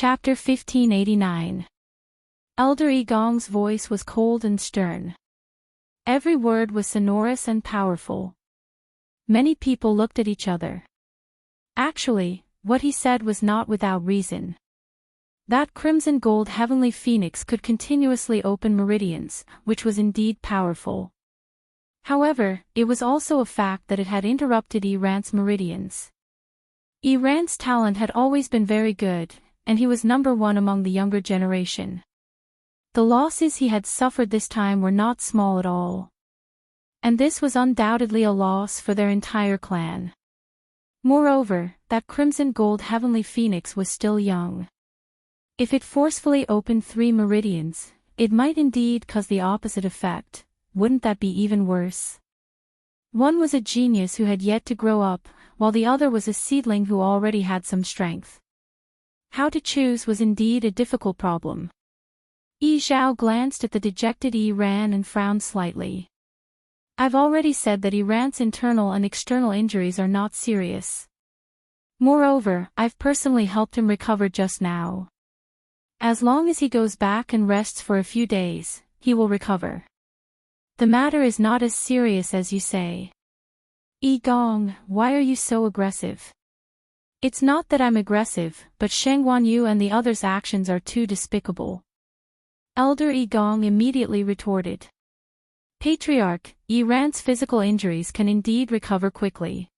Chapter 1589. Elder Yi Gong's voice was cold and stern. Every word was sonorous and powerful. Many people looked at each other. Actually, what he said was not without reason. That crimson gold heavenly phoenix could continuously open meridians, which was indeed powerful. However, it was also a fact that it had interrupted Yi Ran's meridians. Yi Ran's talent had always been very good, and he was number one among the younger generation. The losses he had suffered this time were not small at all. And this was undoubtedly a loss for their entire clan. Moreover, that crimson gold heavenly phoenix was still young. If it forcefully opened 3 meridians, it might indeed cause the opposite effect. Wouldn't that be even worse? One was a genius who had yet to grow up, while the other was a seedling who already had some strength. How to choose was indeed a difficult problem. Yi Zhao glanced at the dejected Yi Ran and frowned slightly. I've already said that Yi Ran's internal and external injuries are not serious. Moreover, I've personally helped him recover just now. As long as he goes back and rests for a few days, he will recover. The matter is not as serious as you say. Yi Gong, why are you so aggressive? It's not that I'm aggressive, but Sheng Wanyu and the others' actions are too despicable. Elder Yi Gong immediately retorted. Patriarch, Yi Ran's physical injuries can indeed recover quickly.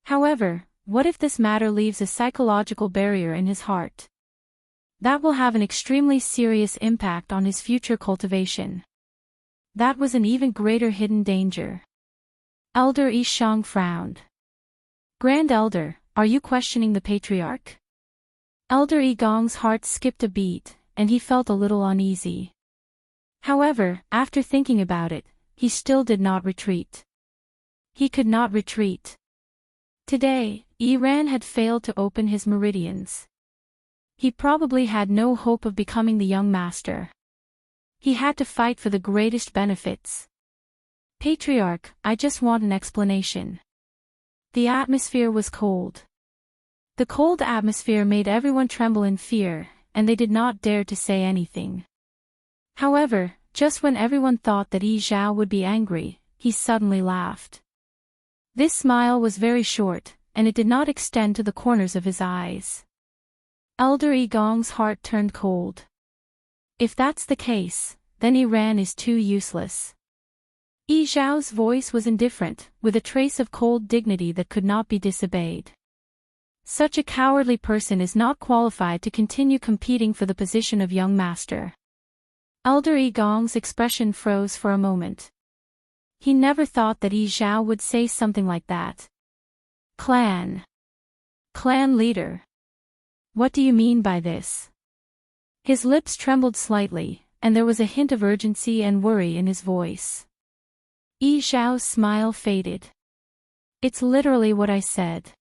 However, what if this matter leaves a psychological barrier in his heart? That will have an extremely serious impact on his future cultivation. That was an even greater hidden danger. Elder Yi Shang frowned. Grand Elder, are you questioning the patriarch? Elder Yi Gong's heart skipped a beat, and he felt a little uneasy. However, after thinking about it, he still did not retreat. He could not retreat. Today, Yi Ran had failed to open his meridians. He probably had no hope of becoming the young master. He had to fight for the greatest benefits. Patriarch, I just want an explanation. The atmosphere was cold. The cold atmosphere made everyone tremble in fear, and they did not dare to say anything. However, just when everyone thought that Yi Zhao would be angry, he suddenly laughed. This smile was very short, and it did not extend to the corners of his eyes. Elder Yi Gong's heart turned cold. If that's the case, then Yi Ran is too useless. Yi Zhao's voice was indifferent, with a trace of cold dignity that could not be disobeyed. Such a cowardly person is not qualified to continue competing for the position of young master. Elder Yi Gong's expression froze for a moment. He never thought that Yi Zhao would say something like that. Clan leader. What do you mean by this? His lips trembled slightly, and there was a hint of urgency and worry in his voice. Yi Zhao's smile faded. It's literally what I said.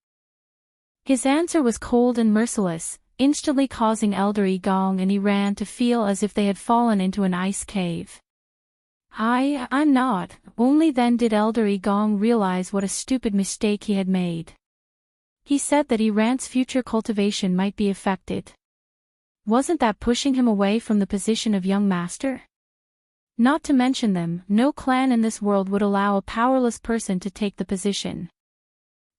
His answer was cold and merciless, instantly causing Elder Yi Gong and Yi Ran to feel as if they had fallen into an ice cave. I'm not. Only then did Elder Yi Gong realize what a stupid mistake he had made. He said that Yi Ran's future cultivation might be affected. Wasn't that pushing him away from the position of young master? Not to mention them, no clan in this world would allow a powerless person to take the position.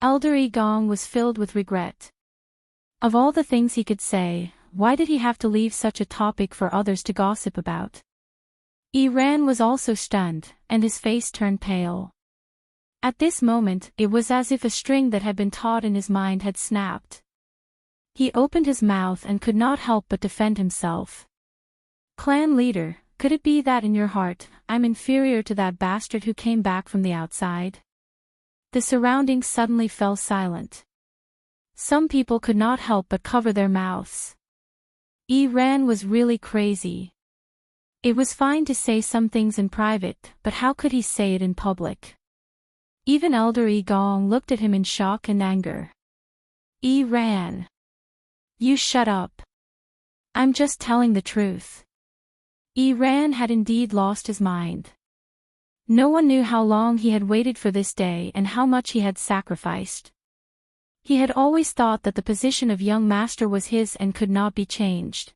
Elder Yi Gong was filled with regret. Of all the things he could say, why did he have to leave such a topic for others to gossip about? Yi Ran was also stunned, and his face turned pale. At this moment, it was as if a string that had been taut in his mind had snapped. He opened his mouth and could not help but defend himself. Clan leader, could it be that in your heart, I'm inferior to that bastard who came back from the outside? The surroundings suddenly fell silent. Some people could not help but cover their mouths. Yi Ran was really crazy. It was fine to say some things in private, but how could he say it in public? Even Elder Yi Gong looked at him in shock and anger. Yi Ran. You shut up. I'm just telling the truth. Yi Ran had indeed lost his mind. No one knew how long he had waited for this day and how much he had sacrificed. He had always thought that the position of young master was his and could not be changed.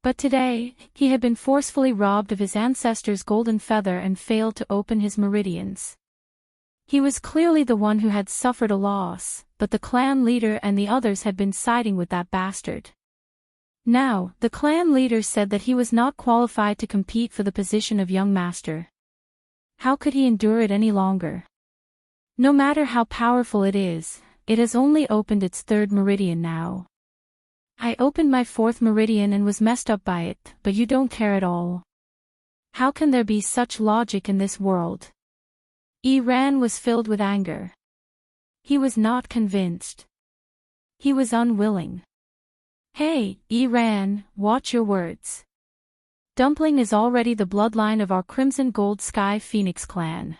But today, he had been forcefully robbed of his ancestor's golden feather and failed to open his meridians. He was clearly the one who had suffered a loss, but the clan leader and the others had been siding with that bastard. Now, the clan leader said that he was not qualified to compete for the position of young master. How could he endure it any longer? No matter how powerful it is, it has only opened its third meridian now. I opened my fourth meridian and was messed up by it, but you don't care at all. How can there be such logic in this world? Ran was filled with anger. He was not convinced. He was unwilling. Hey, Ran, watch your words. Dumpling is already the bloodline of our Crimson Gold Sky Phoenix clan.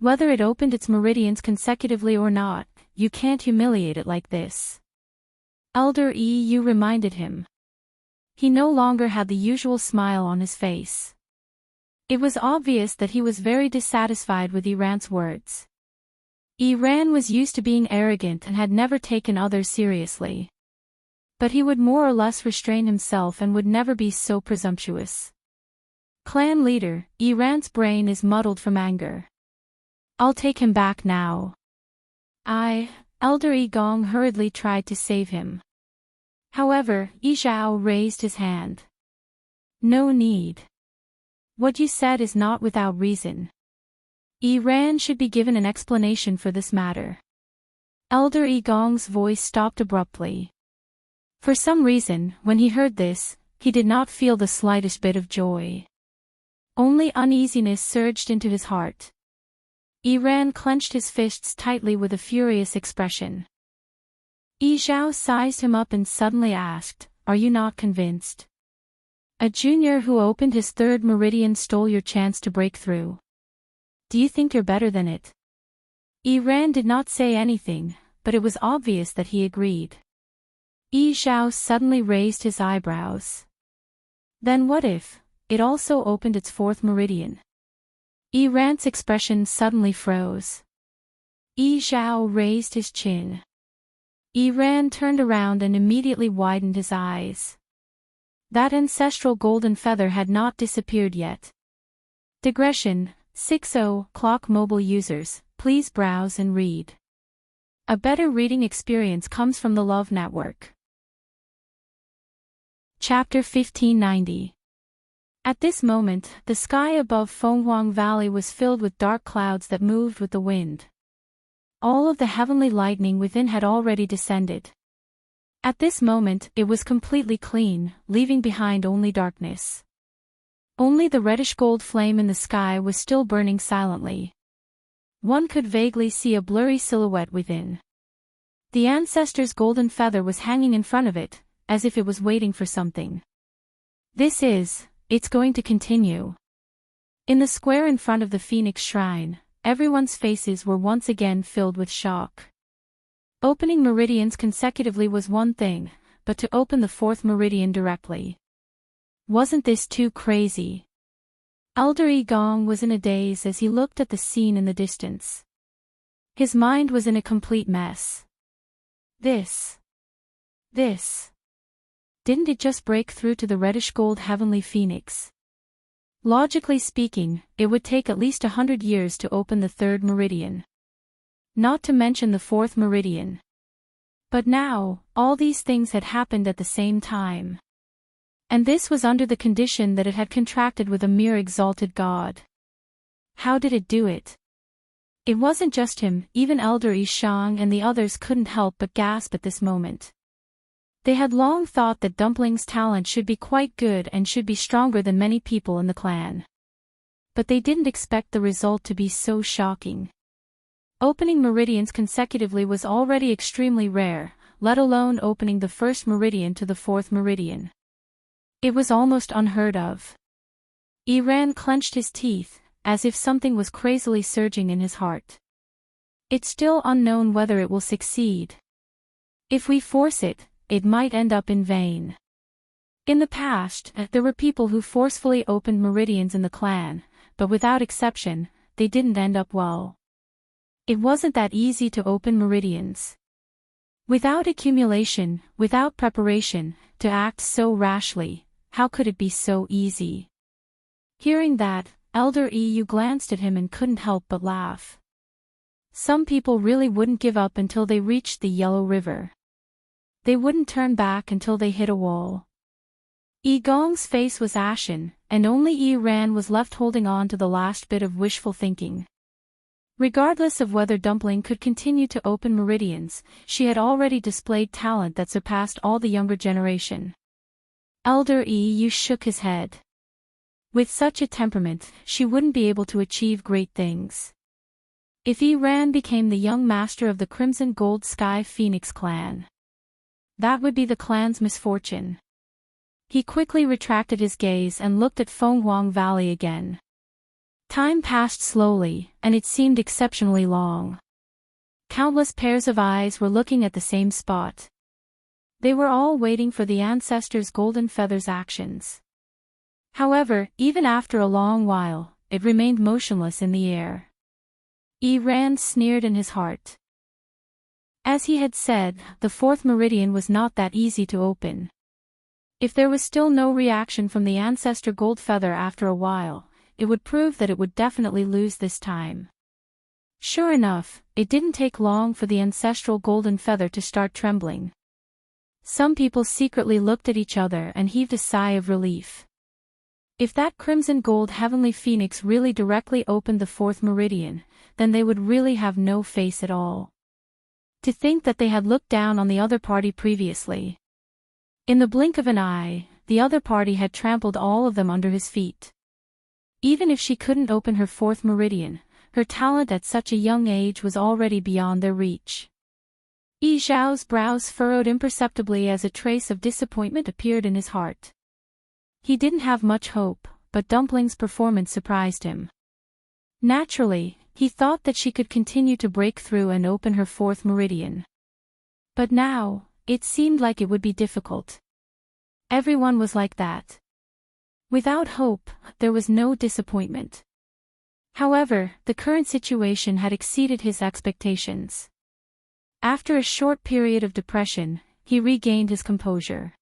Whether it opened its meridians consecutively or not, you can't humiliate it like this. Elder EU reminded him. He no longer had the usual smile on his face. It was obvious that he was very dissatisfied with Iran's words. Iran was used to being arrogant and had never taken others seriously. But he would more or less restrain himself and would never be so presumptuous. Clan leader, Iran's brain is muddled from anger. I'll take him back now. Elder Gong hurriedly tried to save him. However, Zhao raised his hand. No need. What you said is not without reason. Ran should be given an explanation for this matter. Elder Gong's voice stopped abruptly. For some reason, when he heard this, he did not feel the slightest bit of joy. Only uneasiness surged into his heart. Ran clenched his fists tightly with a furious expression. Zhao sized him up and suddenly asked, "Are you not convinced? A junior who opened his third meridian stole your chance to break through. Do you think you're better than it?" Ran did not say anything, but it was obvious that he agreed. Zhao suddenly raised his eyebrows. Then what if it also opened its fourth meridian? Ran's expression suddenly froze. Zhao raised his chin. Ran turned around and immediately widened his eyes. That ancestral golden feather had not disappeared yet. Digression, 60 clock mobile users, please browse and read. A better reading experience comes from the Love Network. Chapter 1590. At this moment, the sky above Fenghuang Valley was filled with dark clouds that moved with the wind. All of the heavenly lightning within had already descended. At this moment, it was completely clean, leaving behind only darkness. Only the reddish-gold flame in the sky was still burning silently. One could vaguely see a blurry silhouette within. The ancestor's golden feather was hanging in front of it, as if it was waiting for something. It's going to continue. In the square in front of the Phoenix Shrine, everyone's faces were once again filled with shock. Opening meridians consecutively was one thing, but to open the fourth meridian directly. Wasn't this too crazy? Elder Gong was in a daze as he looked at the scene in the distance. His mind was in a complete mess. This. Didn't it just break through to the reddish-gold heavenly phoenix? Logically speaking, it would take at least 100 years to open the third meridian. Not to mention the fourth meridian. But now, all these things had happened at the same time. And this was under the condition that it had contracted with a mere exalted god. How did it do it? It wasn't just him, even Elder Yishang and the others couldn't help but gasp at this moment. They had long thought that Dumpling's talent should be quite good and should be stronger than many people in the clan. But they didn't expect the result to be so shocking. Opening meridians consecutively was already extremely rare, let alone opening the first meridian to the fourth meridian. It was almost unheard of. Ran clenched his teeth, as if something was crazily surging in his heart. It's still unknown whether it will succeed. If we force it, it might end up in vain. In the past, there were people who forcefully opened meridians in the clan, but without exception, they didn't end up well. It wasn't that easy to open meridians. Without accumulation, without preparation, to act so rashly, how could it be so easy? Hearing that, Elder EU glanced at him and couldn't help but laugh. Some people really wouldn't give up until they reached the Yellow River. They wouldn't turn back until they hit a wall. Yi Gong's face was ashen, and only Yi Ran was left holding on to the last bit of wishful thinking. Regardless of whether Dumpling could continue to open meridians, she had already displayed talent that surpassed all the younger generation. Elder EU shook his head. With such a temperament, she wouldn't be able to achieve great things. If Yi Ran became the young master of the Crimson Gold Sky Phoenix clan, that would be the clan's misfortune. He quickly retracted his gaze and looked at Fenghuang Valley again. Time passed slowly, and it seemed exceptionally long. Countless pairs of eyes were looking at the same spot. They were all waiting for the ancestors' golden feathers' actions. However, even after a long while, it remained motionless in the air. Yi Ran sneered in his heart. As he had said, the fourth meridian was not that easy to open. If there was still no reaction from the ancestor gold feather after a while, it would prove that it would definitely lose this time. Sure enough, it didn't take long for the ancestral golden feather to start trembling. Some people secretly looked at each other and heaved a sigh of relief. If that crimson gold heavenly phoenix really directly opened the fourth meridian, then they would really have no face at all. To think that they had looked down on the other party previously. In the blink of an eye, the other party had trampled all of them under his feet. Even if she couldn't open her fourth meridian, her talent at such a young age was already beyond their reach. Yi Zhao's brows furrowed imperceptibly as a trace of disappointment appeared in his heart. He didn't have much hope, but Dumpling's performance surprised him. Naturally, he thought that she could continue to break through and open her fourth meridian. But now, it seemed like it would be difficult. Everyone was like that. Without hope, there was no disappointment. However, the current situation had exceeded his expectations. After a short period of depression, he regained his composure.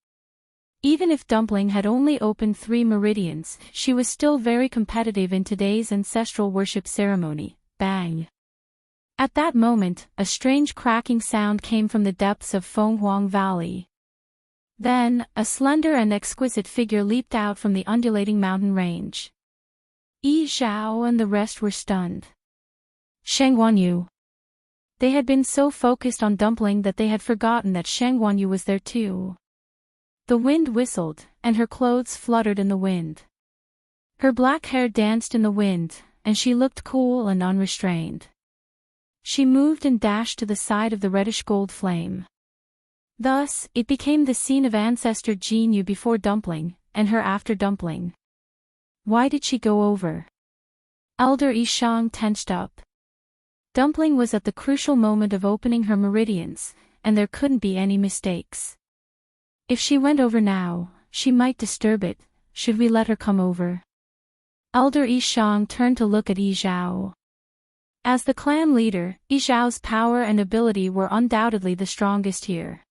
Even if Dumpling had only opened 3 meridians, she was still very competitive in today's ancestral worship ceremony. Bang! At that moment, a strange cracking sound came from the depths of Fenghuang Valley. Then, a slender and exquisite figure leaped out from the undulating mountain range. Yi Zhao and the rest were stunned. Sheng Wanyu. They had been so focused on Dumpling that they had forgotten that Sheng Wanyu was there too. The wind whistled, and her clothes fluttered in the wind. Her black hair danced in the wind, and she looked cool and unrestrained. She moved and dashed to the side of the reddish-gold flame. Thus, it became the scene of ancestor Jinyu before Dumpling, and her after Dumpling. Why did she go over? Elder Yishang tensed up. Dumpling was at the crucial moment of opening her meridians, and there couldn't be any mistakes. If she went over now, she might disturb it. Should we let her come over? Elder Yishang turned to look at Yi Zhao. As the clan leader, Yi Zhao's power and ability were undoubtedly the strongest here.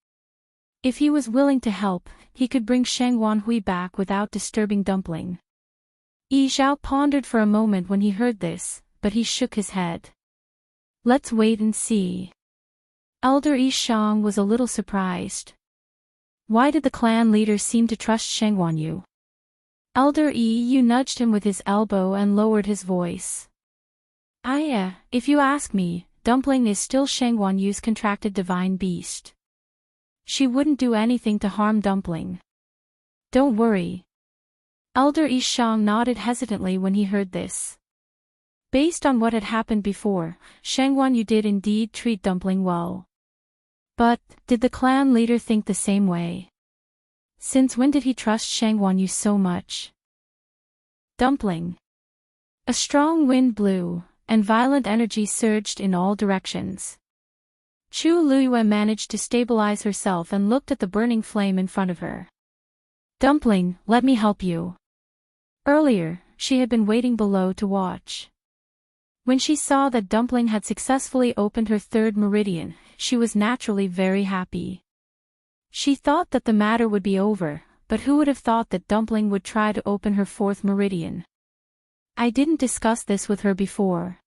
If he was willing to help, he could bring Sheng Wanhui back without disturbing Dumpling. Yi Zhao pondered for a moment when he heard this, but he shook his head. Let's wait and see. Elder Yishang was a little surprised. Why did the clan leader seem to trust Sheng Wanyu? Elder Yu nudged him with his elbow and lowered his voice. If you ask me, Dumpling is still Sheng Wanyu's contracted divine beast. She wouldn't do anything to harm Dumpling. Don't worry. Elder Yishang nodded hesitantly when he heard this. Based on what had happened before, Sheng Wanyu did indeed treat Dumpling well. But, did the clan leader think the same way? Since when did he trust Sheng Wanyu so much? Dumpling. A strong wind blew, and violent energy surged in all directions. Chu Luyue managed to stabilize herself and looked at the burning flame in front of her. Dumpling, let me help you. Earlier, she had been waiting below to watch. When she saw that Dumpling had successfully opened her third meridian, she was naturally very happy. She thought that the matter would be over, but who would have thought that Dumpling would try to open her fourth meridian? I didn't discuss this with her before.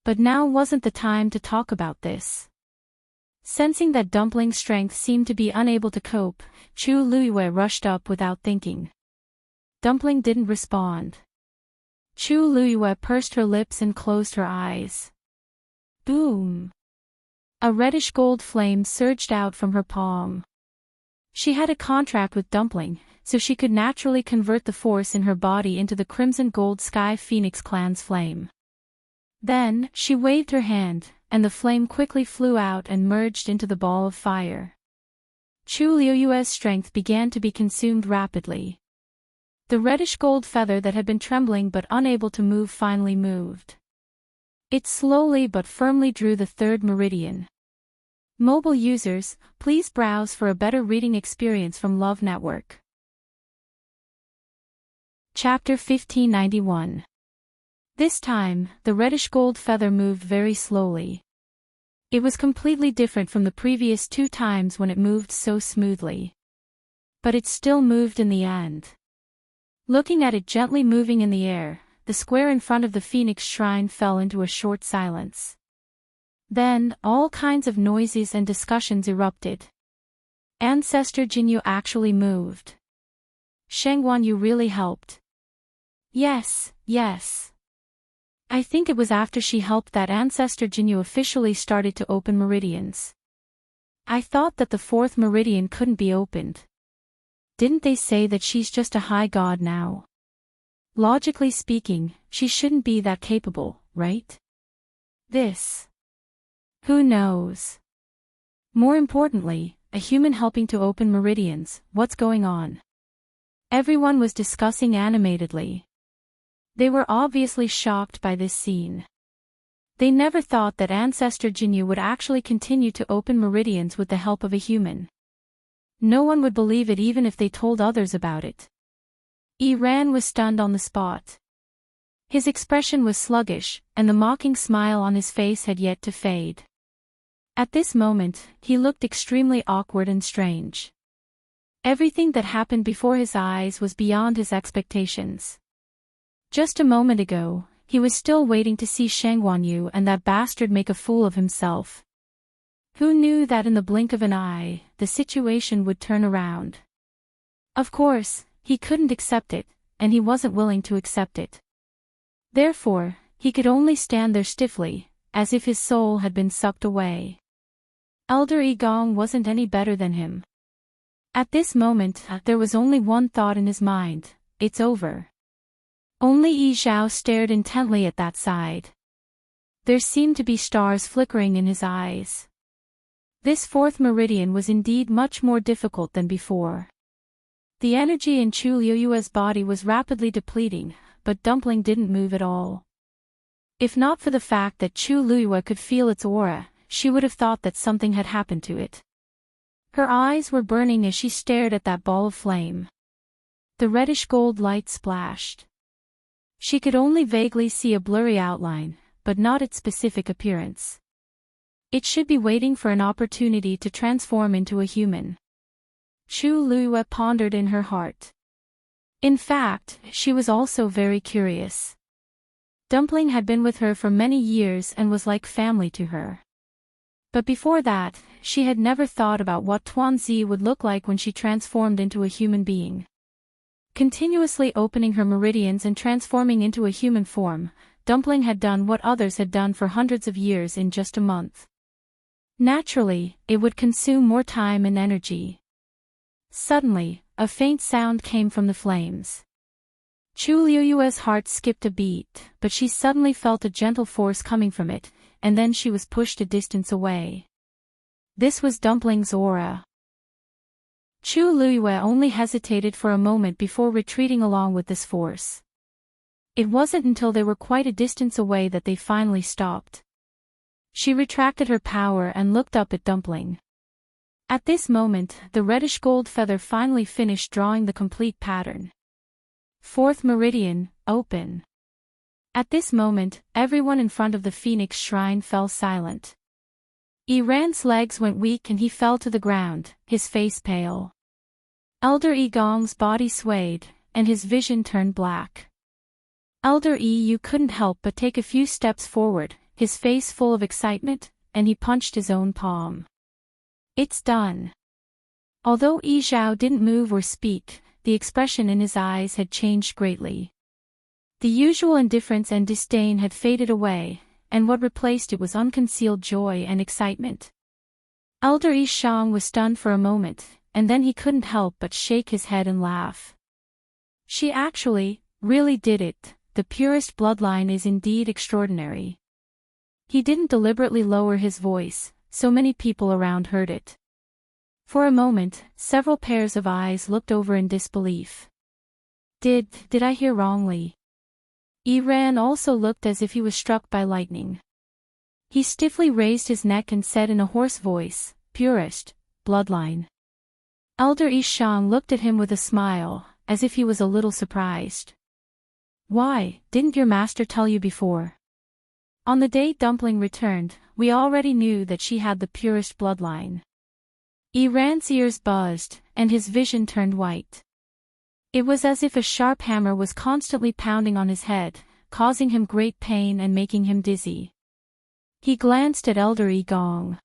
But now wasn't the time to talk about this. Sensing that Dumpling's strength seemed to be unable to cope, Chu Luiyue rushed up without thinking. Dumpling didn't respond. Chu Luiyue pursed her lips and closed her eyes. Boom! A reddish-gold flame surged out from her palm. She had a contract with Dumpling, so she could naturally convert the force in her body into the crimson gold Sky Phoenix clan's flame. Then, she waved her hand, and the flame quickly flew out and merged into the ball of fire. Chu Luiyue's strength began to be consumed rapidly. The reddish-gold feather that had been trembling but unable to move finally moved. It slowly but firmly drew the third meridian. Mobile users, please browse for a better reading experience from Love Network. Chapter 1591. This time, the reddish-gold feather moved very slowly. It was completely different from the previous 2 times when it moved so smoothly. But it still moved in the end. Looking at it gently moving in the air, the square in front of the Phoenix Shrine fell into a short silence. Then, all kinds of noises and discussions erupted. Ancestor Jinyu actually moved. Shengguan Yu really helped. Yes. I think it was after she helped that Ancestor Jinyu officially started to open meridians. I thought that the 4th meridian couldn't be opened. Didn't they say that she's just a high god now? Logically speaking, she shouldn't be that capable, right? Who knows? More importantly, a human helping to open meridians, what's going on? Everyone was discussing animatedly. They were obviously shocked by this scene. They never thought that Ancestor Jinyu would actually continue to open meridians with the help of a human. No one would believe it even if they told others about it. Ran was stunned on the spot. His expression was sluggish, and the mocking smile on his face had yet to fade. At this moment, he looked extremely awkward and strange. Everything that happened before his eyes was beyond his expectations. Just a moment ago, he was still waiting to see Shengguan Yu and that bastard make a fool of himself. Who knew that in the blink of an eye, the situation would turn around? Of course, he couldn't accept it, and he wasn't willing to accept it. Therefore, he could only stand there stiffly, as if his soul had been sucked away. Elder Yi Gong wasn't any better than him. At this moment, there was only one thought in his mind: it's over. Only Yi Zhao stared intently at that side. There seemed to be stars flickering in his eyes. This 4th meridian was indeed much more difficult than before. The energy in Chu Luiyue's body was rapidly depleting, but Dumpling didn't move at all. If not for the fact that Chu Luiyue could feel its aura, she would have thought that something had happened to it. Her eyes were burning as she stared at that ball of flame. The reddish-gold light splashed. She could only vaguely see a blurry outline, but not its specific appearance. It should be waiting for an opportunity to transform into a human. Chu Luiyue pondered in her heart. In fact, she was also very curious. Dumpling had been with her for many years and was like family to her. But before that, she had never thought about what Tuanzi would look like when she transformed into a human being. Continuously opening her meridians and transforming into a human form, Dumpling had done what others had done for hundreds of years in just a month. Naturally, it would consume more time and energy. Suddenly, a faint sound came from the flames. Chu Luiyue's heart skipped a beat, but she suddenly felt a gentle force coming from it, and then she was pushed a distance away. This was Dumpling's aura. Chu Luiyue only hesitated for a moment before retreating along with this force. It wasn't until they were quite a distance away that they finally stopped. She retracted her power and looked up at Dumpling. At this moment, the reddish-gold feather finally finished drawing the complete pattern. 4th meridian, open. At this moment, everyone in front of the Phoenix Shrine fell silent. Ran's legs went weak and he fell to the ground, his face pale. Elder Gong's body swayed, and his vision turned black. Elder Yu couldn't help but take a few steps forward, his face full of excitement, and he punched his own palm. It's done. Although Zhao didn't move or speak, the expression in his eyes had changed greatly. The usual indifference and disdain had faded away, and what replaced it was unconcealed joy and excitement. Elder Shang was stunned for a moment, and then he couldn't help but shake his head and laugh. She actually, really did it. The purest bloodline is indeed extraordinary. He didn't deliberately lower his voice, so many people around heard it. For a moment, several pairs of eyes looked over in disbelief. Did I hear wrongly? Ran also looked as if he was struck by lightning. He stiffly raised his neck and said in a hoarse voice, "Purest bloodline." Elder Shang looked at him with a smile, as if he was a little surprised. Why, didn't your master tell you before? On the day Dumpling returned, we already knew that she had the purest bloodline. Ran's ears buzzed, and his vision turned white. It was as if a sharp hammer was constantly pounding on his head, causing him great pain and making him dizzy. He glanced at Elder Gong.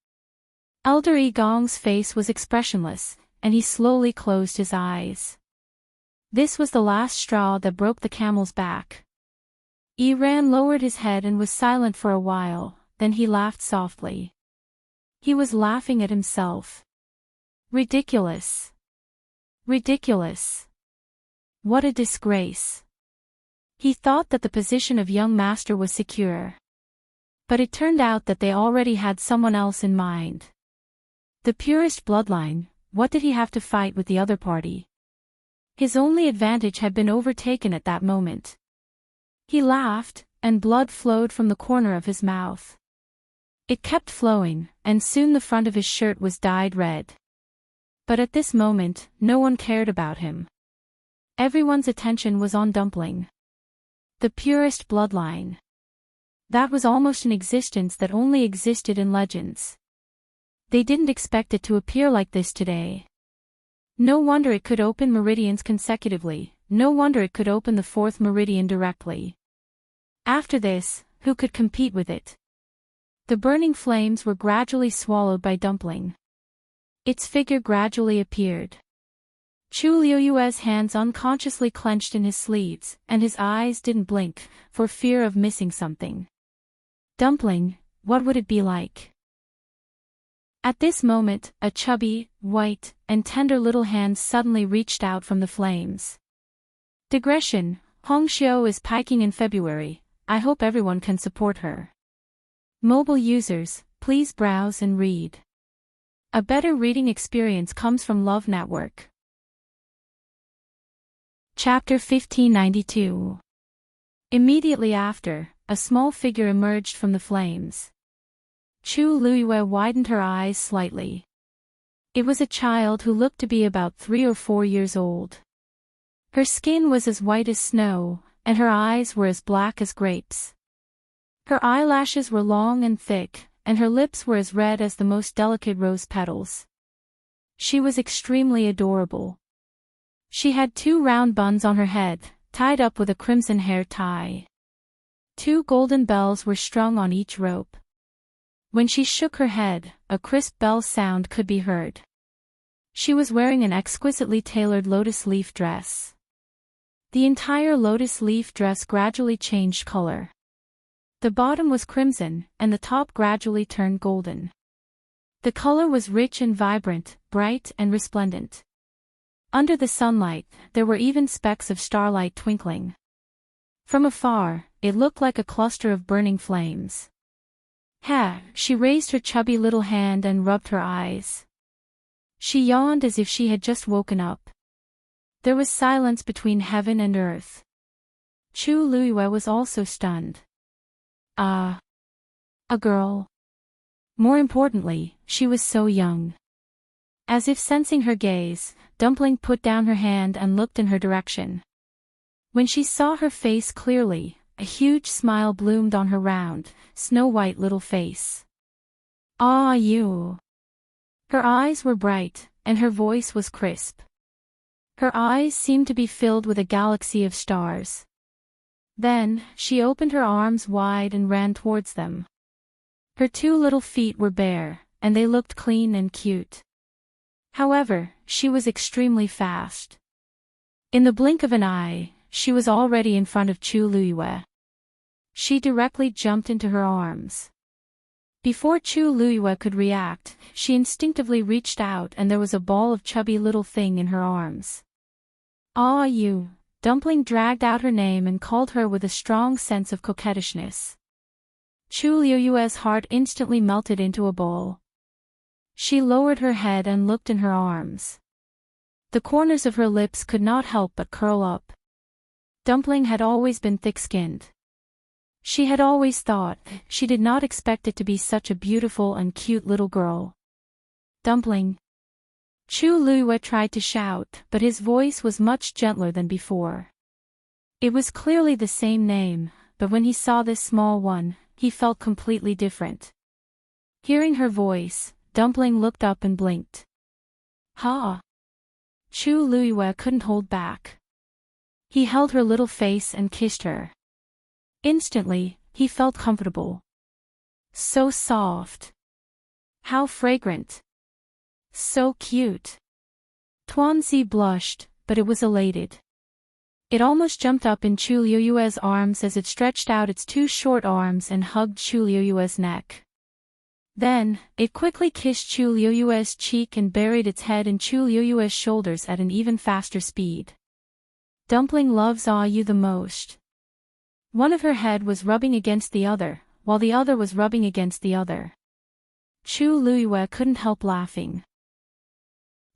Elder Gong's face was expressionless, and he slowly closed his eyes. This was the last straw that broke the camel's back. Ran lowered his head and was silent for a while, then he laughed softly. He was laughing at himself. Ridiculous. Ridiculous. What a disgrace. He thought that the position of young master was secure. But it turned out that they already had someone else in mind. The purest bloodline, what did he have to fight with the other party? His only advantage had been overtaken at that moment. He laughed, and blood flowed from the corner of his mouth. It kept flowing, and soon the front of his shirt was dyed red. But at this moment, no one cared about him. Everyone's attention was on Dumpling. The purest bloodline. That was almost an existence that only existed in legends. They didn't expect it to appear like this today. No wonder it could open meridians consecutively, no wonder it could open the fourth meridian directly. After this, who could compete with it? The burning flames were gradually swallowed by Dumpling. Its figure gradually appeared. Chu Liuyue's hands unconsciously clenched in his sleeves, and his eyes didn't blink, for fear of missing something. Dumpling, what would it be like? At this moment, a chubby, white, and tender little hand suddenly reached out from the flames. Digression, Hongxiu is piking in February, I hope everyone can support her. Mobile users, please browse and read. A better reading experience comes from Love Network. Chapter 1592. Immediately after, a small figure emerged from the flames. Chu Luyue widened her eyes slightly. It was a child who looked to be about 3 or 4 years old. Her skin was as white as snow, and her eyes were as black as grapes. Her eyelashes were long and thick, and her lips were as red as the most delicate rose petals. She was extremely adorable. She had 2 round buns on her head, tied up with a crimson hair tie. 2 golden bells were strung on each rope. When she shook her head, a crisp bell sound could be heard. She was wearing an exquisitely tailored lotus leaf dress. The entire lotus leaf dress gradually changed color. The bottom was crimson, and the top gradually turned golden. The color was rich and vibrant, bright and resplendent. Under the sunlight, there were even specks of starlight twinkling. From afar, it looked like a cluster of burning flames. She raised her chubby little hand and rubbed her eyes. She yawned as if she had just woken up. There was silence between heaven and earth. Chu Luyue was also stunned. A girl. More importantly, she was so young. As if sensing her gaze, Dumpling put down her hand and looked in her direction. When she saw her face clearly, a huge smile bloomed on her round, snow-white little face. "Ah, you." Her eyes were bright, and her voice was crisp. Her eyes seemed to be filled with a galaxy of stars. Then, she opened her arms wide and ran towards them. Her 2 little feet were bare, and they looked clean and cute. However, she was extremely fast. In the blink of an eye, she was already in front of Chu Liyue. She directly jumped into her arms. Before Chu Liyue could react, she instinctively reached out and there was a ball of chubby little thing in her arms. "Ah, you." Dumpling dragged out her name and called her with a strong sense of coquettishness. Chu Liyue's heart instantly melted into a ball. She lowered her head and looked in her arms. The corners of her lips could not help but curl up. Dumpling had always been thick-skinned. She had always thought, she did not expect it to be such a beautiful and cute little girl. "Dumpling." Chu Liyue tried to shout, but his voice was much gentler than before. It was clearly the same name, but when he saw this small one, he felt completely different. Hearing her voice, Dumpling looked up and blinked. "Ha!" Chu Liyue couldn't hold back. He held her little face and kissed her. Instantly, he felt comfortable. So soft. How fragrant. So cute. Tuanzi blushed, but it was elated. It almost jumped up in Chu Liyue's arms as it stretched out its 2 short arms and hugged Chu Liyue's neck. Then, it quickly kissed Chu Liyue's cheek and buried its head in Chu Liyue's shoulders at an even faster speed. Dumpling loves you the most. One of her head was rubbing against the other, while the other was rubbing against the other. Chu Liyue couldn't help laughing.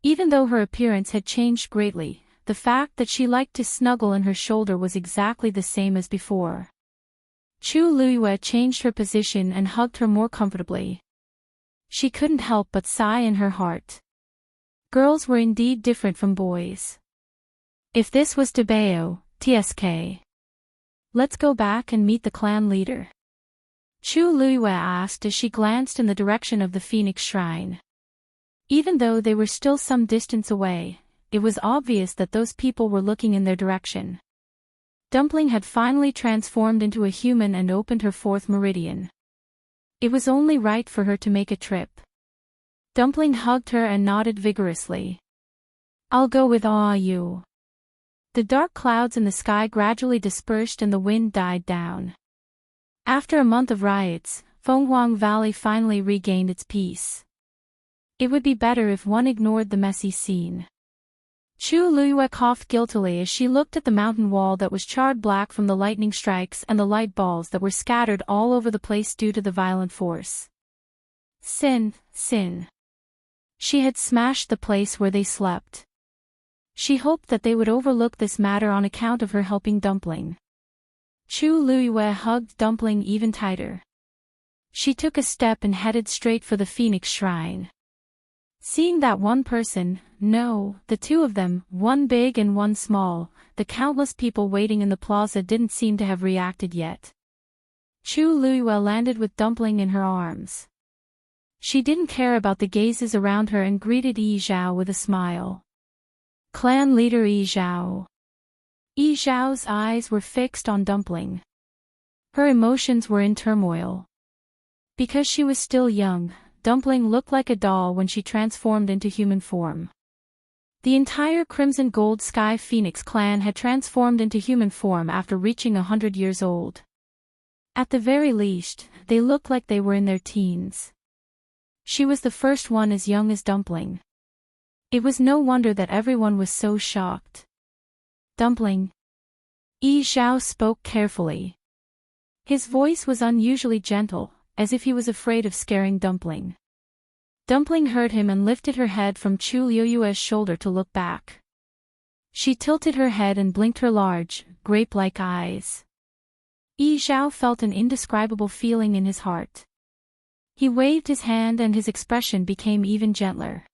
Even though her appearance had changed greatly, the fact that she liked to snuggle in her shoulder was exactly the same as before. Chu Liyue changed her position and hugged her more comfortably. She couldn't help but sigh in her heart. Girls were indeed different from boys. If this was Debao, TSK. "Let's go back and meet the clan leader," Chu Liyue asked as she glanced in the direction of the Phoenix Shrine. Even though they were still some distance away, it was obvious that those people were looking in their direction. Dumpling had finally transformed into a human and opened her 4th meridian. It was only right for her to make a trip. Dumpling hugged her and nodded vigorously. "I'll go with you." The dark clouds in the sky gradually dispersed and the wind died down. After a month of riots, Fenghuang Valley finally regained its peace. It would be better if one ignored the messy scene. Chu Liyue coughed guiltily as she looked at the mountain wall that was charred black from the lightning strikes and the light balls that were scattered all over the place due to the violent force. Sin. She had smashed the place where they slept. She hoped that they would overlook this matter on account of her helping Dumpling. Chu Liyue hugged Dumpling even tighter. She took a step and headed straight for the Phoenix Shrine. Seeing that one person, no, the 2 of them, one big and one small, the countless people waiting in the plaza didn't seem to have reacted yet. Chu Liyue landed with Dumpling in her arms. She didn't care about the gazes around her and greeted Yi Zhao with a smile. "Clan leader Yi Zhao." Yi Zhao's eyes were fixed on Dumpling. Her emotions were in turmoil. Because she was still young, Dumpling looked like a doll when she transformed into human form. The entire Crimson Gold Sky Phoenix clan had transformed into human form after reaching 100 years old. At the very least, they looked like they were in their teens. She was the first one as young as Dumpling. It was no wonder that everyone was so shocked. "Dumpling." Yi Zhao spoke carefully. His voice was unusually gentle, as if he was afraid of scaring Dumpling. Dumpling heard him and lifted her head from Chu Liyue's shoulder to look back. She tilted her head and blinked her large, grape-like eyes. Yi Zhao felt an indescribable feeling in his heart. He waved his hand and his expression became even gentler.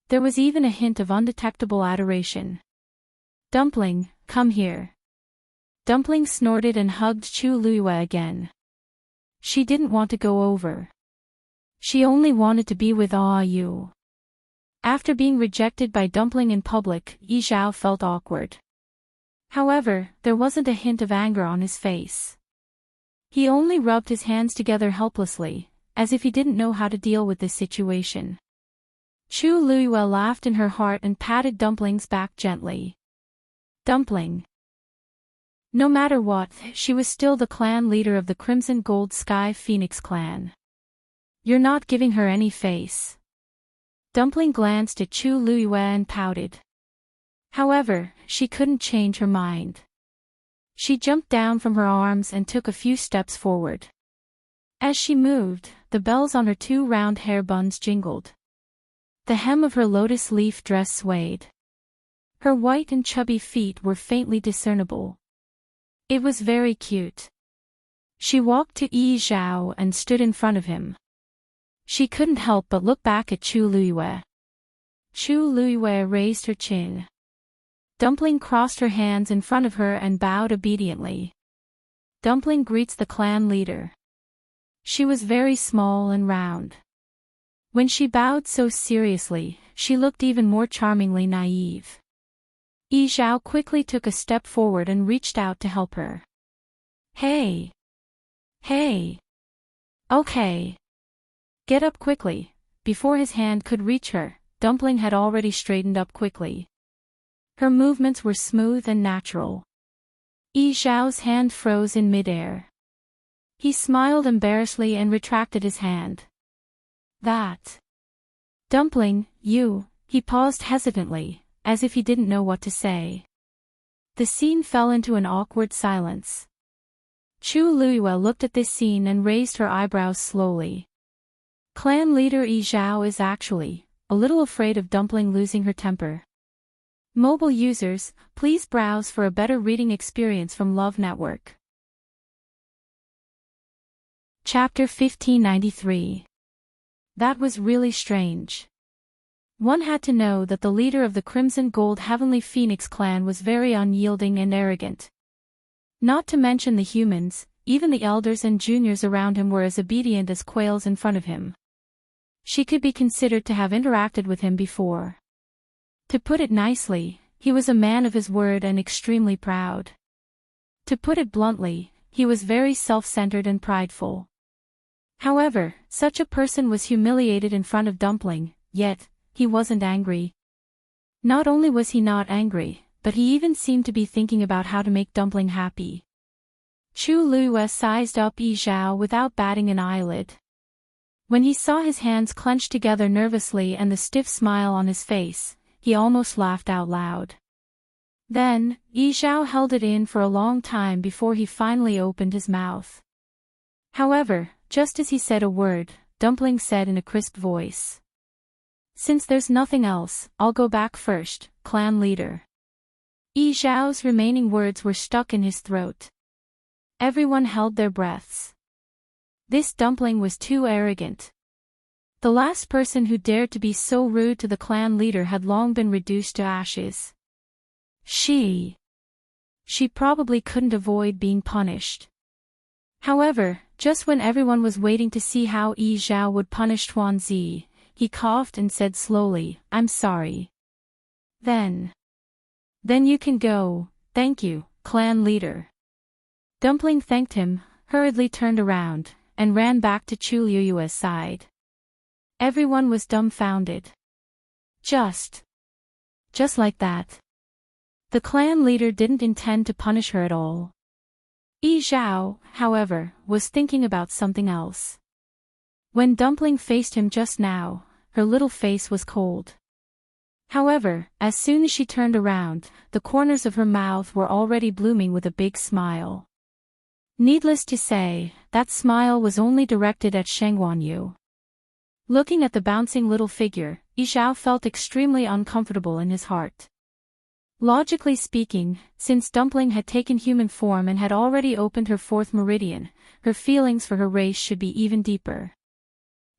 There was even a hint of undetectable adoration. "Dumpling, come here." Dumpling snorted and hugged Chu Luiyue again. She didn't want to go over. She only wanted to be with Yu. After being rejected by Dumpling in public, Yi Zhao felt awkward. However, there wasn't a hint of anger on his face. He only rubbed his hands together helplessly, as if he didn't know how to deal with this situation. Chu Luiyue laughed in her heart and patted Dumpling's back gently. Dumpling. No matter what, she was still the clan leader of the Crimson Gold Sky Phoenix clan. You're not giving her any face. Dumpling glanced at Chu Luiyue and pouted. However, she couldn't change her mind. She jumped down from her arms and took a few steps forward. As she moved, the bells on her 2 round hair buns jingled. The hem of her lotus leaf dress swayed. Her white and chubby feet were faintly discernible. It was very cute. She walked to Yi Zhao and stood in front of him. She couldn't help but look back at Chu Luiyue. Chu Luiyue raised her chin. Dumpling crossed her hands in front of her and bowed obediently. Dumpling greets the clan leader. She was very small and round. When she bowed so seriously, she looked even more charmingly naive. Yi Zhao quickly took a step forward and reached out to help her. Hey! Hey! Okay! Get up quickly. Before his hand could reach her, Dumpling had already straightened up quickly. Her movements were smooth and natural. Yi Zhao's hand froze in midair. He smiled embarrassedly and retracted his hand. That. Dumpling, you, he paused hesitantly, as if he didn't know what to say. The scene fell into an awkward silence. Chu Luiyue looked at this scene and raised her eyebrows slowly. Clan leader Yi Zhao is actually a little afraid of Dumpling losing her temper. Mobile users, please browse for a better reading experience from Love Network. Chapter 1593. That was really strange. One had to know that the leader of the Crimson Gold Heavenly Phoenix clan was very unyielding and arrogant. Not to mention the humans, even the elders and juniors around him were as obedient as quails in front of him. She could be considered to have interacted with him before. To put it nicely, he was a man of his word and extremely proud. To put it bluntly, he was very self-centered and prideful. However, such a person was humiliated in front of Dumpling, yet, he wasn't angry. Not only was he not angry, but he even seemed to be thinking about how to make Dumpling happy. Chu Luiyue sized up Yi Zhao without batting an eyelid. When he saw his hands clenched together nervously and the stiff smile on his face, he almost laughed out loud. Then, Yi Zhao held it in for a long time before he finally opened his mouth. However, just as he said a word, Dumpling said in a crisp voice. Since there's nothing else, I'll go back first, clan leader. Yi Zhao's remaining words were stuck in his throat. Everyone held their breaths. This Dumpling was too arrogant. The last person who dared to be so rude to the clan leader had long been reduced to ashes. She probably couldn't avoid being punished. However, just when everyone was waiting to see how Yi Zhao would punish Tuanzi, he coughed and said slowly, I'm sorry. Then you can go, thank you, clan leader. Dumpling thanked him, hurriedly turned around, and ran back to Chu Luiyue's side. Everyone was dumbfounded. Just like that. The clan leader didn't intend to punish her at all. Yi Zhao, however, was thinking about something else. When Dumpling faced him just now, her little face was cold. However, as soon as she turned around, the corners of her mouth were already blooming with a big smile. Needless to say, that smile was only directed at Sheng Wanyu. Looking at the bouncing little figure, Yi Zhao felt extremely uncomfortable in his heart. Logically speaking, since Dumpling had taken human form and had already opened her fourth meridian, her feelings for her race should be even deeper.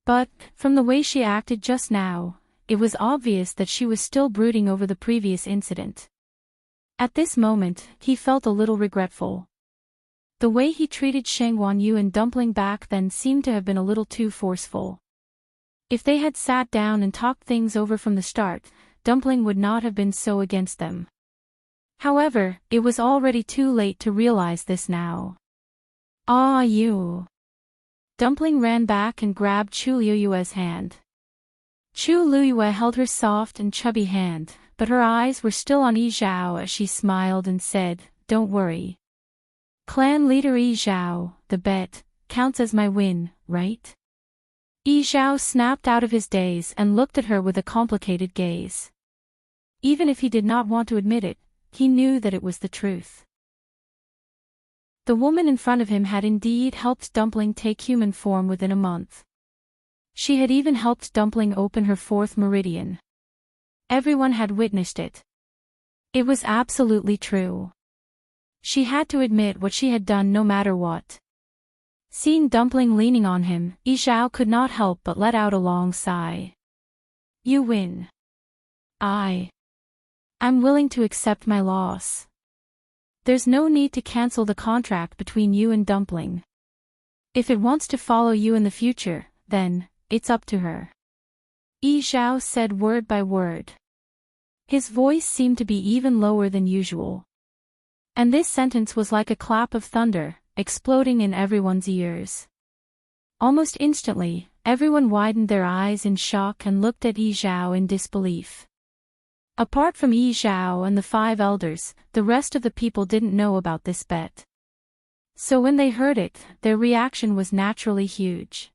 But, from the way she acted just now, it was obvious that she was still brooding over the previous incident. At this moment, he felt a little regretful. The way he treated Shang Wanyu and Dumpling back then seemed to have been a little too forceful. If they had sat down and talked things over from the start, Dumpling would not have been so against them. However, it was already too late to realize this now. Ah, you! Dumpling ran back and grabbed Chu Liyue's hand. Chu Liyue held her soft and chubby hand, but her eyes were still on Yi Zhao as she smiled and said, "Don't worry. Clan leader Yi Zhao, the bet counts as my win, right?" Yi Zhao snapped out of his daze and looked at her with a complicated gaze. Even if he did not want to admit it, he knew that it was the truth. The woman in front of him had indeed helped Dumpling take human form within a month. She had even helped Dumpling open her fourth meridian. Everyone had witnessed it. It was absolutely true. She had to admit what she had done no matter what. Seeing Dumpling leaning on him, Yi Zhao could not help but let out a long sigh. "You win. I'm willing to accept my loss. There's no need to cancel the contract between you and Dumpling. If it wants to follow you in the future, then it's up to her." Yi Zhao said word by word. His voice seemed to be even lower than usual. And this sentence was like a clap of thunder, exploding in everyone's ears. Almost instantly, everyone widened their eyes in shock and looked at Yi Zhao in disbelief. Apart from Yi Zhao and the 5 elders, the rest of the people didn't know about this bet. So when they heard it, their reaction was naturally huge.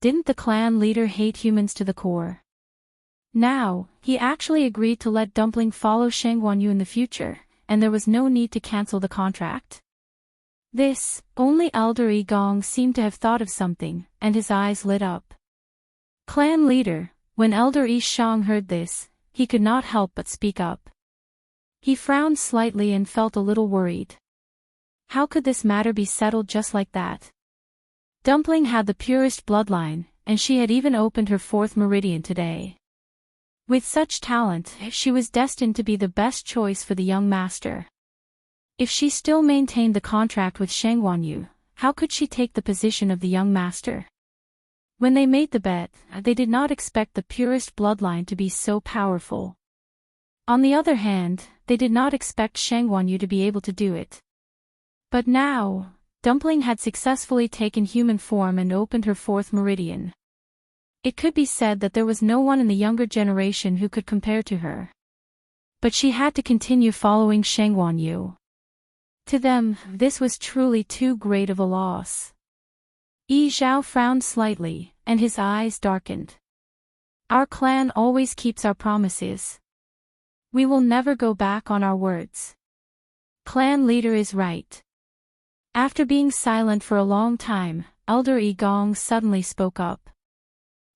Didn't the clan leader hate humans to the core? Now, he actually agreed to let Dumpling follow Shang Wanyu in the future, and there was no need to cancel the contract. Only Elder Yi Gong seemed to have thought of something, and his eyes lit up. Clan leader, when Elder Yi Shang heard this, he could not help but speak up. He frowned slightly and felt a little worried. How could this matter be settled just like that? Dumpling had the purest bloodline, and she had even opened her 4th meridian today. With such talent, she was destined to be the best choice for the young master. If she still maintained the contract with Shang Wanyu, how could she take the position of the young master? When they made the bet, they did not expect the purest bloodline to be so powerful. On the other hand, they did not expect Shang Wanyu to be able to do it. But now, Dumpling had successfully taken human form and opened her 4th meridian. It could be said that there was no one in the younger generation who could compare to her. But she had to continue following Shang Wanyu. To them, this was truly too great of a loss. Yi Zhao frowned slightly, and his eyes darkened. Our clan always keeps our promises. We will never go back on our words. Clan leader is right. After being silent for a long time, Elder Yi Gong suddenly spoke up.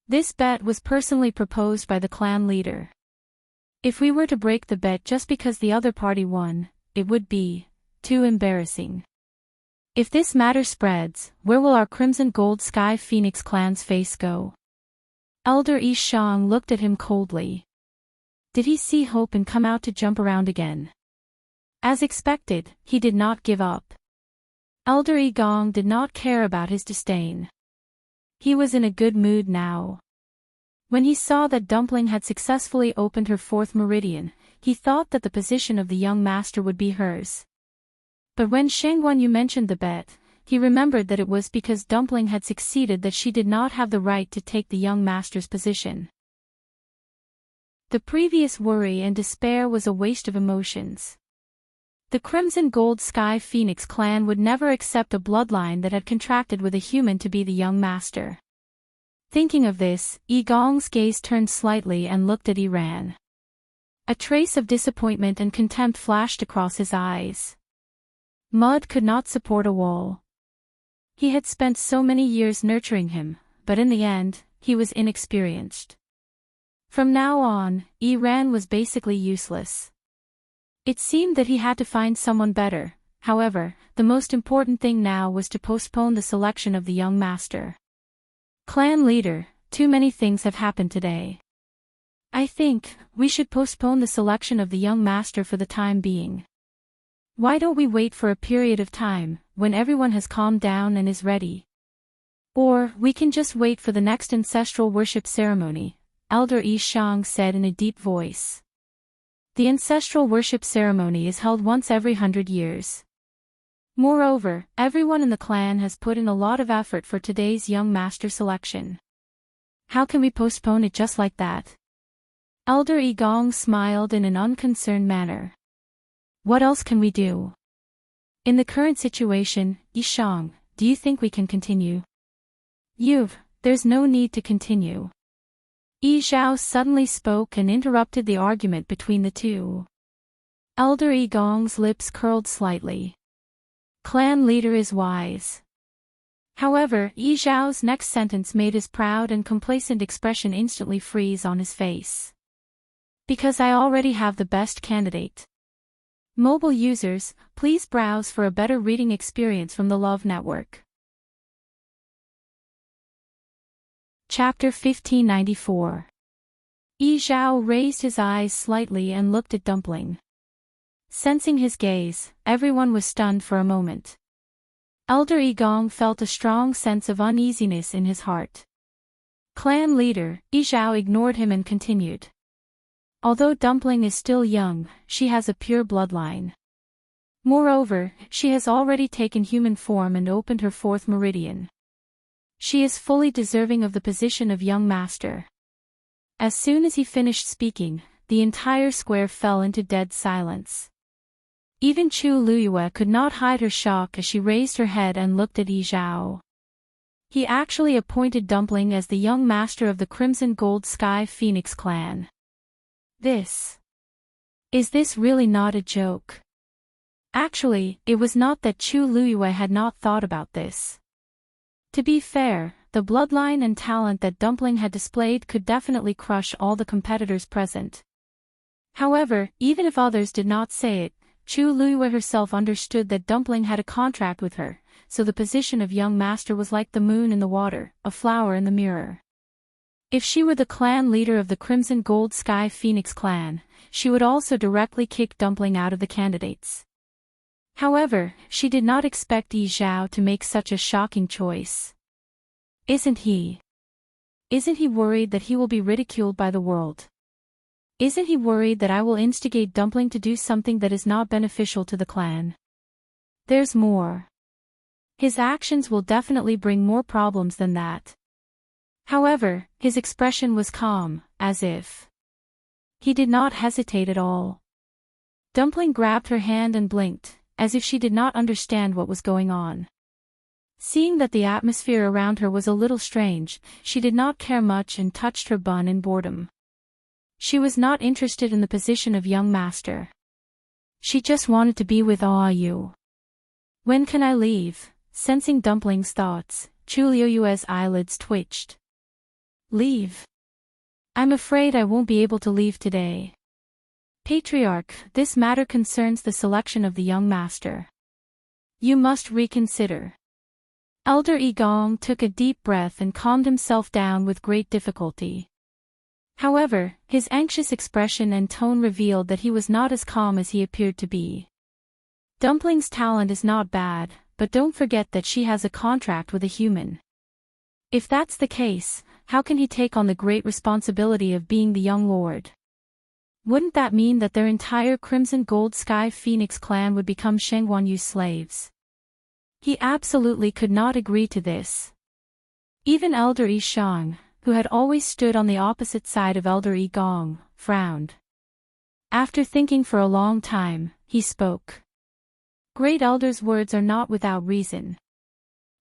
This bet was personally proposed by the clan leader. If we were to break the bet just because the other party won, it would be too embarrassing. If this matter spreads, where will our Crimson Gold Sky Phoenix clan's face go? Elder Yi Shang looked at him coldly. Did he see hope and come out to jump around again? As expected, he did not give up. Elder Yi Gong did not care about his disdain. He was in a good mood now. When he saw that Dumpling had successfully opened her 4th meridian, he thought that the position of the young master would be hers. But when Shang Wanyu mentioned the bet, he remembered that it was because Dumpling had succeeded that she did not have the right to take the young master's position. The previous worry and despair was a waste of emotions. The Crimson Gold Sky Phoenix clan would never accept a bloodline that had contracted with a human to be the young master. Thinking of this, Yi Gong's gaze turned slightly and looked at Iran. A trace of disappointment and contempt flashed across his eyes. Mud could not support a wall. He had spent so many years nurturing him, but in the end, he was inexperienced. From now on, Iran was basically useless. It seemed that he had to find someone better. However, the most important thing now was to postpone the selection of the young master. Clan leader, too many things have happened today. I think we should postpone the selection of the young master for the time being. Why don't we wait for a period of time, when everyone has calmed down and is ready? Or, we can just wait for the next ancestral worship ceremony, Elder Yi Shang said in a deep voice. The ancestral worship ceremony is held once every 100 years. Moreover, everyone in the clan has put in a lot of effort for today's young master selection. How can we postpone it just like that? Elder Yi Gong smiled in an unconcerned manner. What else can we do? In the current situation, Yi Shang, do you think we can continue? There's no need to continue. Yi Zhao suddenly spoke and interrupted the argument between the two. Elder Yi Gong's lips curled slightly. Clan leader is wise. However, Yi Zhao's next sentence made his proud and complacent expression instantly freeze on his face. Because I already have the best candidate. Mobile users, please browse for a better reading experience from the Love Network. Chapter 1594. Yi Zhao raised his eyes slightly and looked at Dumpling. Sensing his gaze, everyone was stunned for a moment. Elder Yi Gong felt a strong sense of uneasiness in his heart. Clan leader, Yi Zhao ignored him and continued. Although Dumpling is still young, she has a pure bloodline. Moreover, she has already taken human form and opened her fourth meridian. She is fully deserving of the position of young master. As soon as he finished speaking, the entire square fell into dead silence. Even Chu Luyue could not hide her shock as she raised her head and looked at Yi Zhao. He actually appointed Dumpling as the young master of the Crimson Gold Sky Phoenix clan. Is this really not a joke? Actually, it was not that Chu Luyue had not thought about this. To be fair, the bloodline and talent that Dumpling had displayed could definitely crush all the competitors present. However, even if others did not say it, Chu Luyue herself understood that Dumpling had a contract with her, so the position of young master was like the moon in the water, a flower in the mirror. If she were the clan leader of the Crimson Gold Sky Phoenix clan, she would also directly kick Dumpling out of the candidates. However, she did not expect Yi Zhao to make such a shocking choice. Isn't he worried that he will be ridiculed by the world? Isn't he worried that I will instigate Dumpling to do something that is not beneficial to the clan? There's more. His actions will definitely bring more problems than that. However, his expression was calm, as if he did not hesitate at all. Dumpling grabbed her hand and blinked, as if she did not understand what was going on. Seeing that the atmosphere around her was a little strange, she did not care much and touched her bun in boredom. She was not interested in the position of young master. She just wanted to be with Yu. When can I leave? Sensing Dumpling's thoughts, Chu Liyue's eyelids twitched. Leave? I'm afraid I won't be able to leave today. Patriarch, this matter concerns the selection of the young master. You must reconsider. Elder Yi Gong took a deep breath and calmed himself down with great difficulty. However, his anxious expression and tone revealed that he was not as calm as he appeared to be. Dumpling's talent is not bad, but don't forget that she has a contract with a human. If that's the case, how can he take on the great responsibility of being the young lord? Wouldn't that mean that their entire Crimson Gold Sky Phoenix clan would become Sheng Guanyu's slaves? He absolutely could not agree to this. Even Elder Yi Shang, who had always stood on the opposite side of Elder Yi Gong, frowned. After thinking for a long time, he spoke. Great Elder's words are not without reason.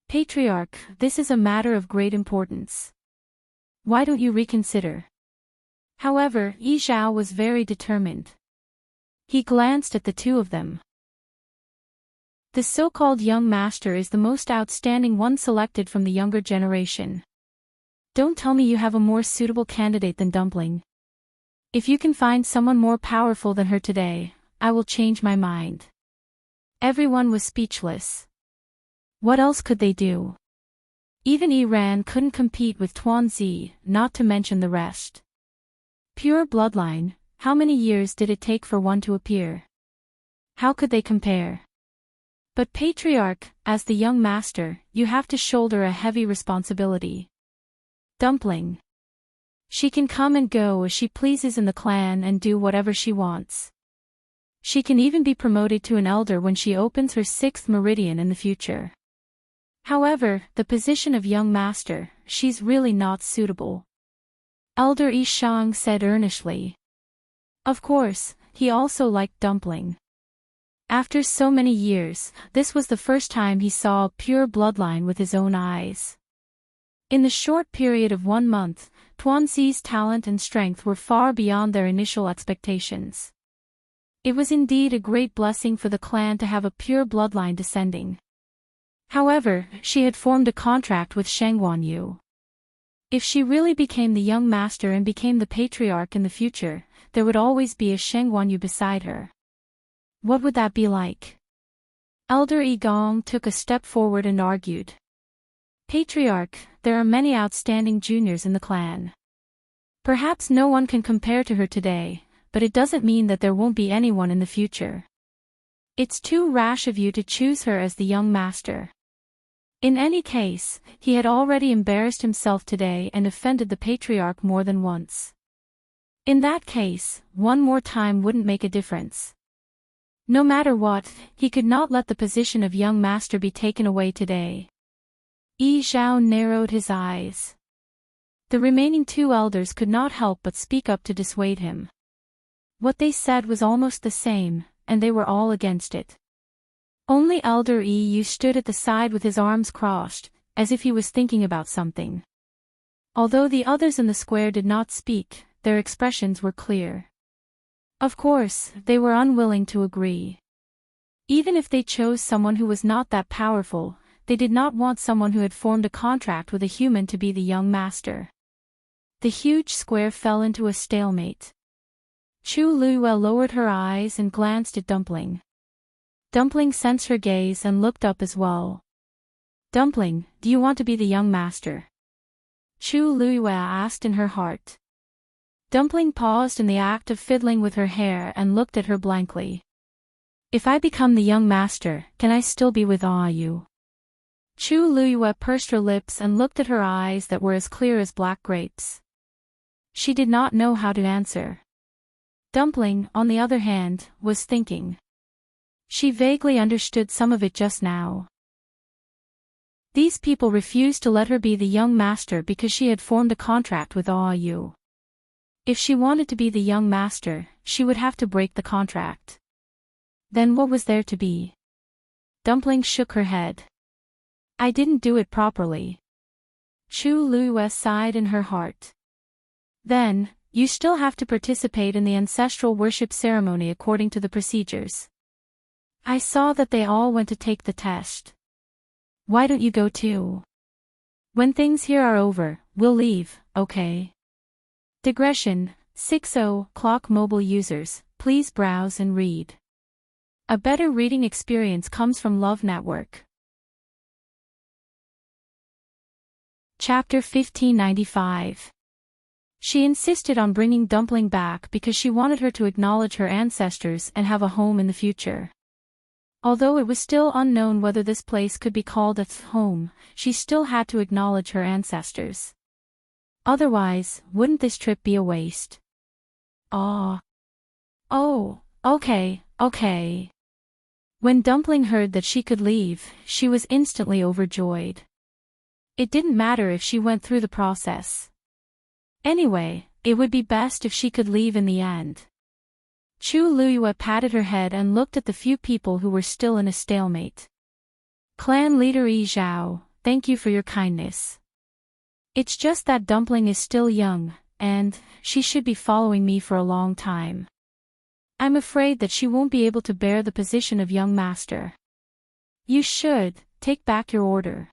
Patriarch, this is a matter of great importance. Why don't you reconsider? However, Yi Zhao was very determined. He glanced at the two of them. The so-called young master is the most outstanding one selected from the younger generation. Don't tell me you have a more suitable candidate than Dumpling. If you can find someone more powerful than her today, I will change my mind. Everyone was speechless. What else could they do? Even Iran couldn't compete with Tuanzi, not to mention the rest. Pure bloodline, how many years did it take for one to appear? How could they compare? But Patriarch, as the young master, you have to shoulder a heavy responsibility. Dumpling. She can come and go as she pleases in the clan and do whatever she wants. She can even be promoted to an elder when she opens her 6th meridian in the future. However, the position of young master, she's really not suitable. Elder Yi Shang said earnestly. Of course, he also liked Dumpling. After so many years, this was the first time he saw a pure bloodline with his own eyes. In the short period of 1 month, Tuanzi's talent and strength were far beyond their initial expectations. It was indeed a great blessing for the clan to have a pure bloodline descending. However, she had formed a contract with Shangguan Yu. If she really became the young master and became the patriarch in the future, there would always be a Shangguan Yu beside her. What would that be like? Elder Yi Gong took a step forward and argued. Patriarch, there are many outstanding juniors in the clan. Perhaps no one can compare to her today, but it doesn't mean that there won't be anyone in the future. It's too rash of you to choose her as the young master. In any case, he had already embarrassed himself today and offended the patriarch more than once. In that case, one more time wouldn't make a difference. No matter what, he could not let the position of young master be taken away today. Yi Zhao narrowed his eyes. The remaining 2 elders could not help but speak up to dissuade him. What they said was almost the same, and they were all against it. Only Elder Yi Yu stood at the side with his arms crossed, as if he was thinking about something. Although the others in the square did not speak, their expressions were clear. Of course, they were unwilling to agree. Even if they chose someone who was not that powerful, they did not want someone who had formed a contract with a human to be the young master. The huge square fell into a stalemate. Chu Luiyue lowered her eyes and glanced at Dumpling. Dumpling sensed her gaze and looked up as well. Dumpling, do you want to be the young master? Chu Luiyue asked in her heart. Dumpling paused in the act of fiddling with her hair and looked at her blankly. If I become the young master, can I still be with Yu? Chu Luiyue pursed her lips and looked at her eyes that were as clear as black grapes. She did not know how to answer. Dumpling, on the other hand, was thinking. She vaguely understood some of it just now. These people refused to let her be the young master because she had formed a contract with Yu. If she wanted to be the young master, she would have to break the contract. Then what was there to be? Dumpling shook her head. I didn't do it properly. Chu Luiyue sighed in her heart. Then, you still have to participate in the ancestral worship ceremony according to the procedures. I saw that they all went to take the test. Why don't you go too? When things here are over, we'll leave, okay? Digression, 60 Clock mobile users, please browse and read. A better reading experience comes from Love Network. Chapter 1595. She insisted on bringing Dumpling back because she wanted her to acknowledge her ancestors and have a home in the future. Although it was still unknown whether this place could be called a home, she still had to acknowledge her ancestors. Otherwise, wouldn't this trip be a waste? Oh, okay. When Dumpling heard that she could leave, she was instantly overjoyed. It didn't matter if she went through the process. Anyway, it would be best if she could leave in the end. Chu Luiyue patted her head and looked at the few people who were still in a stalemate. Clan leader Yi Zhao, thank you for your kindness. It's just that Dumpling is still young, and she should be following me for a long time. I'm afraid that she won't be able to bear the position of young master. You should take back your order.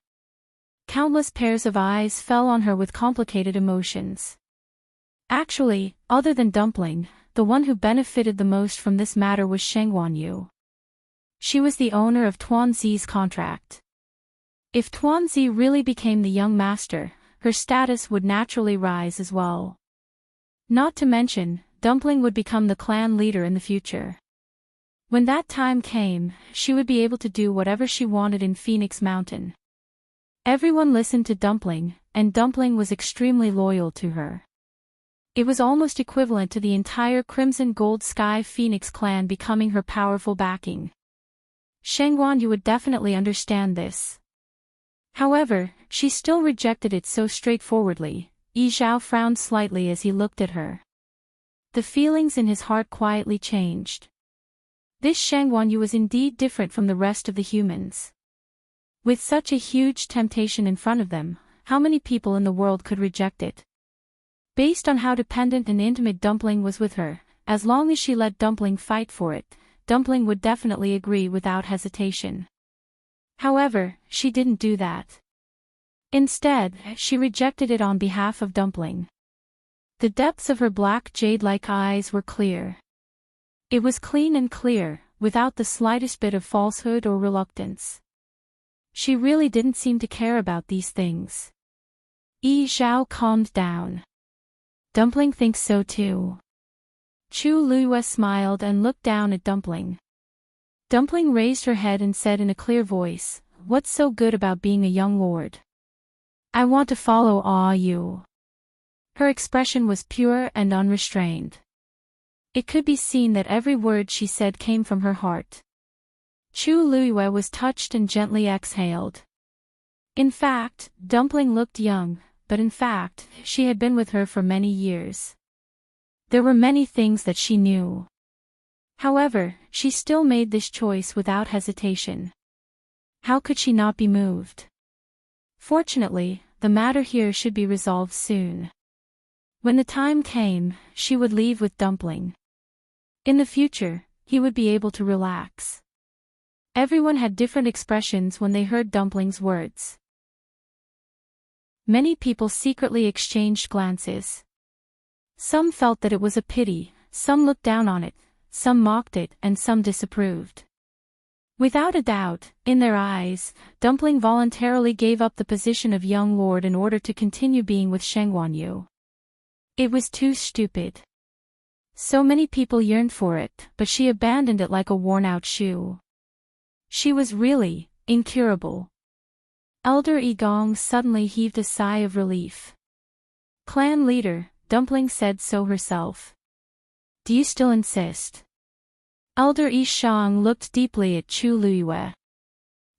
Countless pairs of eyes fell on her with complicated emotions. Actually, other than Dumpling, the one who benefited the most from this matter was Shangguan Yu. She was the owner of Tuanzi's contract. If Tuanzi really became the young master, her status would naturally rise as well. Not to mention, Dumpling would become the clan leader in the future. When that time came, she would be able to do whatever she wanted in Phoenix Mountain. Everyone listened to Dumpling, and Dumpling was extremely loyal to her. It was almost equivalent to the entire Crimson Gold Sky Phoenix clan becoming her powerful backing. Shengguan would definitely understand this. However, she still rejected it so straightforwardly. Yi Zhao frowned slightly as he looked at her. The feelings in his heart quietly changed. This Shengguan Yu was indeed different from the rest of the humans. With such a huge temptation in front of them, how many people in the world could reject it? Based on how dependent and intimate Dumpling was with her, as long as she let Dumpling fight for it, Dumpling would definitely agree without hesitation. However, she didn't do that. Instead, she rejected it on behalf of Dumpling. The depths of her black jade-like eyes were clear. It was clean and clear, without the slightest bit of falsehood or reluctance. She really didn't seem to care about these things. Yi Zhao calmed down. Dumpling thinks so too. Chu Luiyue smiled and looked down at Dumpling. Dumpling raised her head and said in a clear voice, "What's so good about being a young lord? I want to follow you." Her expression was pure and unrestrained. It could be seen that every word she said came from her heart. Chu Luiyue was touched and gently exhaled. In fact, Dumpling looked young, but in fact, she had been with her for many years. There were many things that she knew. However, she still made this choice without hesitation. How could she not be moved? Fortunately, the matter here should be resolved soon. When the time came, she would leave with Dumpling. In the future, he would be able to relax. Everyone had different expressions when they heard Dumpling's words. Many people secretly exchanged glances. Some felt that it was a pity, some looked down on it, some mocked it, and some disapproved. Without a doubt, in their eyes, Dumpling voluntarily gave up the position of young lord in order to continue being with Shengguan Yu. It was too stupid. So many people yearned for it, but she abandoned it like a worn-out shoe. She was really incurable. Elder Yigong suddenly heaved a sigh of relief. Clan leader, Dumpling said so herself. Do you still insist? Elder Yishang looked deeply at Chu Luiyue.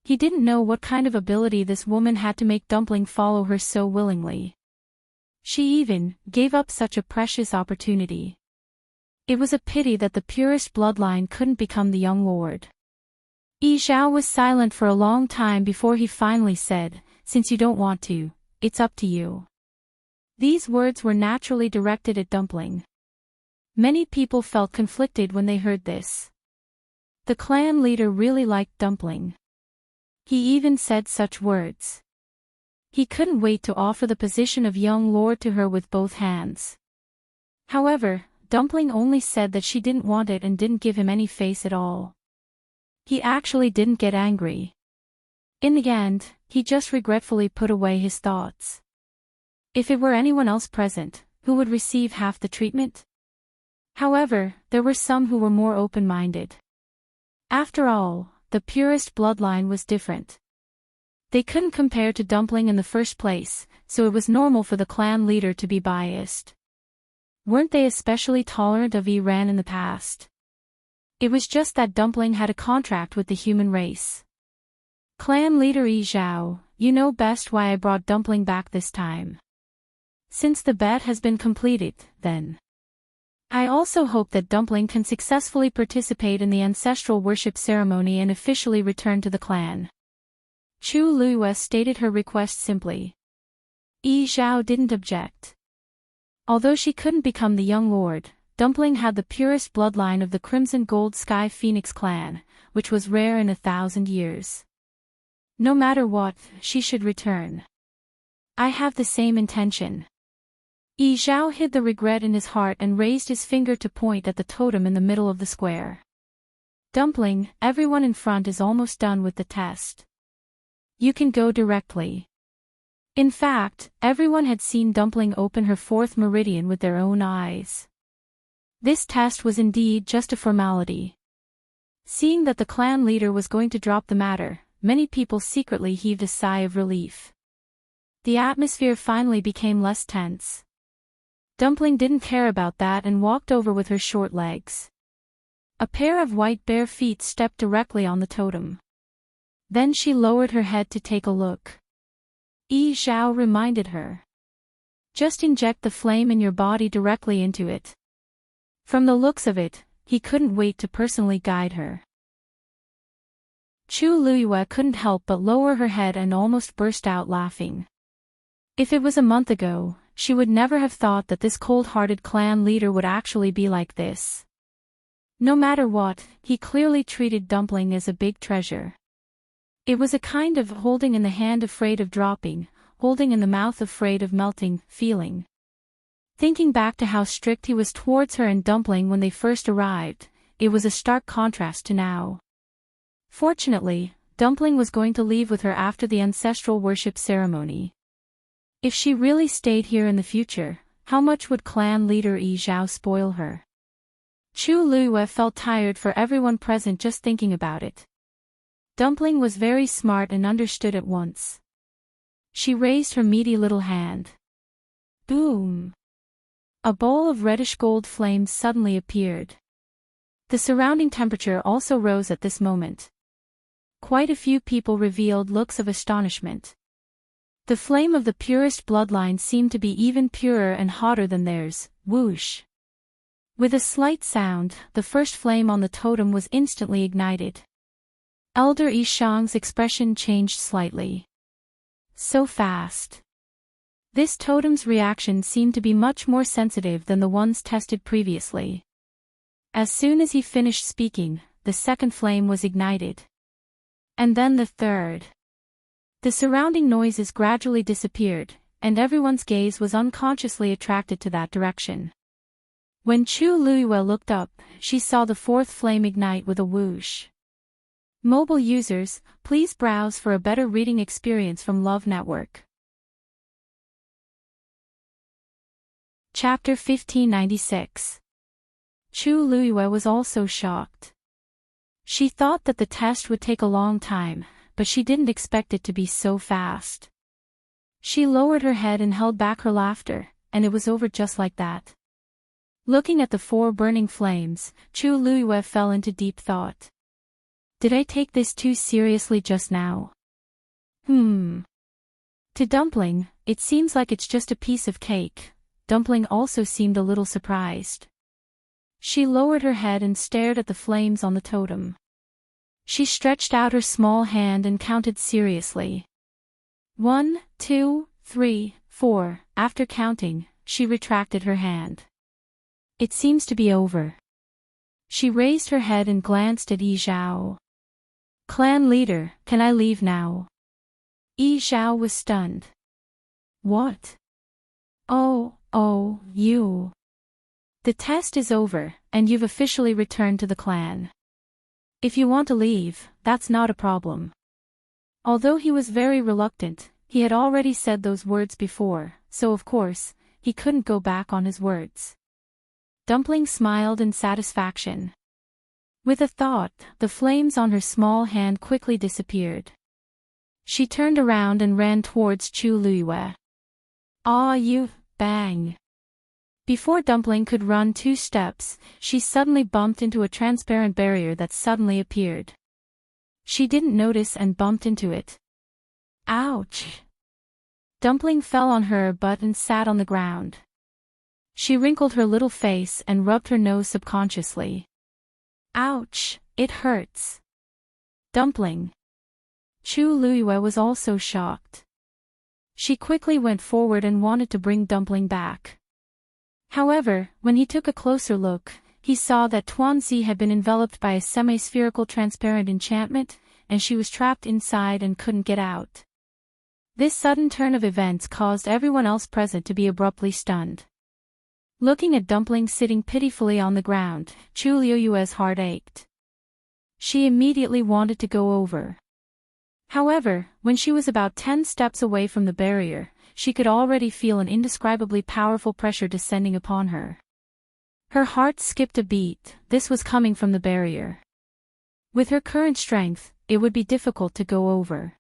He didn't know what kind of ability this woman had to make Dumpling follow her so willingly. She even gave up such a precious opportunity. It was a pity that the purest bloodline couldn't become the young lord. Yi Zhao was silent for a long time before he finally said, "Since you don't want to, it's up to you." These words were naturally directed at Dumpling. Many people felt conflicted when they heard this. The clan leader really liked Dumpling. He even said such words. He couldn't wait to offer the position of young lord to her with both hands. However, Dumpling only said that she didn't want it and didn't give him any face at all. He actually didn't get angry. In the end, he just regretfully put away his thoughts. If it were anyone else present, who would receive half the treatment? However, there were some who were more open-minded. After all, the purest bloodline was different. They couldn't compare to Dumpling in the first place, so it was normal for the clan leader to be biased. Weren't they especially tolerant of Iran in the past? It was just that Dumpling had a contract with the human race. Clan leader Yi Zhao, you know best why I brought Dumpling back this time. Since the bet has been completed, then. I also hope that Dumpling can successfully participate in the ancestral worship ceremony and officially return to the clan. Chu Luiyue stated her request simply. Yi Zhao didn't object. Although she couldn't become the young lord, Dumpling had the purest bloodline of the Crimson Gold Sky Phoenix clan, which was rare in 1,000 years. No matter what, she should return. I have the same intention. Yi Zhao hid the regret in his heart and raised his finger to point at the totem in the middle of the square. Dumpling, everyone in front is almost done with the test. You can go directly. In fact, everyone had seen Dumpling open her fourth meridian with their own eyes. This test was indeed just a formality. Seeing that the clan leader was going to drop the matter, many people secretly heaved a sigh of relief. The atmosphere finally became less tense. Dumpling didn't care about that and walked over with her short legs. A pair of white bare feet stepped directly on the totem. Then she lowered her head to take a look. Yi Zhao reminded her. Just inject the flame in your body directly into it. From the looks of it, he couldn't wait to personally guide her. Chu Luiyue couldn't help but lower her head and almost burst out laughing. If it was a month ago, she would never have thought that this cold-hearted clan leader would actually be like this. No matter what, he clearly treated Dumpling as a big treasure. It was a kind of holding in the hand afraid of dropping, holding in the mouth afraid of melting, feeling. Thinking back to how strict he was towards her and Dumpling when they first arrived, it was a stark contrast to now. Fortunately, Dumpling was going to leave with her after the ancestral worship ceremony. If she really stayed here in the future, how much would clan leader Yi Zhao spoil her? Chu Luiyue felt tired for everyone present just thinking about it. Dumpling was very smart and understood at once. She raised her meaty little hand. Boom! A bowl of reddish-gold flames suddenly appeared. The surrounding temperature also rose at this moment. Quite a few people revealed looks of astonishment. The flame of the purest bloodline seemed to be even purer and hotter than theirs. Whoosh! With a slight sound, the first flame on the totem was instantly ignited. Elder Yi Shang's expression changed slightly. So fast. This totem's reaction seemed to be much more sensitive than the ones tested previously. As soon as he finished speaking, the second flame was ignited. And then the third. The surrounding noises gradually disappeared, and everyone's gaze was unconsciously attracted to that direction. When Chu Luiyue looked up, she saw the fourth flame ignite with a whoosh. Mobile users, please browse for a better reading experience from Love Network. Chapter 1596. Chu Luiyue was also shocked. She thought that the test would take a long time, but she didn't expect it to be so fast. She lowered her head and held back her laughter, and it was over just like that. Looking at the four burning flames, Chu Luiyue fell into deep thought. Did I take this too seriously just now? To Dumpling, it seems like it's just a piece of cake. Dumpling also seemed a little surprised. She lowered her head and stared at the flames on the totem. She stretched out her small hand and counted seriously. 1, 2, 3, 4. After counting, she retracted her hand. It seems to be over. She raised her head and glanced at Yi Zhao. Clan leader, can I leave now? Yi Zhao was stunned. What? Oh, you. The test is over, and you've officially returned to the clan. If you want to leave, that's not a problem. Although he was very reluctant, he had already said those words before, so of course, he couldn't go back on his words. Dumpling smiled in satisfaction. With a thought, the flames on her small hand quickly disappeared. She turned around and ran towards Chu Luiyue. You, bang. Before Dumpling could run 2 steps, she suddenly bumped into a transparent barrier that suddenly appeared. She didn't notice and bumped into it. Ouch! Dumpling fell on her butt and sat on the ground. She wrinkled her little face and rubbed her nose subconsciously. Ouch, it hurts. Dumpling. Chu Luiyue was also shocked. She quickly went forward and wanted to bring Dumpling back. However, when he took a closer look, he saw that Tuanzi had been enveloped by a semi-spherical transparent enchantment, and she was trapped inside and couldn't get out. This sudden turn of events caused everyone else present to be abruptly stunned. Looking at Dumpling sitting pitifully on the ground, Chu Luiyue's heart ached. She immediately wanted to go over. However, when she was about 10 steps away from the barrier, she could already feel an indescribably powerful pressure descending upon her. Her heart skipped a beat. This was coming from the barrier. With her current strength, it would be difficult to go over.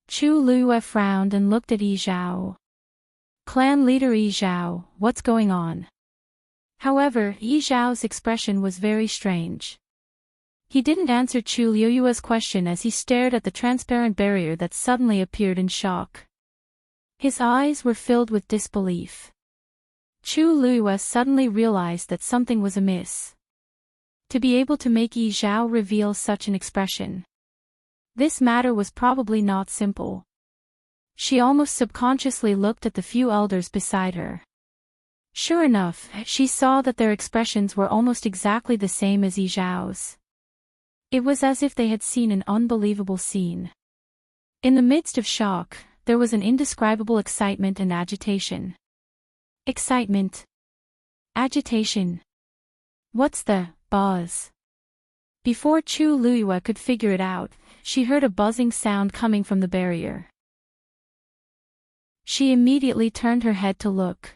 Chu Liyue frowned and looked at Yi Zhao. Clan leader Yi Zhao, what's going on? However, Yi Zhao's expression was very strange. He didn't answer Chu Liyue's question as he stared at the transparent barrier that suddenly appeared in shock. His eyes were filled with disbelief. Chu Liyue suddenly realized that something was amiss. To be able to make Yi Zhao reveal such an expression. This matter was probably not simple. She almost subconsciously looked at the few elders beside her. Sure enough, she saw that their expressions were almost exactly the same as Yi Zhao's. It was as if they had seen an unbelievable scene. In the midst of shock, there was an indescribable excitement and agitation. Excitement. Agitation. What's the buzz? Before Chu Liyue could figure it out, she heard a buzzing sound coming from the barrier. She immediately turned her head to look.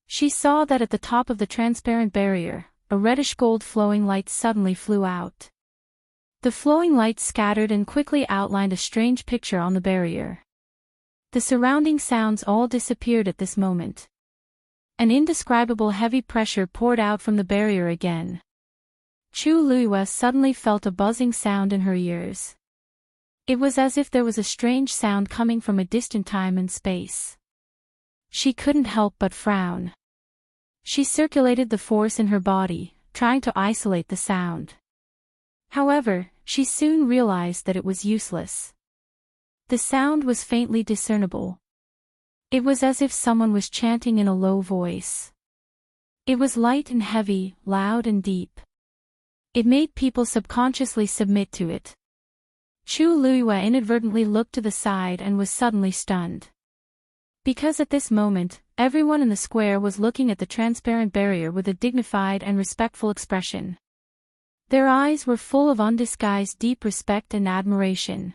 She saw that at the top of the transparent barrier, a reddish-gold flowing light suddenly flew out. The flowing light scattered and quickly outlined a strange picture on the barrier. The surrounding sounds all disappeared at this moment. An indescribable heavy pressure poured out from the barrier again. Chu Liyue suddenly felt a buzzing sound in her ears. It was as if there was a strange sound coming from a distant time and space. She couldn't help but frown. She circulated the force in her body, trying to isolate the sound. However, she soon realized that it was useless. The sound was faintly discernible. It was as if someone was chanting in a low voice. It was light and heavy, loud and deep. It made people subconsciously submit to it. Chu Liyue inadvertently looked to the side and was suddenly stunned. Because at this moment, everyone in the square was looking at the transparent barrier with a dignified and respectful expression. Their eyes were full of undisguised deep respect and admiration.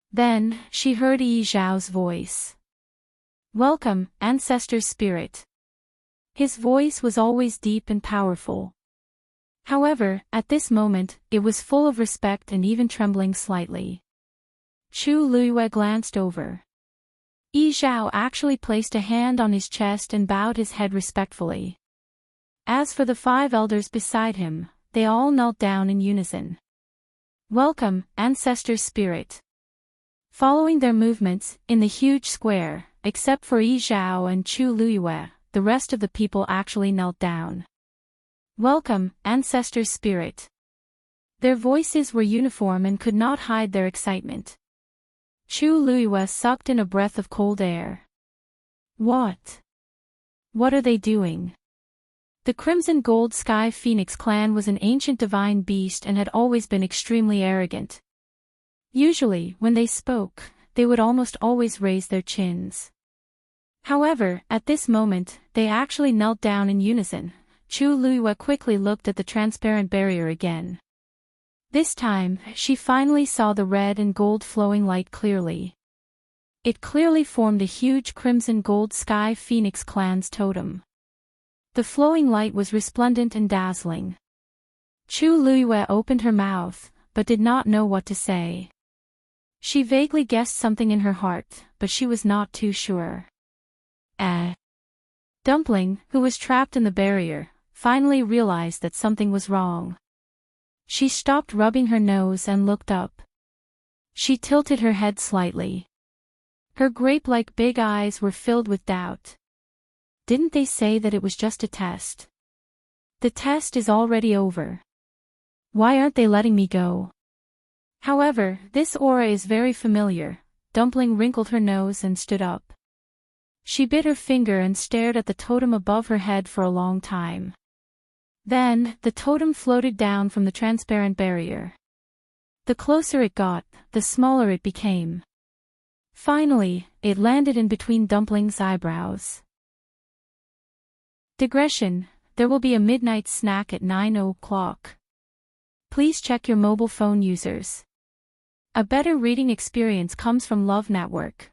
Then, she heard Yi Zhao's voice. "Welcome, ancestor spirit." His voice was always deep and powerful. However, at this moment, it was full of respect and even trembling slightly. Chu Liyue glanced over. Yi Zhao actually placed a hand on his chest and bowed his head respectfully. As for the 5 elders beside him, they all knelt down in unison. "Welcome, ancestor spirit." Following their movements, in the huge square, except for Yi Zhao and Chu Liyue, the rest of the people actually knelt down. "Welcome, ancestor spirit." Their voices were uniform and could not hide their excitement. Chu Liyue sucked in a breath of cold air. What? What are they doing? The Crimson Gold Sky Phoenix clan was an ancient divine beast and had always been extremely arrogant. Usually, when they spoke, they would almost always raise their chins. However, at this moment, they actually knelt down in unison. Chu Liyue quickly looked at the transparent barrier again. This time, she finally saw the red and gold flowing light clearly. It clearly formed a huge Crimson Gold Sky Phoenix clan's totem. The flowing light was resplendent and dazzling. Chu Liyue opened her mouth, but did not know what to say. She vaguely guessed something in her heart, but she was not too sure. Dumpling, who was trapped in the barrier, finally realized that something was wrong. She stopped rubbing her nose and looked up. She tilted her head slightly. Her grape-like big eyes were filled with doubt. Didn't they say that it was just a test? The test is already over. Why aren't they letting me go? However, this aura is very familiar. Dumpling wrinkled her nose and stood up. She bit her finger and stared at the totem above her head for a long time. Then, the totem floated down from the transparent barrier. The closer it got, the smaller it became. Finally, it landed in between Dumpling's eyebrows. Digression: there will be a midnight snack at 9 o'clock. Please check your mobile phone users. A better reading experience comes from Love Network.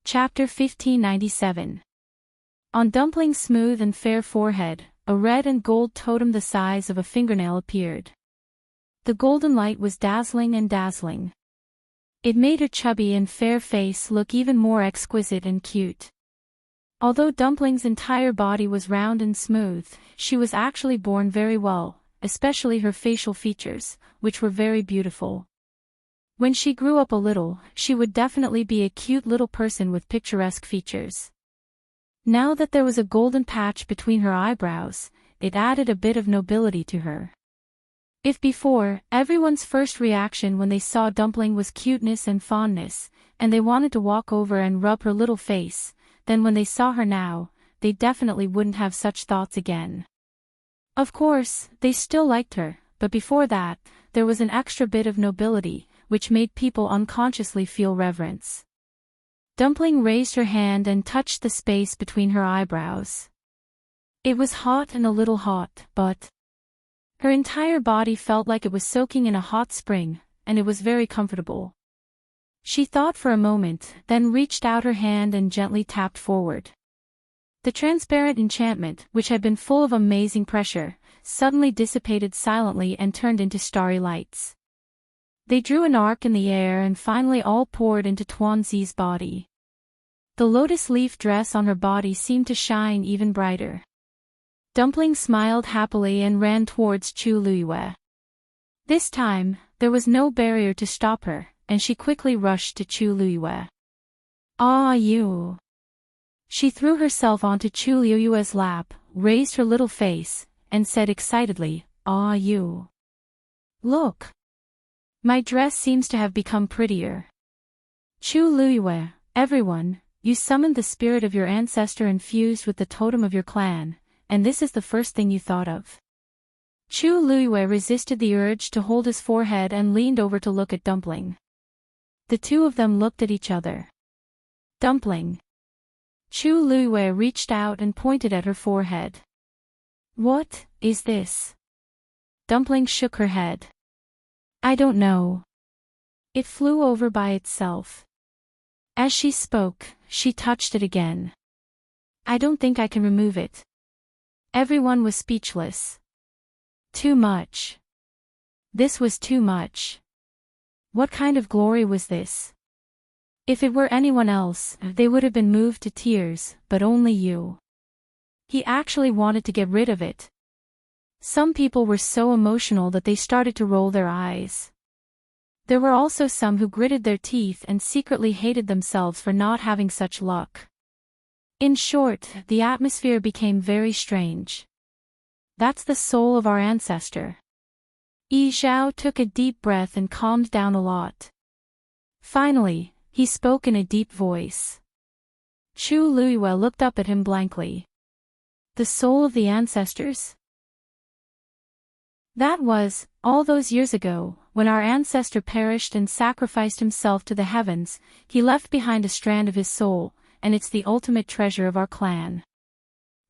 Chapter 1597. On Dumpling's smooth and fair forehead, a red and gold totem the size of a fingernail appeared. The golden light was dazzling and dazzling. It made her chubby and fair face look even more exquisite and cute. Although Dumpling's entire body was round and smooth, she was actually born very well, especially her facial features, which were very beautiful. When she grew up a little, she would definitely be a cute little person with picturesque features. Now that there was a golden patch between her eyebrows, it added a bit of nobility to her. If before, everyone's first reaction when they saw Dumpling was cuteness and fondness, and they wanted to walk over and rub her little face, then when they saw her now, they definitely wouldn't have such thoughts again. Of course, they still liked her, but before that, there was an extra bit of nobility, which made people unconsciously feel reverence. Dumpling raised her hand and touched the space between her eyebrows. It was hot and a little hot, but her entire body felt like it was soaking in a hot spring, and it was very comfortable. She thought for a moment, then reached out her hand and gently tapped forward. The transparent enchantment, which had been full of amazing pressure, suddenly dissipated silently and turned into starry lights. They drew an arc in the air and finally all poured into Tuanzi's body. The lotus leaf dress on her body seemed to shine even brighter. Dumpling smiled happily and ran towards Chu Luiyue. This time, there was no barrier to stop her, and she quickly rushed to Chu Luiyue. "Ah, you!" She threw herself onto Chu Luiyue's lap, raised her little face, and said excitedly, "Ah, you! Look! My dress seems to have become prettier." "Chu Luiyue, everyone, you summoned the spirit of your ancestor infused with the totem of your clan, and this is the first thing you thought of." Chu Luiyue resisted the urge to hold his forehead and leaned over to look at Dumpling. The two of them looked at each other. "Dumpling." Chu Luiyue reached out and pointed at her forehead. "What is this?" Dumpling shook her head. "I don't know. It flew over by itself." As she spoke, she touched it again. "I don't think I can remove it." Everyone was speechless. Too much. This was too much. What kind of glory was this? If it were anyone else, they would have been moved to tears, but only you. He actually wanted to get rid of it. Some people were so emotional that they started to roll their eyes. There were also some who gritted their teeth and secretly hated themselves for not having such luck. In short, the atmosphere became very strange. "That's the soul of our ancestor." Yi Zhao took a deep breath and calmed down a lot. Finally, he spoke in a deep voice. Chu Luiyue looked up at him blankly. "The soul of the ancestors?" "That was, all those years ago, when our ancestor perished and sacrificed himself to the heavens, he left behind a strand of his soul, and it's the ultimate treasure of our clan.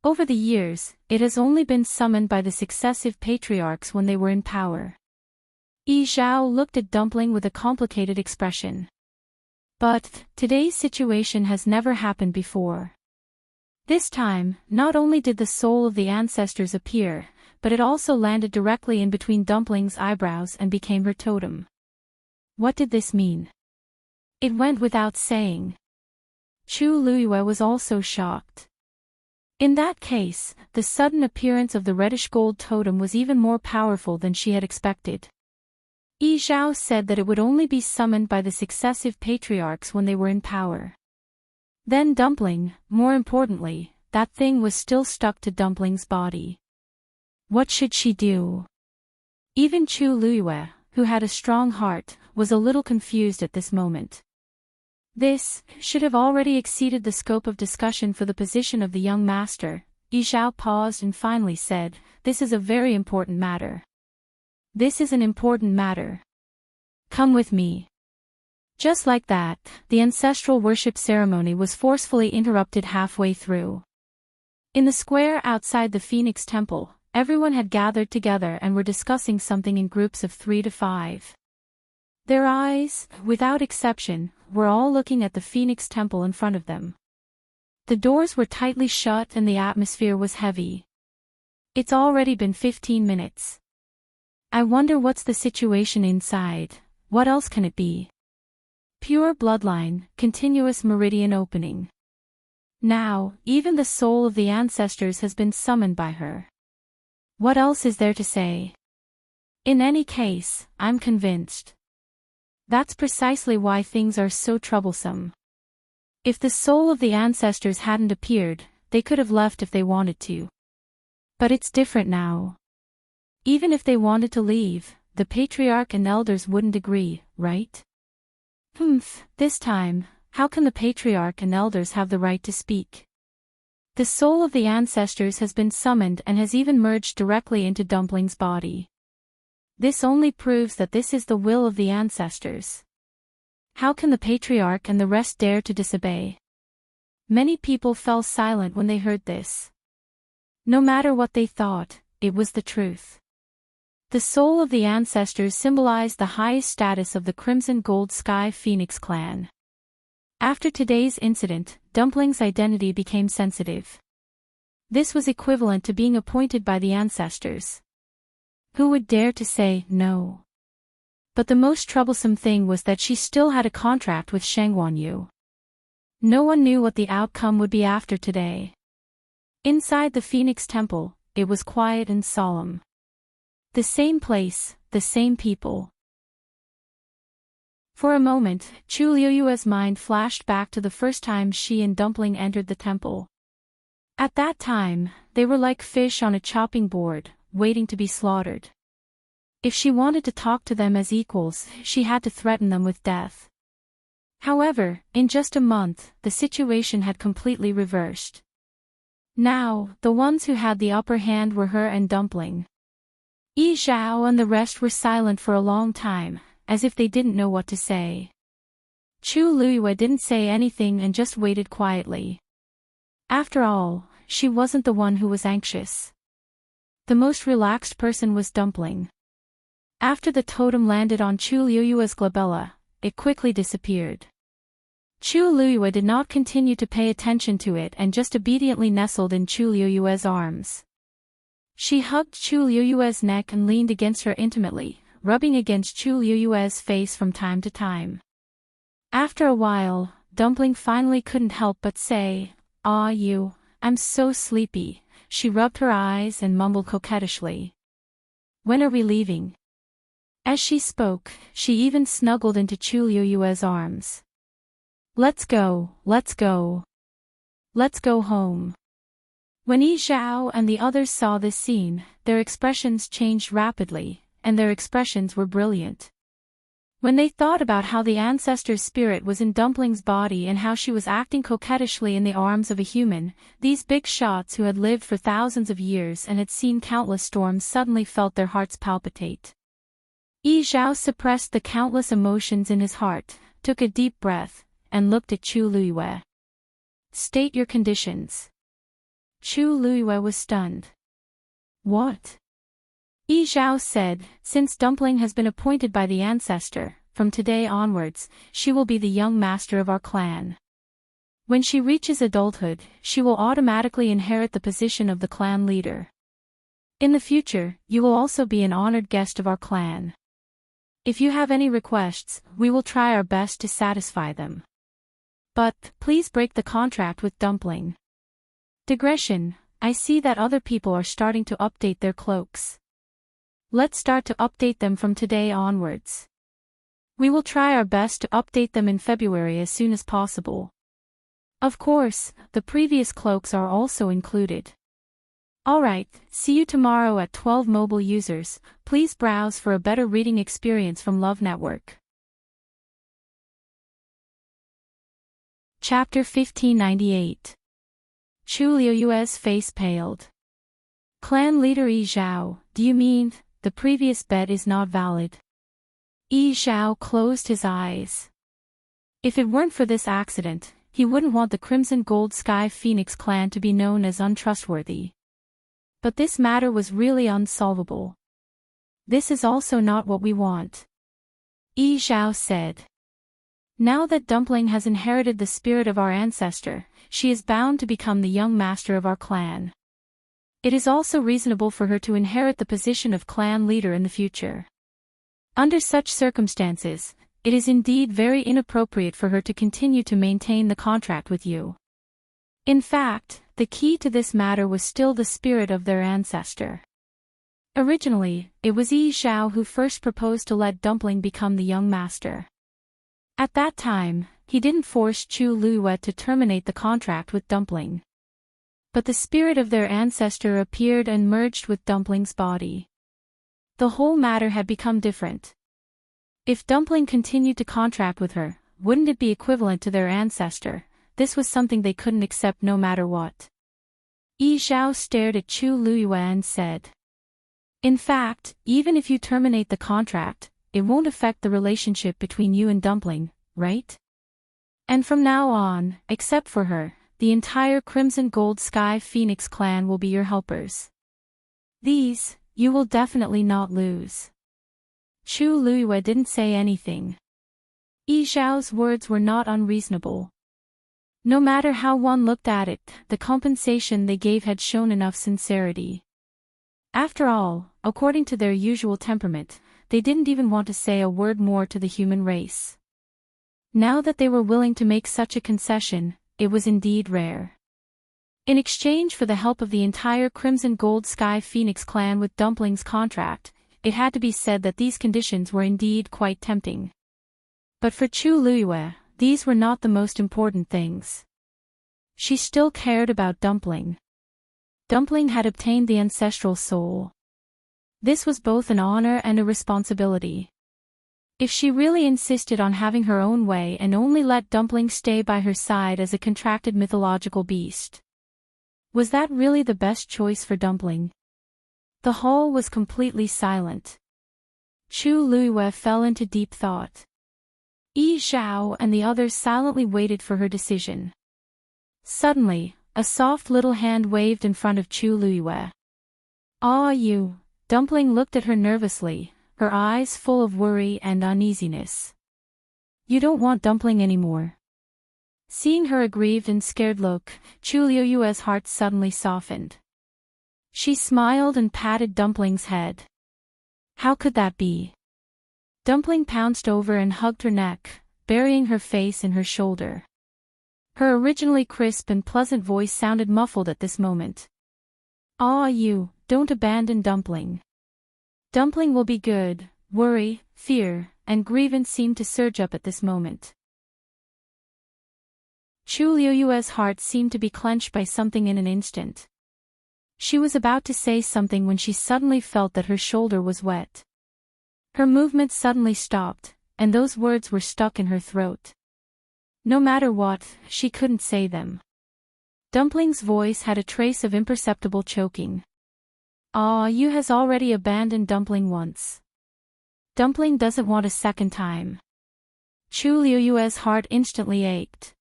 Over the years, it has only been summoned by the successive patriarchs when they were in power." Yi Zhao looked at Dumpling with a complicated expression. "But today's situation has never happened before. This time, not only did the soul of the ancestors appear, but it also landed directly in between Dumpling's eyebrows and became her totem." What did this mean? It went without saying. Chu Luiyue was also shocked. In that case, the sudden appearance of the reddish-gold totem was even more powerful than she had expected. Yi Zhao said that it would only be summoned by the successive patriarchs when they were in power. Then Dumpling, more importantly, that thing was still stuck to Dumpling's body. What should she do? Even Chu Luiyue, who had a strong heart, was a little confused at this moment. This should have already exceeded the scope of discussion for the position of the young master. Yi Zhao paused and finally said, "This is a very important matter." "This is an important matter. Come with me." Just like that, the ancestral worship ceremony was forcefully interrupted halfway through. In the square outside the Phoenix Temple, everyone had gathered together and were discussing something in groups of 3 to 5. Their eyes, without exception, were all looking at the Phoenix Temple in front of them. The doors were tightly shut and the atmosphere was heavy. It's already been 15 minutes. I wonder what's the situation inside. What else can it be? Pure bloodline, continuous meridian opening. Now, even the soul of the ancestors has been summoned by her. What else is there to say? In any case, I'm convinced. That's precisely why things are so troublesome. If the soul of the ancestors hadn't appeared, they could have left if they wanted to. But it's different now. Even if they wanted to leave, the patriarch and elders wouldn't agree, right? This time, how can the patriarch and elders have the right to speak? The soul of the ancestors has been summoned and has even merged directly into Dumpling's body. This only proves that this is the will of the ancestors. How can the patriarch and the rest dare to disobey? Many people fell silent when they heard this. No matter what they thought, it was the truth. The soul of the ancestors symbolized the highest status of the Crimson Gold Sky Phoenix clan. After today's incident, Dumpling's identity became sensitive. This was equivalent to being appointed by the ancestors. Who would dare to say no? But the most troublesome thing was that she still had a contract with Shangguanyu. No one knew what the outcome would be after today. Inside the Phoenix Temple, it was quiet and solemn. The same place, the same people. For a moment, Chu Liuyue's mind flashed back to the first time she and Dumpling entered the temple. At that time, they were like fish on a chopping board, waiting to be slaughtered. If she wanted to talk to them as equals, she had to threaten them with death. However, in just a month, the situation had completely reversed. Now, the ones who had the upper hand were her and Dumpling. Yi Zhao and the rest were silent for a long time, as if they didn't know what to say. Chu Liyue didn't say anything and just waited quietly. After all, she wasn't the one who was anxious. The most relaxed person was Dumpling. After the totem landed on Chu Liyue's glabella, it quickly disappeared. Chu Liyue did not continue to pay attention to it and just obediently nestled in Chu Liyue's arms. She hugged Chu Liyue's neck and leaned against her intimately, rubbing against Chu Liyue's face from time to time. After a while, Dumpling finally couldn't help but say, "Ah, I'm so sleepy." She rubbed her eyes and mumbled coquettishly. "When are we leaving?" As she spoke, she even snuggled into Chu Liyue's arms. Let's go, let's go. Let's go home." When Yi Zhao and the others saw this scene, their expressions changed rapidly, and their expressions were brilliant. When they thought about how the ancestor's spirit was in Dumpling's body and how she was acting coquettishly in the arms of a human, these big shots who had lived for thousands of years and had seen countless storms suddenly felt their hearts palpitate. Yi Zhao suppressed the countless emotions in his heart, took a deep breath, and looked at Chu Liyue. "State your conditions." Chu Liyue was stunned. "What?" Yi Zhao said, "Since Dumpling has been appointed by the ancestor, from today onwards, she will be the young master of our clan. When she reaches adulthood, she will automatically inherit the position of the clan leader. In the future, you will also be an honored guest of our clan. If you have any requests, we will try our best to satisfy them. But, please break the contract with Dumpling." Digression, I see that other people are starting to update their cloaks. Let's start to update them from today onwards. We will try our best to update them in February as soon as possible. Of course, the previous cloaks are also included. Alright, see you tomorrow at 12 mobile users, please browse for a better reading experience from Love Network. Chapter 1598. Chu Liyue's face paled. Clan leader Yi Zhao, do you mean, the previous bet is not valid? Yi Zhao closed his eyes. If it weren't for this accident, he wouldn't want the Crimson Gold Sky Phoenix clan to be known as untrustworthy. But this matter was really unsolvable. This is also not what we want, Yi Zhao said. Now that Dumpling has inherited the spirit of our ancestor, she is bound to become the young master of our clan. It is also reasonable for her to inherit the position of clan leader in the future. Under such circumstances, it is indeed very inappropriate for her to continue to maintain the contract with you. In fact, the key to this matter was still the spirit of their ancestor. Originally, it was Yi Zhao who first proposed to let Dumpling become the young master. At that time, he didn't force Chu Luiyue to terminate the contract with Dumpling. But the spirit of their ancestor appeared and merged with Dumpling's body. The whole matter had become different. If Dumpling continued to contract with her, wouldn't it be equivalent to their ancestor? This was something they couldn't accept no matter what. Yi Zhao stared at Chu Luiyue and said, "In fact, even if you terminate the contract, it won't affect the relationship between you and Dumpling, right? And from now on, except for her, the entire Crimson Gold Sky Phoenix clan will be your helpers. These, you will definitely not lose." Chu Luiyue didn't say anything. Yi Zhao's words were not unreasonable. No matter how one looked at it, the compensation they gave had shown enough sincerity. After all, according to their usual temperament, they didn't even want to say a word more to the human race. Now that they were willing to make such a concession, it was indeed rare. In exchange for the help of the entire Crimson Gold Sky Phoenix clan with Dumpling's contract, it had to be said that these conditions were indeed quite tempting. But for Chu Luiyue, these were not the most important things. She still cared about Dumpling. Dumpling had obtained the ancestral soul. This was both an honor and a responsibility. If she really insisted on having her own way and only let Dumpling stay by her side as a contracted mythological beast, was that really the best choice for Dumpling? The hall was completely silent. Chu Luiyue fell into deep thought. Yi Zhao and the others silently waited for her decision. Suddenly, a soft little hand waved in front of Chu Luiyue. "Ah, you." Dumpling looked at her nervously, her eyes full of worry and uneasiness. "You don't want Dumpling anymore?" Seeing her aggrieved and scared look, Chu Luiyue's heart suddenly softened. She smiled and patted Dumpling's head. "How could that be?" Dumpling pounced over and hugged her neck, burying her face in her shoulder. Her originally crisp and pleasant voice sounded muffled at this moment. "Ah, you, don't abandon Dumpling. Dumpling will be good." Worry, fear, and grievance seemed to surge up at this moment. Chu Luiyue's heart seemed to be clenched by something in an instant. She was about to say something when she suddenly felt that her shoulder was wet. Her movement suddenly stopped, and those words were stuck in her throat. No matter what, she couldn't say them. Dumpling's voice had a trace of imperceptible choking. "Ah, you has already abandoned Dumpling once. Dumpling doesn't want a second time." Chu Luiyue's heart instantly ached.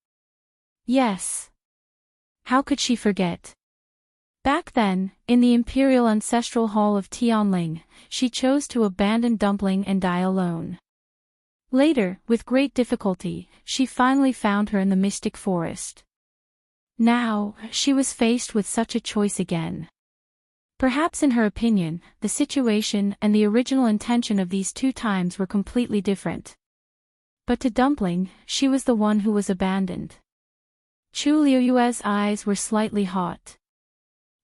Yes. How could she forget? Back then, in the Imperial Ancestral Hall of Tianling, she chose to abandon Dumpling and die alone. Later, with great difficulty, she finally found her in the Mystic Forest. Now, she was faced with such a choice again. Perhaps in her opinion, the situation and the original intention of these two times were completely different. But to Dumpling, she was the one who was abandoned. Chu Luiyue's eyes were slightly hot.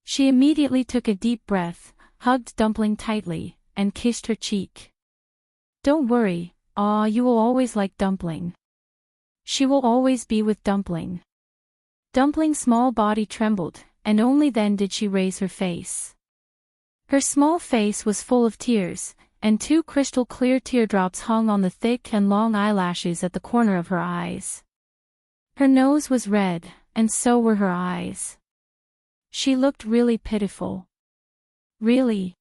She immediately took a deep breath, hugged Dumpling tightly, and kissed her cheek. "Don't worry, Ah, you will always like Dumpling. She will always be with Dumpling." Dumpling's small body trembled, and only then did she raise her face. Her small face was full of tears, and two crystal-clear teardrops hung on the thick and long eyelashes at the corner of her eyes. Her nose was red, and so were her eyes. She looked really pitiful. Really?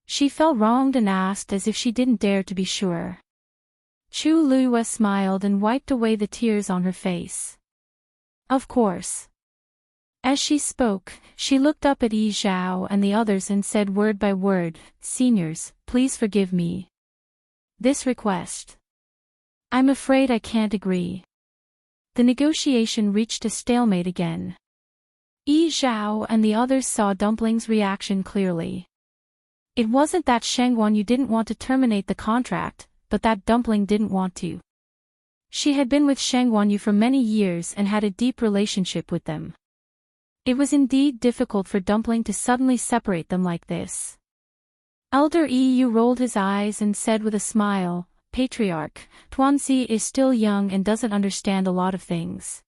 She felt wronged and asked as if she didn't dare to be sure. Chu Luiyue smiled and wiped away the tears on her face. "Of course. As she spoke, she looked up at Yi Zhao and the others and said word by word, "Seniors, please forgive me. This request. I'm afraid I can't agree." The negotiation reached a stalemate again. Yi Zhao and the others saw Dumpling's reaction clearly. It wasn't that Shangguanyu didn't want to terminate the contract, but that Dumpling didn't want to. She had been with Shangguanyu for many years and had a deep relationship with them. It was indeed difficult for Dumpling to suddenly separate them like this. Elder Yu rolled his eyes and said with a smile, "Patriarch, Tuanzi is still young and doesn't understand a lot of things.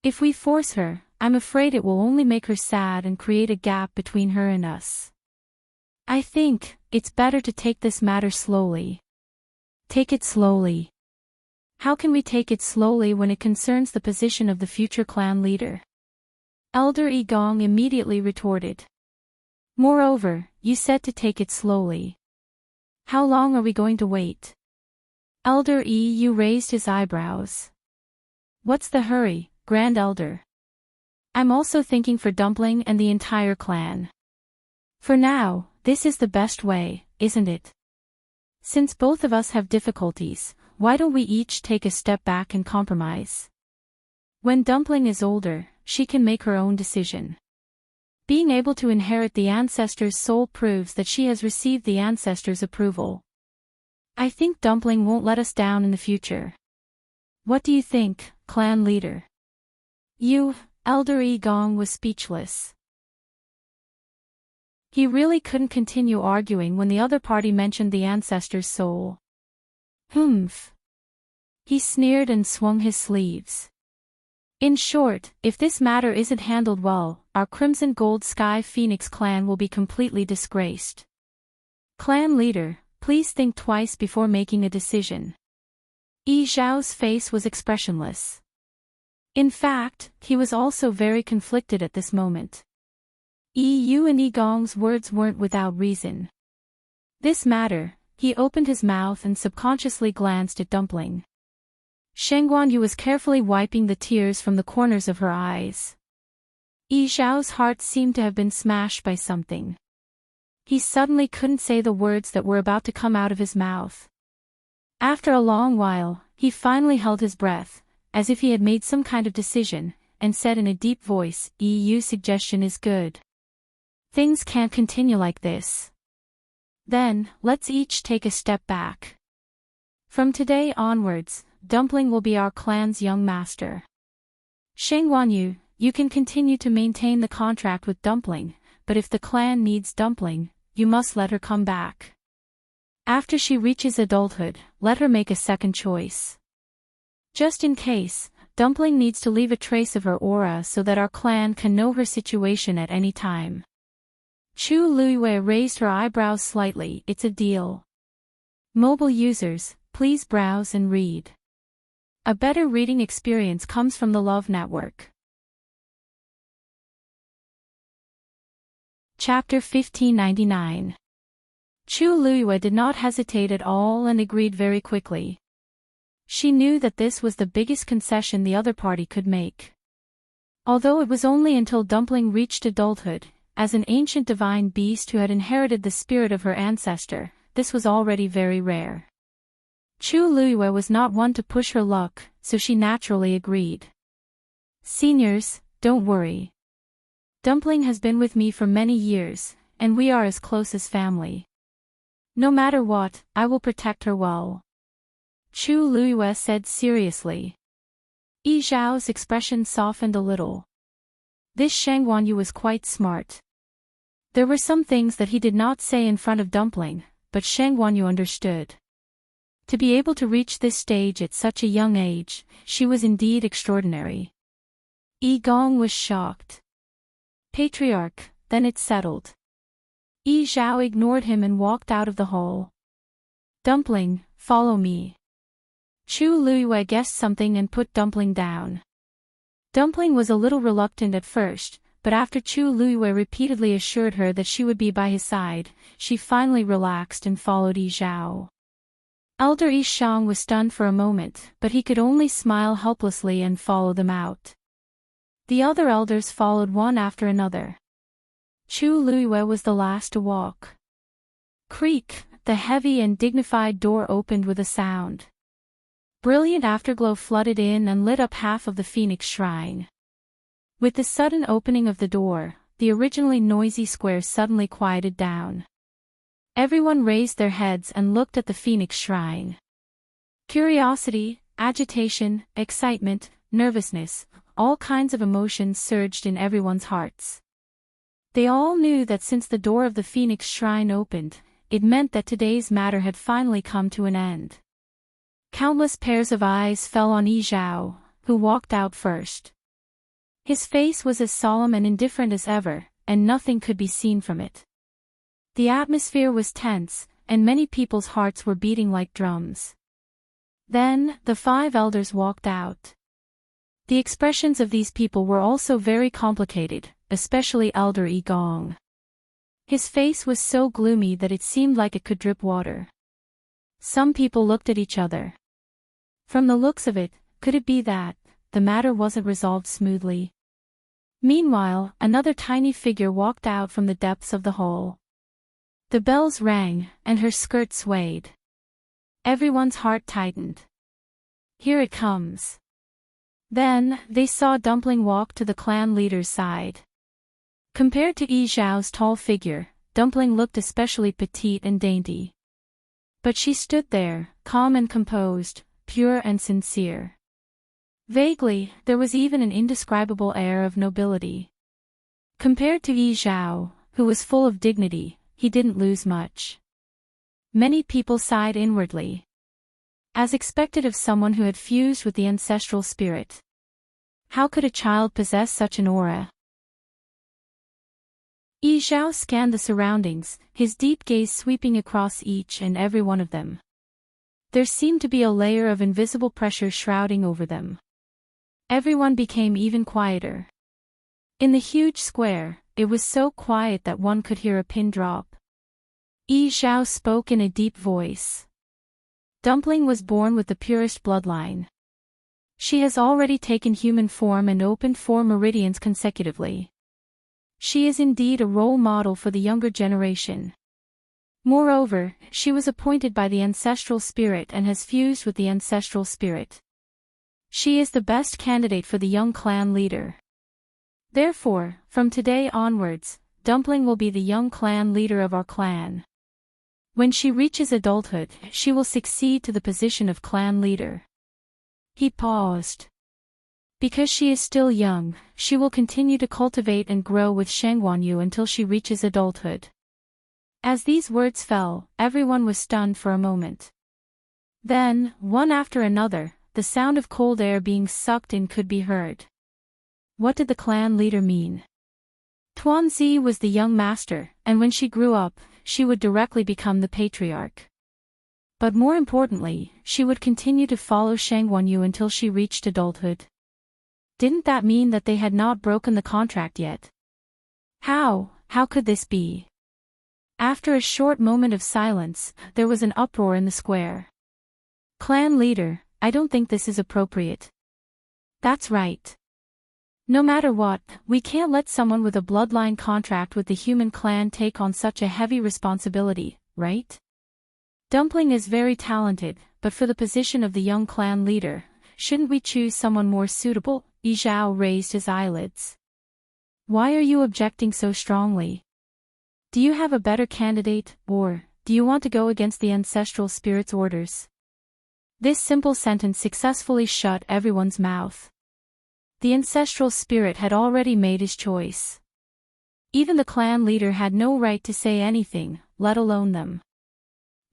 If we force her, I'm afraid it will only make her sad and create a gap between her and us. I think it's better to take this matter slowly." "Take it slowly? How can we take it slowly when it concerns the position of the future clan leader?" Elder Yi Gong immediately retorted. "Moreover, you said to take it slowly. How long are we going to wait?" Elder Yu raised his eyebrows. "What's the hurry, Grand Elder? I'm also thinking for Dumpling and the entire clan. For now, this is the best way, isn't it? Since both of us have difficulties, why don't we each take a step back and compromise? When Dumpling is older, she can make her own decision. Being able to inherit the ancestors' soul proves that she has received the ancestors' approval. I think Dumpling won't let us down in the future. What do you think, clan leader?" Elder Yi Gong was speechless. He really couldn't continue arguing when the other party mentioned the ancestors' soul. "Humph." He sneered and swung his sleeves. "In short, if this matter isn't handled well, our Crimson Gold Sky Phoenix clan will be completely disgraced. Clan leader, please think twice before making a decision." Yi Zhao's face was expressionless. In fact, he was also very conflicted at this moment. Yu and Yi Gong's words weren't without reason. This matter, he opened his mouth and subconsciously glanced at Dumpling. Shangguanyu was carefully wiping the tears from the corners of her eyes. Yi Zhao's heart seemed to have been smashed by something. He suddenly couldn't say the words that were about to come out of his mouth. After a long while, he finally held his breath, as if he had made some kind of decision, and said in a deep voice, "EU's suggestion is good. Things can't continue like this. Then, let's each take a step back. From today onwards, Dumpling will be our clan's young master. Shangguanyu, you can continue to maintain the contract with Dumpling, but if the clan needs Dumpling, you must let her come back. After she reaches adulthood, let her make a second choice. Just in case, Dumpling needs to leave a trace of her aura so that our clan can know her situation at any time." Chu Luiyue raised her eyebrows slightly. "It's a deal." Mobile users, please browse and read. A better reading experience comes from the Love Network. Chapter 1599. Chu Luiyue did not hesitate at all and agreed very quickly. She knew that this was the biggest concession the other party could make. Although it was only until Dumpling reached adulthood, as an ancient divine beast who had inherited the spirit of her ancestor, this was already very rare. Chu Luiyue was not one to push her luck, so she naturally agreed. "Seniors, don't worry. Dumpling has been with me for many years, and we are as close as family. No matter what, I will protect her well," Chu Luiyue said seriously. Yi Zhao's expression softened a little. This Shangguanyu was quite smart. There were some things that he did not say in front of Dumpling, but Shangguanyu understood. To be able to reach this stage at such a young age, she was indeed extraordinary. Yi Gong was shocked. "Patriarch, then it's settled." Yi Zhao ignored him and walked out of the hall. "Dumpling, follow me." Chu Luiyue guessed something and put Dumpling down. Dumpling was a little reluctant at first, but after Chu Luiyue repeatedly assured her that she would be by his side, she finally relaxed and followed Yi Zhao. Elder Yi Shang was stunned for a moment, but he could only smile helplessly and follow them out. The other elders followed one after another. Chu Luiwe was the last to walk. Creak, the heavy and dignified door opened with a sound. Brilliant afterglow flooded in and lit up half of the Phoenix Shrine. With the sudden opening of the door, the originally noisy square suddenly quieted down. Everyone raised their heads and looked at the Phoenix Shrine. Curiosity, agitation, excitement, nervousness, all kinds of emotions surged in everyone's hearts. They all knew that since the door of the Phoenix Shrine opened, it meant that today's matter had finally come to an end. Countless pairs of eyes fell on Yi Zhao, who walked out first. His face was as solemn and indifferent as ever, and nothing could be seen from it. The atmosphere was tense, and many people's hearts were beating like drums. Then, the 5 elders walked out. The expressions of these people were also very complicated, especially Elder Yi Gong. His face was so gloomy that it seemed like it could drip water. Some people looked at each other. From the looks of it, could it be that the matter wasn't resolved smoothly? Meanwhile, another tiny figure walked out from the depths of the hole. The bells rang, and her skirt swayed. Everyone's heart tightened. Here it comes. Then, they saw Dumpling walk to the clan leader's side. Compared to Yi Zhao's tall figure, Dumpling looked especially petite and dainty. But she stood there, calm and composed, pure and sincere. Vaguely, there was even an indescribable air of nobility. Compared to Yi Zhao, who was full of dignity, he didn't lose much. Many people sighed inwardly. As expected of someone who had fused with the ancestral spirit. How could a child possess such an aura? Yi Zhao scanned the surroundings, his deep gaze sweeping across each and every one of them. There seemed to be a layer of invisible pressure shrouding over them. Everyone became even quieter. In the huge square, it was so quiet that one could hear a pin drop. Yi Zhao spoke in a deep voice. Dumpling was born with the purest bloodline. She has already taken human form and opened 4 meridians consecutively. She is indeed a role model for the younger generation. Moreover, she was appointed by the ancestral spirit and has fused with the ancestral spirit. She is the best candidate for the young clan leader. Therefore, from today onwards, Dumpling will be the young clan leader of our clan. When she reaches adulthood, she will succeed to the position of clan leader. He paused. Because she is still young, she will continue to cultivate and grow with Shangguanyu until she reaches adulthood. As these words fell, everyone was stunned for a moment. Then, one after another, the sound of cold air being sucked in could be heard. What did the clan leader mean? Tuanzi was the young master, and when she grew up, she would directly become the patriarch. But more importantly, she would continue to follow Shangguanyu until she reached adulthood. Didn't that mean that they had not broken the contract yet? How could this be? After a short moment of silence, there was an uproar in the square. Clan leader, I don't think this is appropriate. That's right. No matter what, we can't let someone with a bloodline contract with the human clan take on such a heavy responsibility, right? Dumpling is very talented, but for the position of the young clan leader, shouldn't we choose someone more suitable? Yi Zhao raised his eyelids. Why are you objecting so strongly? Do you have a better candidate, or do you want to go against the ancestral spirit's orders? This simple sentence successfully shut everyone's mouth. The ancestral spirit had already made his choice. Even the clan leader had no right to say anything, let alone them.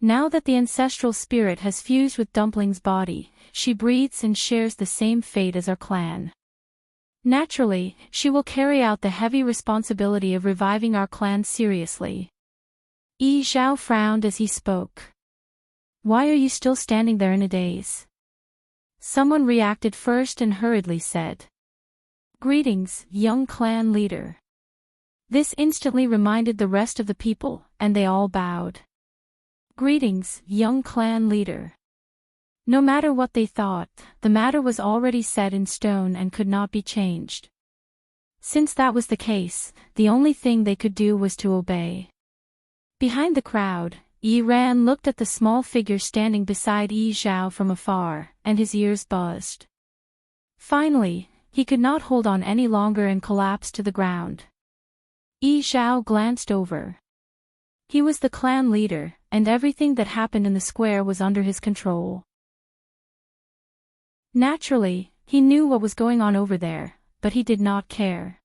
Now that the ancestral spirit has fused with Dumpling's body, she breathes and shares the same fate as our clan. Naturally, she will carry out the heavy responsibility of reviving our clan seriously. Yi Zhao frowned as he spoke. Why are you still standing there in a daze? Someone reacted first and hurriedly said. Greetings, young clan leader. This instantly reminded the rest of the people, and they all bowed. Greetings, young clan leader. No matter what they thought, the matter was already set in stone and could not be changed. Since that was the case, the only thing they could do was to obey. Behind the crowd, Yi Ran looked at the small figure standing beside Yi Zhao from afar, and his ears buzzed. Finally, he could not hold on any longer and collapsed to the ground. Yi Zhao glanced over. He was the clan leader, and everything that happened in the square was under his control. Naturally, he knew what was going on over there, but he did not care.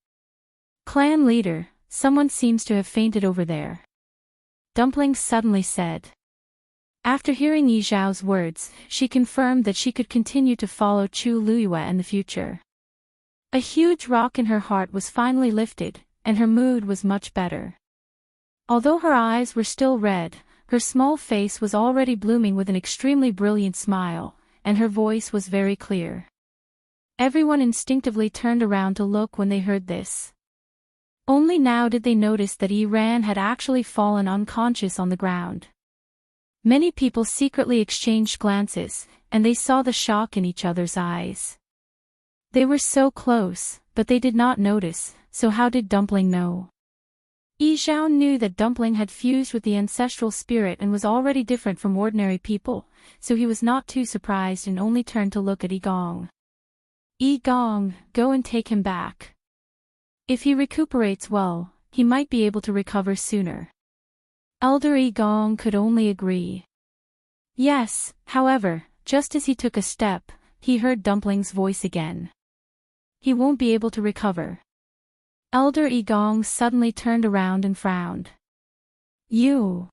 Clan leader, someone seems to have fainted over there. Dumpling suddenly said. After hearing Yi Zhao's words, she confirmed that she could continue to follow Chu Luyue in the future. A huge rock in her heart was finally lifted, and her mood was much better. Although her eyes were still red, her small face was already blooming with an extremely brilliant smile, and her voice was very clear. Everyone instinctively turned around to look when they heard this. Only now did they notice that Yi Ran had actually fallen unconscious on the ground. Many people secretly exchanged glances, and they saw the shock in each other's eyes. They were so close, but they did not notice, so how did Dumpling know? Yi Zhao knew that Dumpling had fused with the ancestral spirit and was already different from ordinary people, so he was not too surprised and only turned to look at Yi Gong. Yi Gong, go and take him back. If he recuperates well, he might be able to recover sooner. Elder Yi Gong could only agree. Yes, however, just as he took a step, he heard Dumpling's voice again. He won't be able to recover. Elder Yi Gong suddenly turned around and frowned. You.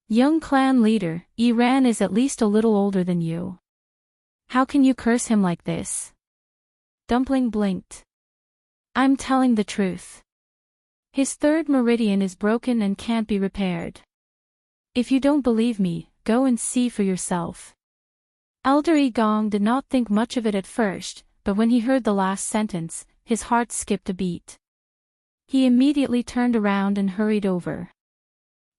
Young clan leader, Yi Ran is at least a little older than you. How can you curse him like this? Dumpling blinked. I'm telling the truth. His third meridian is broken and can't be repaired. If you don't believe me, go and see for yourself. Elder Yi Gong did not think much of it at first, but when he heard the last sentence, his heart skipped a beat. He immediately turned around and hurried over.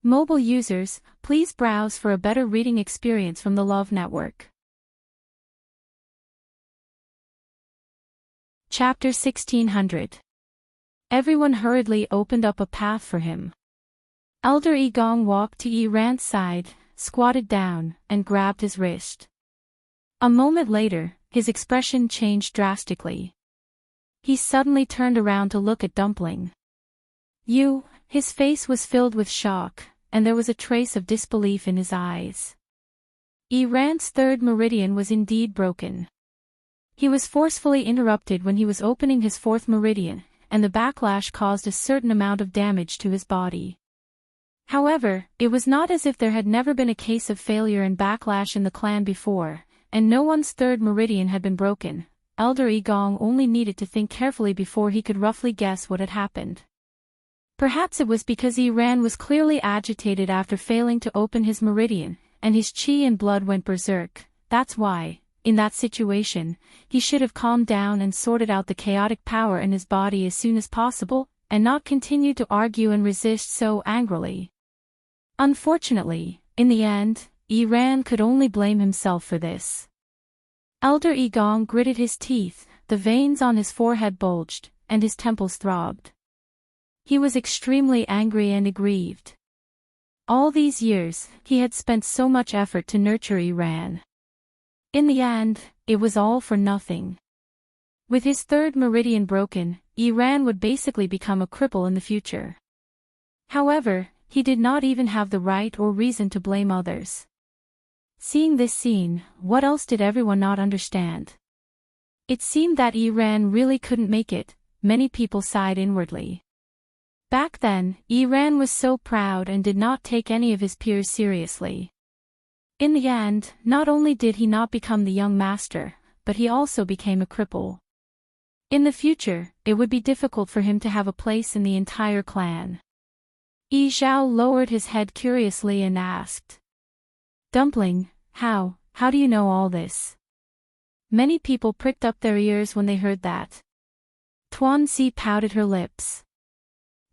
Mobile users, please browse for a better reading experience from the Love Network. Chapter 1600. Everyone hurriedly opened up a path for him. Elder Yi Gong walked to Yi Ran's side, squatted down, and grabbed his wrist. A moment later, his expression changed drastically. He suddenly turned around to look at Dumpling. His face was filled with shock, and there was a trace of disbelief in his eyes. Yi Ran's third meridian was indeed broken. He was forcefully interrupted when he was opening his fourth meridian, and the backlash caused a certain amount of damage to his body. However, it was not as if there had never been a case of failure and backlash in the clan before, and no one's third meridian had been broken. Elder Yi Gong only needed to think carefully before he could roughly guess what had happened. Perhaps it was because Yi Ran was clearly agitated after failing to open his meridian, and his qi and blood went berserk. That's why, in that situation, he should have calmed down and sorted out the chaotic power in his body as soon as possible, and not continue to argue and resist so angrily. Unfortunately, in the end, Yi Ran could only blame himself for this. Elder Yi Gong gritted his teeth, the veins on his forehead bulged, and his temples throbbed. He was extremely angry and aggrieved. All these years, he had spent so much effort to nurture Yi Ran. In the end, it was all for nothing. With his third meridian broken, Yi Ran would basically become a cripple in the future. However, he did not even have the right or reason to blame others. Seeing this scene, what else did everyone not understand? It seemed that Yi Ran really couldn't make it. Many people sighed inwardly. Back then, Yi Ran was so proud and did not take any of his peers seriously. In the end, not only did he not become the young master, but he also became a cripple. In the future, it would be difficult for him to have a place in the entire clan. Yi Zhao lowered his head curiously and asked. Dumpling, how do you know all this? Many people pricked up their ears when they heard that. Tuanzi pouted her lips.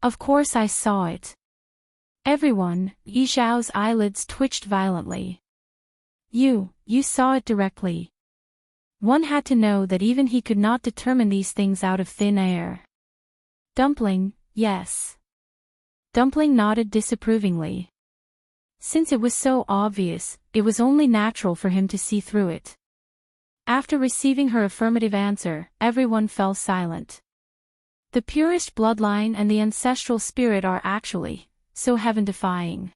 Of course I saw it. Everyone, Yi Zhao's eyelids twitched violently. You saw it directly. One had to know that even he could not determine these things out of thin air. Dumpling, yes. Dumpling nodded disapprovingly. Since it was so obvious, it was only natural for him to see through it. After receiving her affirmative answer, everyone fell silent. The purest bloodline and the ancestral spirit are actually so heaven-defying.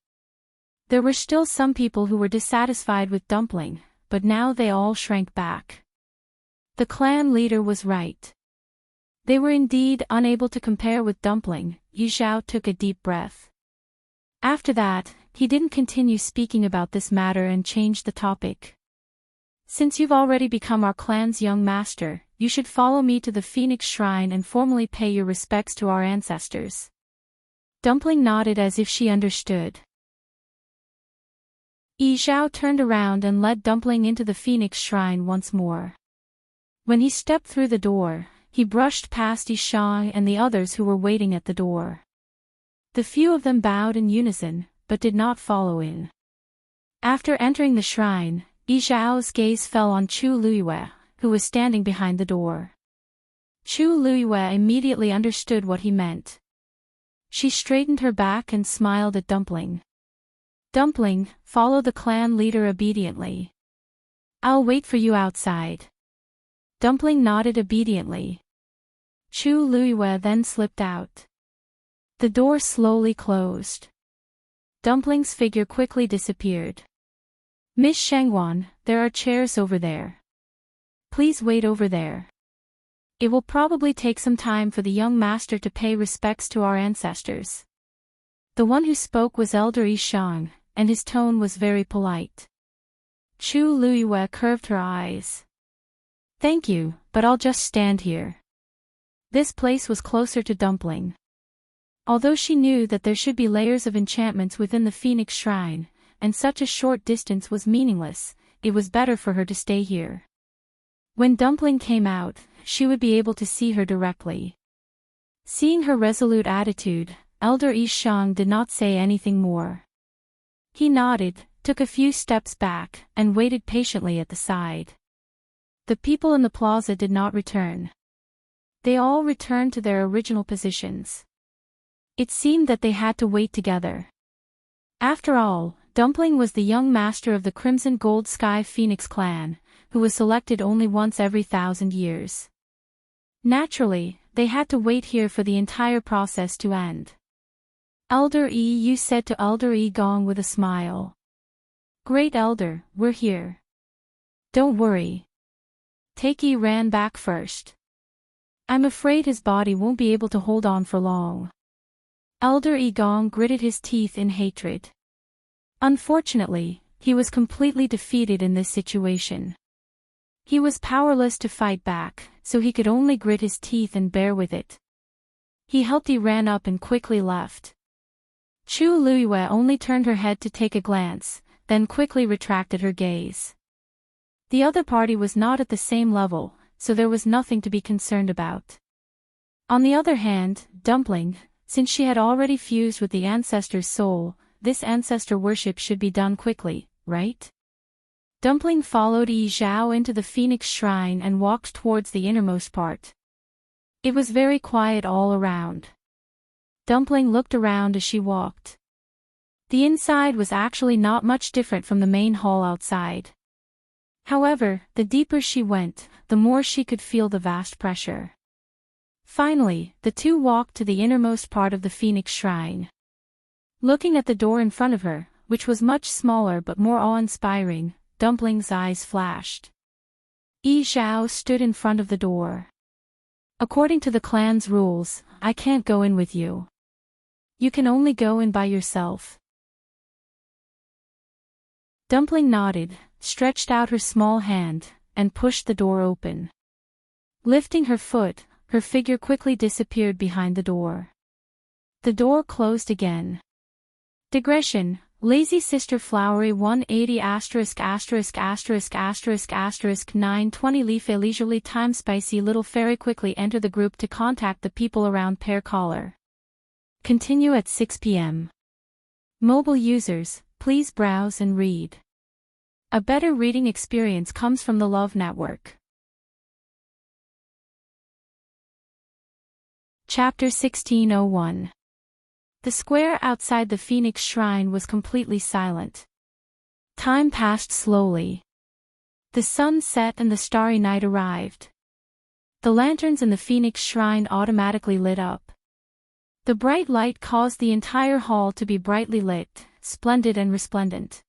There were still some people who were dissatisfied with Dumpling, but now they all shrank back. The clan leader was right. They were indeed unable to compare with Dumpling. Yi Zhao took a deep breath. After that, he didn't continue speaking about this matter and changed the topic. Since you've already become our clan's young master, you should follow me to the Phoenix Shrine and formally pay your respects to our ancestors. Dumpling nodded as if she understood. Yi Zhao turned around and led Dumpling into the Phoenix Shrine once more. When he stepped through the door, he brushed past Yi Zhao and the others who were waiting at the door. The few of them bowed in unison, but did not follow in. After entering the shrine, Yi Zhao's gaze fell on Chu Luiyue, who was standing behind the door. Chu Luiyue immediately understood what he meant. She straightened her back and smiled at Dumpling. Dumpling, follow the clan leader obediently. I'll wait for you outside. Dumpling nodded obediently. Chu Luiyue then slipped out. The door slowly closed. Dumpling's figure quickly disappeared. Miss Shangwan, there are chairs over there. Please wait over there. It will probably take some time for the young master to pay respects to our ancestors. The one who spoke was Elder Yi Shang, and his tone was very polite. Chu Luiyue curved her eyes. Thank you, but I'll just stand here. This place was closer to Dumpling. Although she knew that there should be layers of enchantments within the Phoenix Shrine, and such a short distance was meaningless, it was better for her to stay here. When Dumpling came out, she would be able to see her directly. Seeing her resolute attitude, Elder Yi Shang did not say anything more. He nodded, took a few steps back, and waited patiently at the side. The people in the plaza did not return. They all returned to their original positions. It seemed that they had to wait together. After all, Dumpling was the young master of the Crimson Gold Sky Phoenix clan, who was selected only once every 1,000 years. Naturally, they had to wait here for the entire process to end. Elder Yi Yu said to Elder Yi Gong with a smile. Great Elder, we're here. Don't worry. Takei ran back first. I'm afraid his body won't be able to hold on for long. Elder Yi Gong gritted his teeth in hatred. Unfortunately, he was completely defeated in this situation. He was powerless to fight back, so he could only grit his teeth and bear with it. He helped. He ran up and quickly left. Chu Luiyue only turned her head to take a glance, then quickly retracted her gaze. The other party was not at the same level, so there was nothing to be concerned about. On the other hand, Dumpling, since she had already fused with the ancestor's soul, this ancestor worship should be done quickly, right? Dumpling followed Yi Zhao into the Phoenix Shrine and walked towards the innermost part. It was very quiet all around. Dumpling looked around as she walked. The inside was actually not much different from the main hall outside. However, the deeper she went, the more she could feel the vast pressure. Finally, the two walked to the innermost part of the Phoenix Shrine. Looking at the door in front of her, which was much smaller but more awe-inspiring, Dumpling's eyes flashed. Yi Zhao stood in front of the door. According to the clan's rules, I can't go in with you. You can only go in by yourself. Dumpling nodded, stretched out her small hand, and pushed the door open. Lifting her foot, her figure quickly disappeared behind the door. The door closed again. Digression, Lazy Sister Flowery 180 ******* 920 Leaf a leisurely time Spicy Little Fairy quickly enter the group to contact the people around Pear Collar. Continue at 6 p.m. Mobile users, please browse and read. A better reading experience comes from the Love Network. Chapter 1601. The square outside the Phoenix Shrine was completely silent. Time passed slowly. The sun set and the starry night arrived. The lanterns in the Phoenix Shrine automatically lit up. The bright light caused the entire hall to be brightly lit, splendid and resplendent.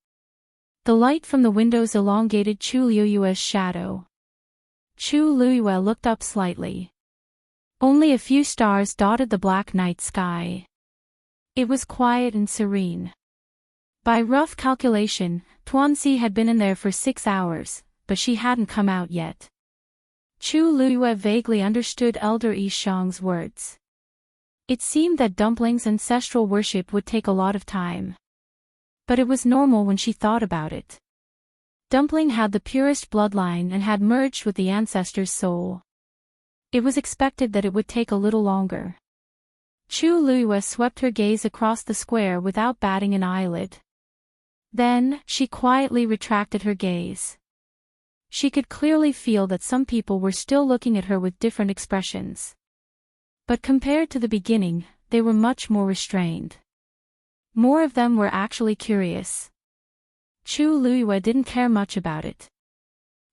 The light from the windows elongated Chu Liyue's shadow. Chu Liyue looked up slightly. Only a few stars dotted the black night sky. It was quiet and serene. By rough calculation, Tuanzi had been in there for 6 hours, but she hadn't come out yet. Chu Liyue vaguely understood Elder Yi Shang's words. It seemed that Dumpling's ancestral worship would take a lot of time. But it was normal when she thought about it. Dumpling had the purest bloodline and had merged with the ancestor's soul. It was expected that it would take a little longer. Chu Liyue swept her gaze across the square without batting an eyelid. Then, she quietly retracted her gaze. She could clearly feel that some people were still looking at her with different expressions. But compared to the beginning, they were much more restrained. More of them were actually curious. Chu Liyue didn't care much about it.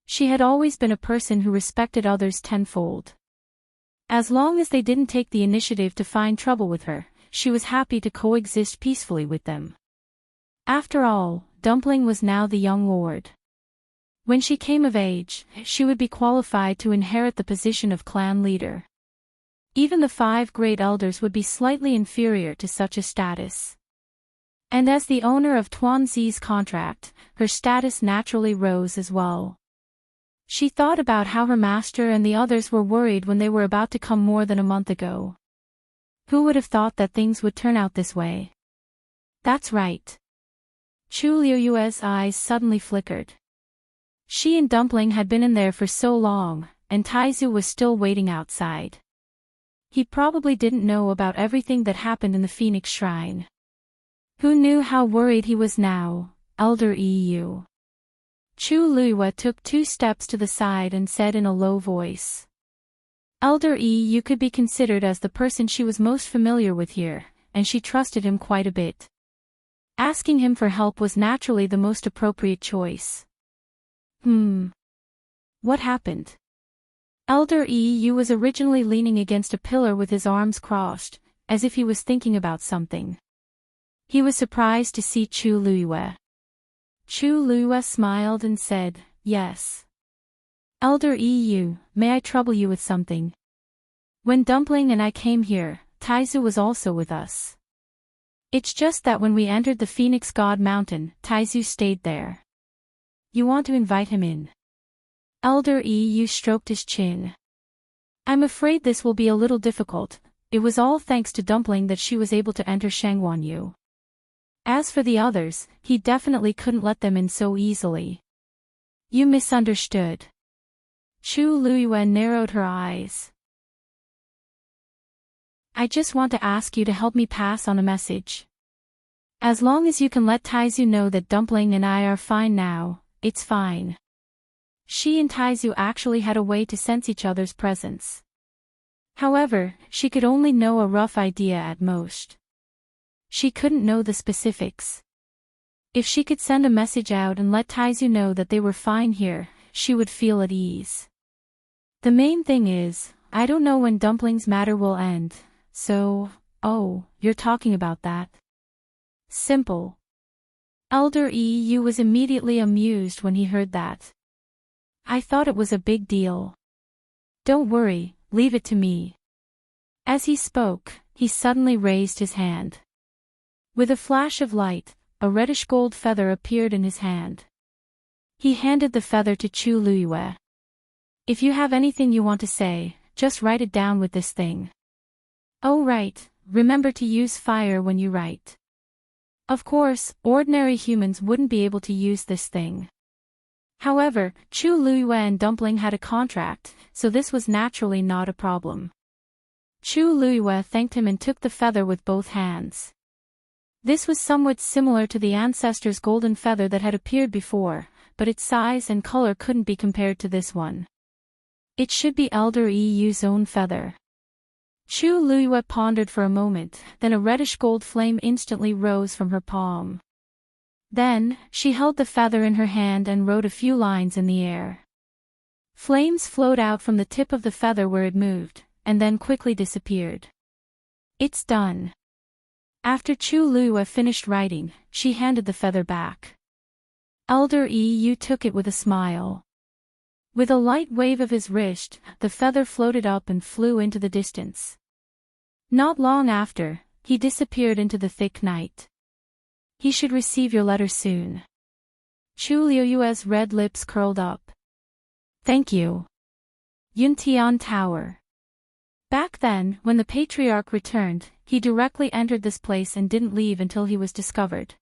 She had always been a person who respected others tenfold. As long as they didn't take the initiative to find trouble with her, she was happy to coexist peacefully with them. After all, Dumpling was now the young lord. When she came of age, she would be qualified to inherit the position of clan leader. Even the 5 great elders would be slightly inferior to such a status. And as the owner of Tuanzi's contract, her status naturally rose as well. She thought about how her master and the others were worried when they were about to come more than a month ago. Who would have thought that things would turn out this way? That's right. Chu Liyue's eyes suddenly flickered. She and Dumpling had been in there for so long, and Taizu was still waiting outside. He probably didn't know about everything that happened in the Phoenix Shrine. Who knew how worried he was now, Elder Yu? Chu Liyue took 2 steps to the side and said in a low voice. Elder Yu could be considered as the person she was most familiar with here, and she trusted him quite a bit. Asking him for help was naturally the most appropriate choice. What happened? Elder Yu was originally leaning against a pillar with his arms crossed, as if he was thinking about something. He was surprised to see Chu Liyue. Chu Liyue smiled and said, yes. Elder Yu, may I trouble you with something? When Dumpling and I came here, Taizu was also with us. It's just that when we entered the Phoenix God Mountain, Taizu stayed there. You want to invite him in? Elder Yu stroked his chin. I'm afraid this will be a little difficult. It was all thanks to Dumpling that she was able to enter Shangguanyu. As for the others, he definitely couldn't let them in so easily. You misunderstood. Chu Liyue narrowed her eyes. I just want to ask you to help me pass on a message. As long as you can let Taizu know that Dumpling and I are fine now, it's fine. She and Taizu actually had a way to sense each other's presence. However, she could only know a rough idea at most. She couldn't know the specifics. If she could send a message out and let Taizu know that they were fine here, she would feel at ease. The main thing is, I don't know when Dumpling's matter will end, so, you're talking about that. Simple. Elder Yu was immediately amused when he heard that. I thought it was a big deal. Don't worry, leave it to me. As he spoke, he suddenly raised his hand. With a flash of light, a reddish gold feather appeared in his hand. He handed the feather to Chu Liyue. If you have anything you want to say, just write it down with this thing. Oh right, remember to use fire when you write. Of course, ordinary humans wouldn't be able to use this thing. However, Chu Liyue and Dumpling had a contract, so this was naturally not a problem. Chu Liyue thanked him and took the feather with both hands. This was somewhat similar to the ancestor's golden feather that had appeared before, but its size and color couldn't be compared to this one. It should be Elder Yu's own feather. Chu Liyue pondered for a moment, then a reddish-gold flame instantly rose from her palm. Then, she held the feather in her hand and wrote a few lines in the air. Flames flowed out from the tip of the feather where it moved, and then quickly disappeared. It's done. After Chu Liyue finished writing, she handed the feather back. Elder Yu took it with a smile. With a light wave of his wrist, the feather floated up and flew into the distance. Not long after, he disappeared into the thick night. He should receive your letter soon. Chu Liyue's red lips curled up. Thank you. Yuntian Tower. Back then, when the patriarch returned, he directly entered this place and didn't leave until he was discovered.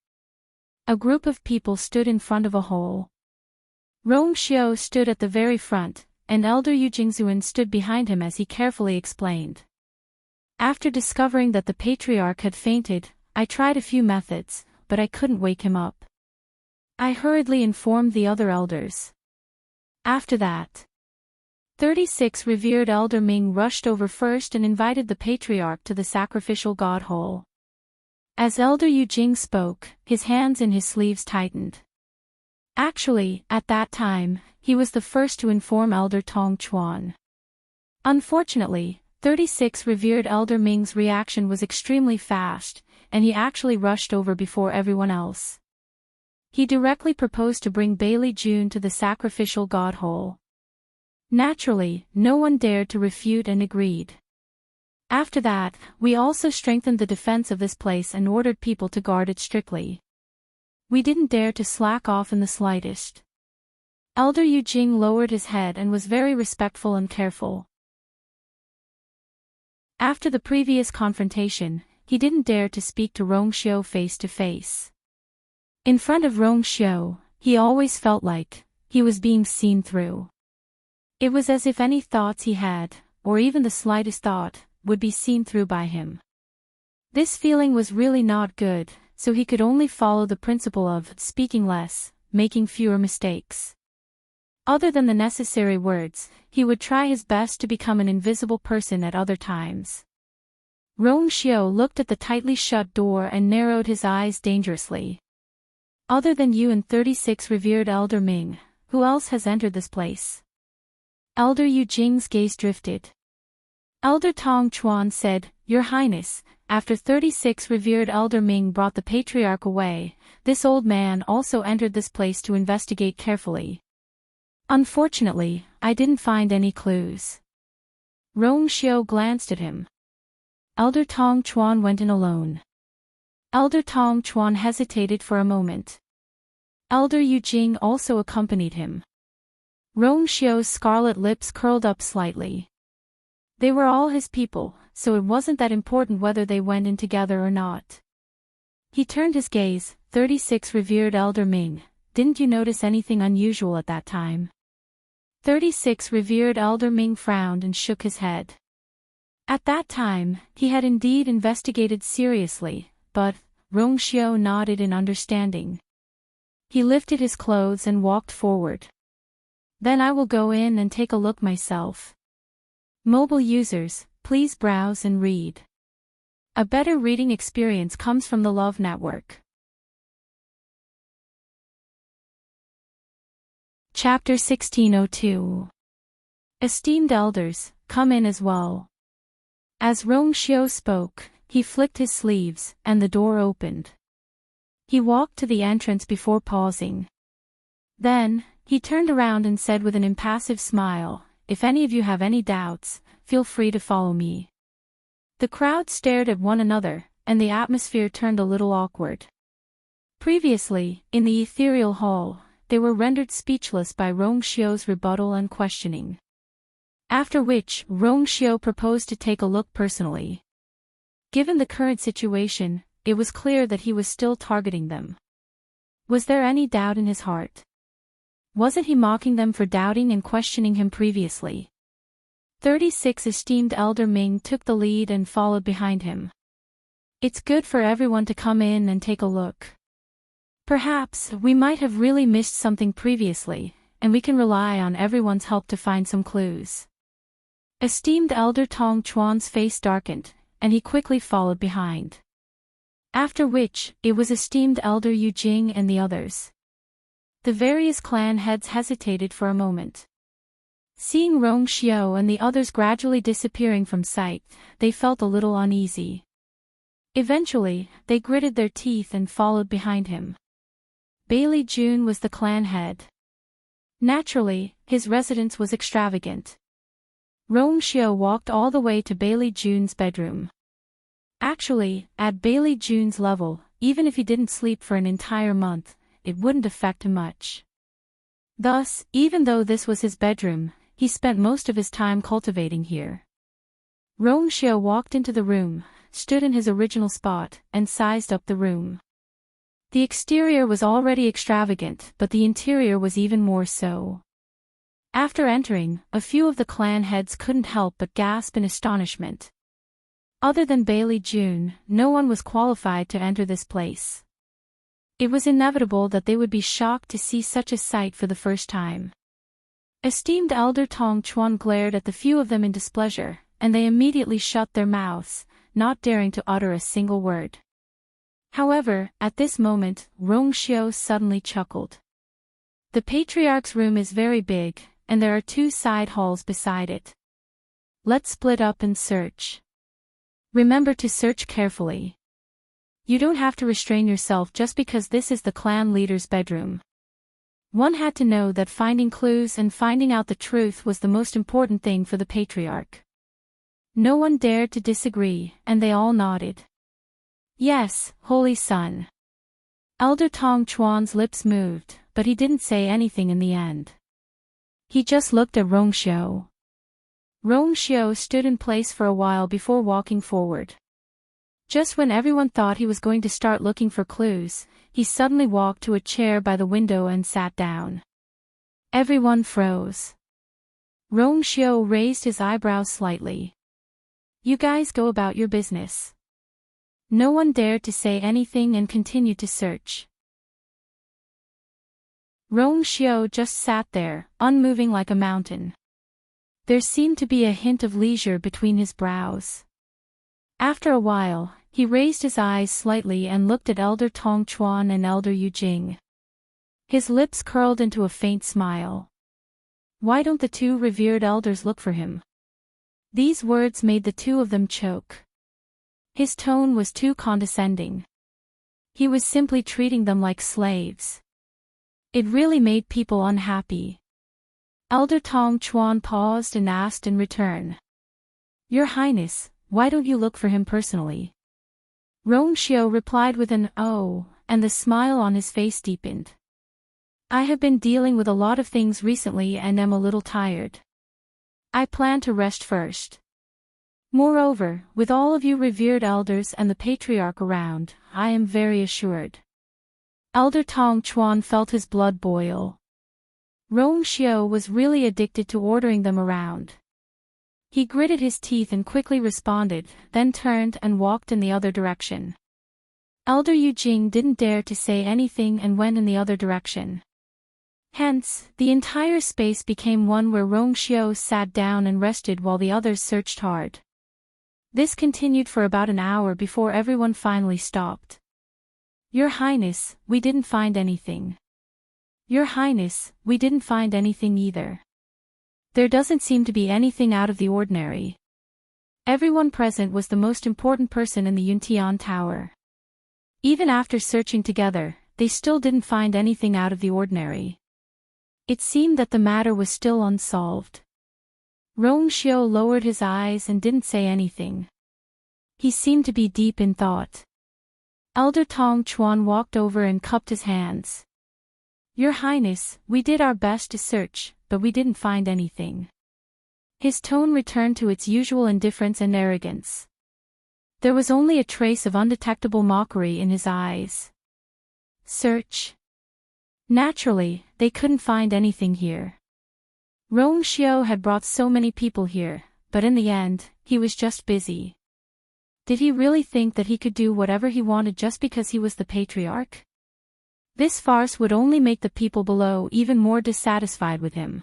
A group of people stood in front of a hole. Rong Xiu stood at the very front, and Elder Yu Jingzuan stood behind him as he carefully explained. After discovering that the patriarch had fainted, I tried a few methods, but I couldn't wake him up. I hurriedly informed the other elders. After that, 36 revered Elder Ming rushed over first and invited the patriarch to the sacrificial god hole. As Elder Yu Jing spoke, his hands in his sleeves tightened. Actually, at that time, he was the first to inform Elder Tong Chuan. Unfortunately, 36 revered Elder Ming's reaction was extremely fast, and he actually rushed over before everyone else. He directly proposed to bring Bailey June to the sacrificial god hole. Naturally, no one dared to refute and agreed. After that, we also strengthened the defense of this place and ordered people to guard it strictly. We didn't dare to slack off in the slightest. Elder Yu Jing lowered his head and was very respectful and careful. After the previous confrontation, he didn't dare to speak to Rong Xiu face to face. In front of Rong Xiu, he always felt like he was being seen through. It was as if any thoughts he had, or even the slightest thought, would be seen through by him. This feeling was really not good, so he could only follow the principle of speaking less, making fewer mistakes. Other than the necessary words, he would try his best to become an invisible person at other times. Rong Xiu looked at the tightly shut door and narrowed his eyes dangerously. Other than you and 36 revered Elder Ming, who else has entered this place? Elder Yu Jing's gaze drifted. Elder Tong Chuan said, Your Highness, after 36 revered Elder Ming brought the patriarch away, this old man also entered this place to investigate carefully. Unfortunately, I didn't find any clues. Rong Xiu glanced at him. Elder Tong Chuan went in alone. Elder Tong Chuan hesitated for a moment. Elder Yu Jing also accompanied him. Rong Xiu's scarlet lips curled up slightly. They were all his people, so it wasn't that important whether they went in together or not. He turned his gaze, 36 revered Elder Ming, didn't you notice anything unusual at that time? 36 revered Elder Ming frowned and shook his head. At that time, he had indeed investigated seriously, but Rong Xiu nodded in understanding. He lifted his clothes and walked forward. Then I will go in and take a look myself. Mobile users, please browse and read. A better reading experience comes from the Love Network. Chapter 1602. Esteemed elders, come in as well. As Rong Xiu spoke, he flicked his sleeves, and the door opened. He walked to the entrance before pausing. Then, he turned around and said with an impassive smile, If any of you have any doubts, feel free to follow me. The crowd stared at one another, and the atmosphere turned a little awkward. Previously, in the ethereal hall, they were rendered speechless by Rong Xiu's rebuttal and questioning. After which, Rong Xiu proposed to take a look personally. Given the current situation, it was clear that he was still targeting them. Was there any doubt in his heart? Wasn't he mocking them for doubting and questioning him previously? 36 esteemed Elder Ming took the lead and followed behind him. It's good for everyone to come in and take a look. Perhaps we might have really missed something previously, and we can rely on everyone's help to find some clues. Esteemed Elder Tong Chuan's face darkened, and he quickly followed behind. After which, it was esteemed Elder Yu Jing and the others. The various clan heads hesitated for a moment. Seeing Rong Xiao and the others gradually disappearing from sight, they felt a little uneasy. Eventually, they gritted their teeth and followed behind him. Bailey Jun was the clan head. Naturally, his residence was extravagant. Rong Xiao walked all the way to Bailey Jun's bedroom. Actually, at Bailey Jun's level, even if he didn't sleep for an entire month, it wouldn't affect him much. Thus, even though this was his bedroom, he spent most of his time cultivating here. Rong Xiao walked into the room, stood in his original spot, and sized up the room. The exterior was already extravagant, but the interior was even more so. After entering, a few of the clan heads couldn't help but gasp in astonishment. Other than Bailey Jun, no one was qualified to enter this place. It was inevitable that they would be shocked to see such a sight for the first time. Esteemed Elder Tong Chuan glared at the few of them in displeasure, and they immediately shut their mouths, not daring to utter a single word. However, at this moment, Rong Xiao suddenly chuckled. The Patriarch's room is very big, and there are 2 side halls beside it. Let's split up and search. Remember to search carefully. You don't have to restrain yourself just because this is the clan leader's bedroom. One had to know that finding clues and finding out the truth was the most important thing for the Patriarch. No one dared to disagree, and they all nodded. Yes, Holy Son. Elder Tong Chuan's lips moved, but he didn't say anything in the end. He just looked at Rong Xiao. Rong Xiao stood in place for a while before walking forward. Just when everyone thought he was going to start looking for clues, he suddenly walked to a chair by the window and sat down. Everyone froze. Rong Xiao raised his eyebrows slightly. You guys go about your business. No one dared to say anything and continued to search. Rong Xiao just sat there, unmoving like a mountain. There seemed to be a hint of leisure between his brows. After a while, he raised his eyes slightly and looked at Elder Tong Chuan and Elder Yu Jing. His lips curled into a faint smile. Why don't the 2 revered elders look for him? These words made the 2 of them choke. His tone was too condescending. He was simply treating them like slaves. It really made people unhappy. Elder Tong Chuan paused and asked in return. Your Highness, why don't you look for him personally? Rong Xiao replied with an "oh," and the smile on his face deepened. I have been dealing with a lot of things recently and am a little tired. I plan to rest first. Moreover, with all of you revered elders and the Patriarch around, I am very assured. Elder Tong Chuan felt his blood boil. Rong Xiao was really addicted to ordering them around. He gritted his teeth and quickly responded, then turned and walked in the other direction. Elder Yu Jing didn't dare to say anything and went in the other direction. Hence, the entire space became one where Rong Xiao sat down and rested while the others searched hard. This continued for about an hour before everyone finally stopped. Your Highness, we didn't find anything. Your Highness, we didn't find anything either. There doesn't seem to be anything out of the ordinary. Everyone present was the most important person in the Yuntian Tower. Even after searching together, they still didn't find anything out of the ordinary. It seemed that the matter was still unsolved. Rong Xiao lowered his eyes and didn't say anything. He seemed to be deep in thought. Elder Tong Chuan walked over and cupped his hands. Your Highness, we did our best to search, but we didn't find anything. His tone returned to its usual indifference and arrogance. There was only a trace of undetectable mockery in his eyes. Search. Naturally, they couldn't find anything here. Rong Xiao had brought so many people here, but in the end, he was just busy. Did he really think that he could do whatever he wanted just because he was the Patriarch? This farce would only make the people below even more dissatisfied with him.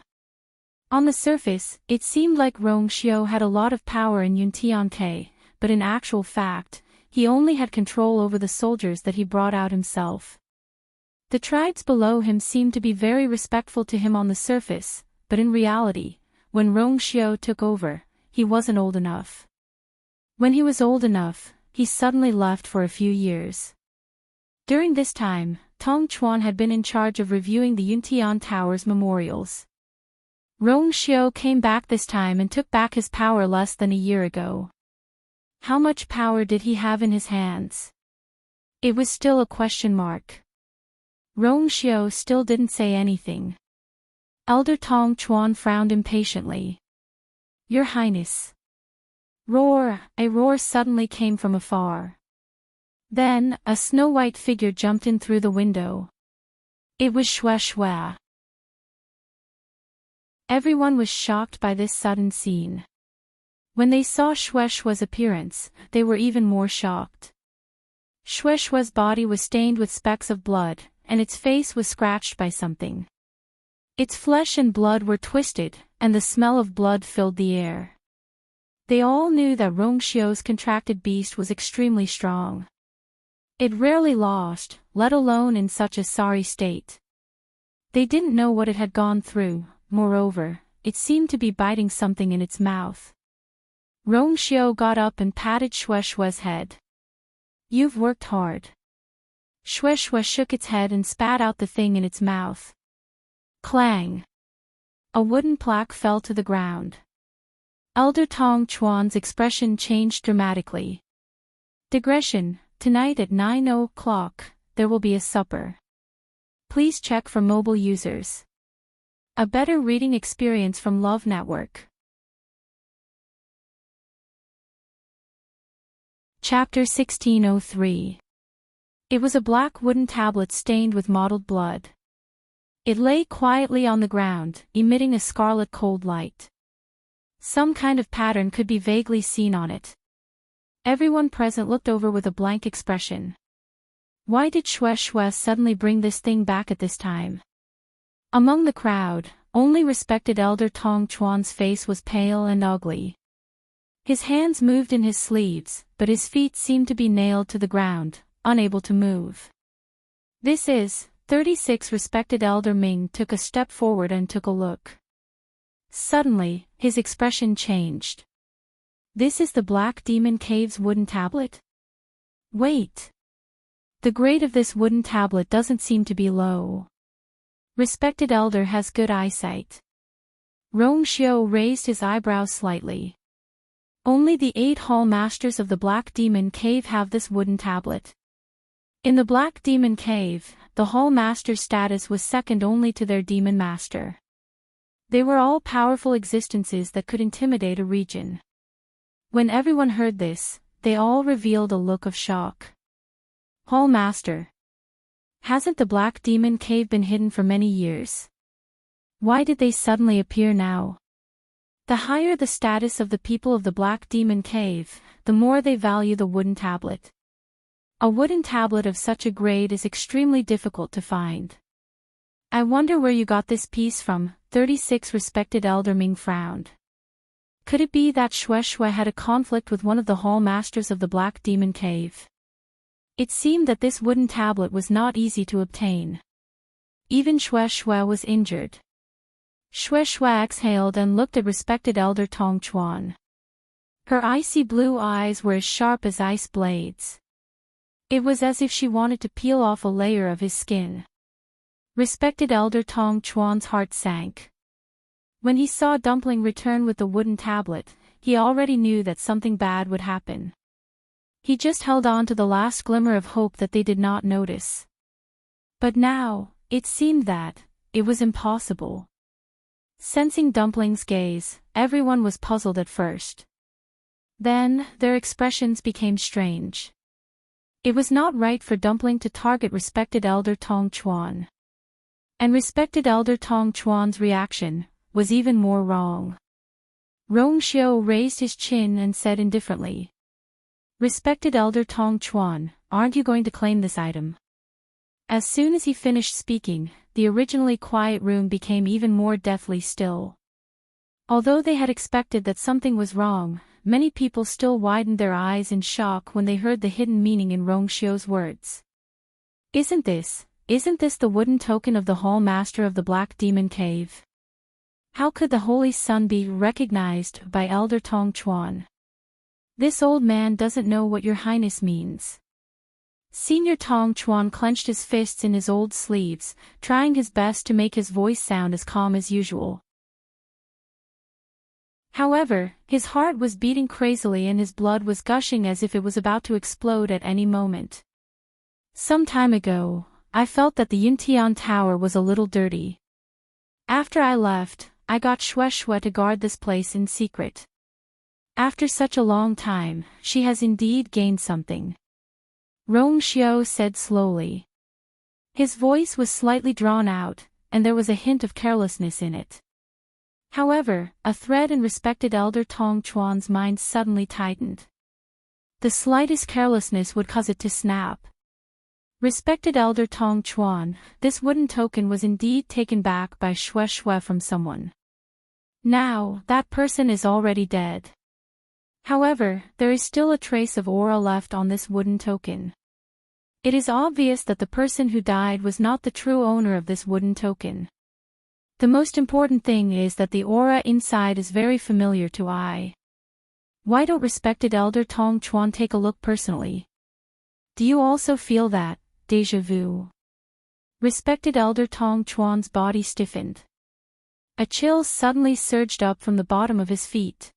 On the surface, it seemed like Rong Xiao had a lot of power in Yuntian, but in actual fact, he only had control over the soldiers that he brought out himself. The tribes below him seemed to be very respectful to him on the surface, but in reality, when Rong Xiao took over, he wasn't old enough. When he was old enough, he suddenly left for a few years. During this time, Tong Chuan had been in charge of reviewing the Yuntian Tower's memorials. Rong Xiao came back this time and took back his power less than a year ago. How much power did he have in his hands? It was still a question mark. Rong Xiao still didn't say anything. Elder Tong Chuan frowned impatiently. Your Highness. Roar! A roar suddenly came from afar. Then, a snow-white figure jumped in through the window. It was Xue Xue. Everyone was shocked by this sudden scene. When they saw Xue Xue's appearance, they were even more shocked. Xue Xue's body was stained with specks of blood, and its face was scratched by something. Its flesh and blood were twisted, and the smell of blood filled the air. They all knew that Rong Xiao's contracted beast was extremely strong. It rarely lost, let alone in such a sorry state. They didn't know what it had gone through, moreover, it seemed to be biting something in its mouth. Rong Xiao got up and patted Xue Xue's head. You've worked hard. Xue Xue shook its head and spat out the thing in its mouth. Clang! A wooden plaque fell to the ground. Elder Tong Chuan's expression changed dramatically. Digression, tonight at 9 o'clock, there will be a supper. Please check for mobile users. A better reading experience from Love Network. Chapter 1603. It was a black wooden tablet stained with mottled blood. It lay quietly on the ground, emitting a scarlet cold light. Some kind of pattern could be vaguely seen on it. Everyone present looked over with a blank expression. Why did Xue Xue suddenly bring this thing back at this time? Among the crowd, only respected Elder Tong Chuan's face was pale and ugly. His hands moved in his sleeves, but his feet seemed to be nailed to the ground, unable to move. This is, 36 respected Elder Ming took a step forward and took a look. Suddenly, his expression changed. This is the Black Demon Cave's wooden tablet? Wait. The grade of this wooden tablet doesn't seem to be low. Respected Elder has good eyesight. Rong Xiao raised his eyebrows slightly. Only the 8 hall masters of the Black Demon Cave have this wooden tablet. In the Black Demon Cave, the hall master's status was second only to their demon master. They were all powerful existences that could intimidate a region. When everyone heard this, they all revealed a look of shock. Hall Master. Hasn't the Black Demon Cave been hidden for many years? Why did they suddenly appear now? The higher the status of the people of the Black Demon Cave, the more they value the wooden tablet. A wooden tablet of such a grade is extremely difficult to find. I wonder where you got this piece from, 36 respected Elder Ming frowned. Could it be that Xue Xue had a conflict with one of the hall masters of the Black Demon Cave? It seemed that this wooden tablet was not easy to obtain. Even Xue Xue was injured. Xue Xue exhaled and looked at respected Elder Tong Chuan. Her icy blue eyes were as sharp as ice blades. It was as if she wanted to peel off a layer of his skin. Respected Elder Tong Chuan's heart sank. When he saw Dumpling return with the wooden tablet, he already knew that something bad would happen. He just held on to the last glimmer of hope that they did not notice. But now, it seemed that it was impossible. Sensing Dumpling's gaze, everyone was puzzled at first. Then, their expressions became strange. It was not right for Dumpling to target respected Elder Tong Chuan. And respected Elder Tong Chuan's reaction was even more wrong. Rong Xiao raised his chin and said indifferently. Respected Elder Tong Chuan, aren't you going to claim this item? As soon as he finished speaking, the originally quiet room became even more deathly still. Although they had expected that something was wrong, many people still widened their eyes in shock when they heard the hidden meaning in Rongxiu's words. Isn't this the wooden token of the Hall Master of the Black Demon Cave? How could the Holy Sun be recognized by Elder Tong Chuan? This old man doesn't know what your highness means. Senior Tong Chuan clenched his fists in his old sleeves, trying his best to make his voice sound as calm as usual. However, his heart was beating crazily and his blood was gushing as if it was about to explode at any moment. Some time ago, I felt that the Yuntian Tower was a little dirty. After I left, I got Xue Xue to guard this place in secret. After such a long time, she has indeed gained something. Rongxiu said slowly. His voice was slightly drawn out, and there was a hint of carelessness in it. However, a thread in respected Elder Tong Chuan's mind suddenly tightened. The slightest carelessness would cause it to snap. Respected Elder Tong Chuan, this wooden token was indeed taken back by Xue Xue from someone. Now, that person is already dead. However, there is still a trace of aura left on this wooden token. It is obvious that the person who died was not the true owner of this wooden token. The most important thing is that the aura inside is very familiar to I. Why don't respected Elder Tong Chuan take a look personally? Do you also feel that, déjà vu? Respected Elder Tong Chuan's body stiffened. A chill suddenly surged up from the bottom of his feet.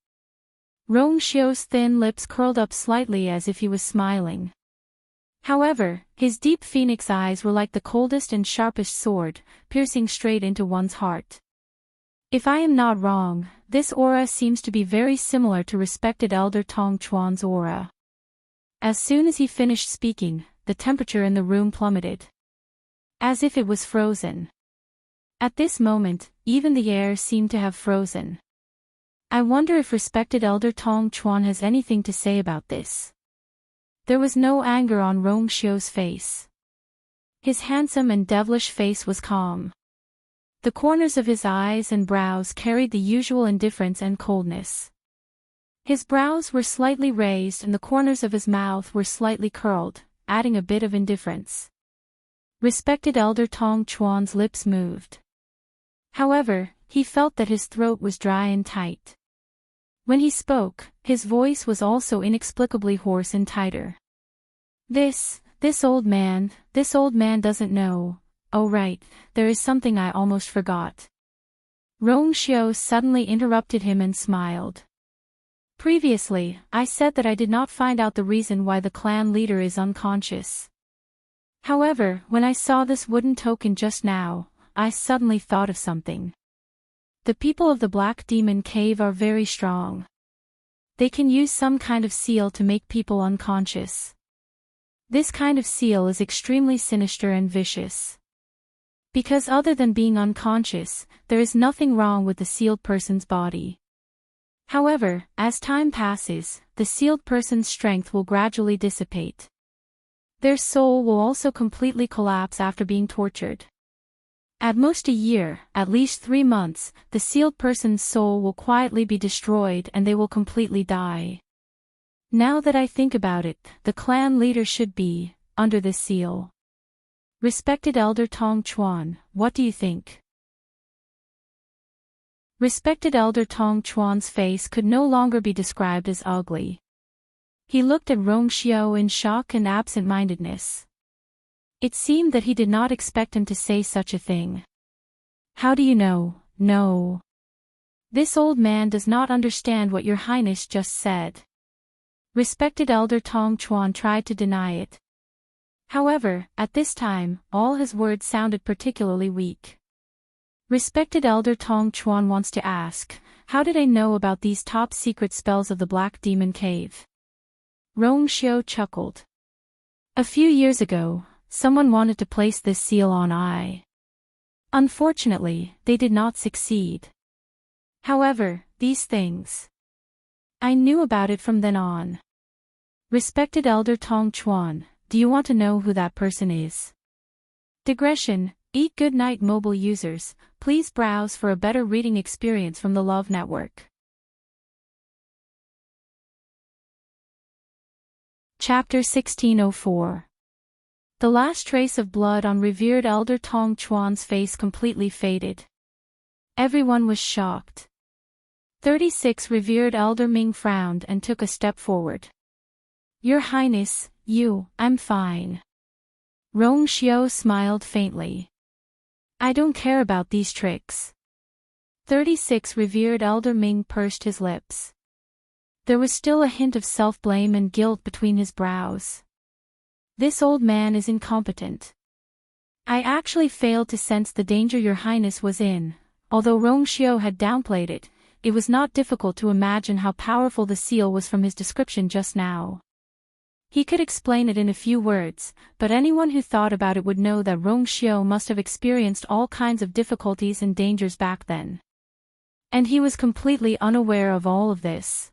Rongxiu's thin lips curled up slightly as if he was smiling. However, his deep phoenix eyes were like the coldest and sharpest sword, piercing straight into one's heart. If I am not wrong, this aura seems to be very similar to respected Elder Tong Chuan's aura. As soon as he finished speaking, the temperature in the room plummeted. As if it was frozen. At this moment, even the air seemed to have frozen. I wonder if respected Elder Tong Chuan has anything to say about this. There was no anger on Rongxiu's face. His handsome and devilish face was calm. The corners of his eyes and brows carried the usual indifference and coldness. His brows were slightly raised and the corners of his mouth were slightly curled, adding a bit of indifference. Respected Elder Tong Chuan's lips moved. However, he felt that his throat was dry and tight. When he spoke, his voice was also inexplicably hoarse and tighter. This old man doesn't know. Oh right, there is something I almost forgot. Rongxiu suddenly interrupted him and smiled. Previously, I said that I did not find out the reason why the clan leader is unconscious. However, when I saw this wooden token just now, I suddenly thought of something. The people of the Black Demon Cave are very strong. They can use some kind of seal to make people unconscious. This kind of seal is extremely sinister and vicious. Because other than being unconscious, there is nothing wrong with the sealed person's body. However, as time passes, the sealed person's strength will gradually dissipate. Their soul will also completely collapse after being tortured. At most a year, at least 3 months, the sealed person's soul will quietly be destroyed and they will completely die. Now that I think about it, the clan leader should be under this seal. Respected Elder Tong Chuan, what do you think? Respected Elder Tong Chuan's face could no longer be described as ugly. He looked at Rongxiu in shock and absent-mindedness. It seemed that he did not expect him to say such a thing. How do you know? No. This old man does not understand what your highness just said. Respected Elder Tong Chuan tried to deny it. However, at this time, all his words sounded particularly weak. Respected Elder Tong Chuan wants to ask, how did I know about these top-secret spells of the Black Demon Cave? Rongxiu chuckled. A few years ago, someone wanted to place this seal on I. Unfortunately, they did not succeed. However, these things. I knew about it from then on. Respected Elder Tong Chuan, do you want to know who that person is? Digression, Eat good night mobile users, please browse for a better reading experience from the Love Network. Chapter 1604. The last trace of blood on revered Elder Tong Chuan's face completely faded. Everyone was shocked. 36 Revered Elder Ming frowned and took a step forward. Your Highness, I'm fine. Rong Xiao smiled faintly. I don't care about these tricks. 36 Revered Elder Ming pursed his lips. There was still a hint of self-blame and guilt between his brows. This old man is incompetent. I actually failed to sense the danger your Highness was in. Although Rong Xiao had downplayed it, it was not difficult to imagine how powerful the seal was from his description just now. He could explain it in a few words, but anyone who thought about it would know that Rong Xiao must have experienced all kinds of difficulties and dangers back then. And he was completely unaware of all of this.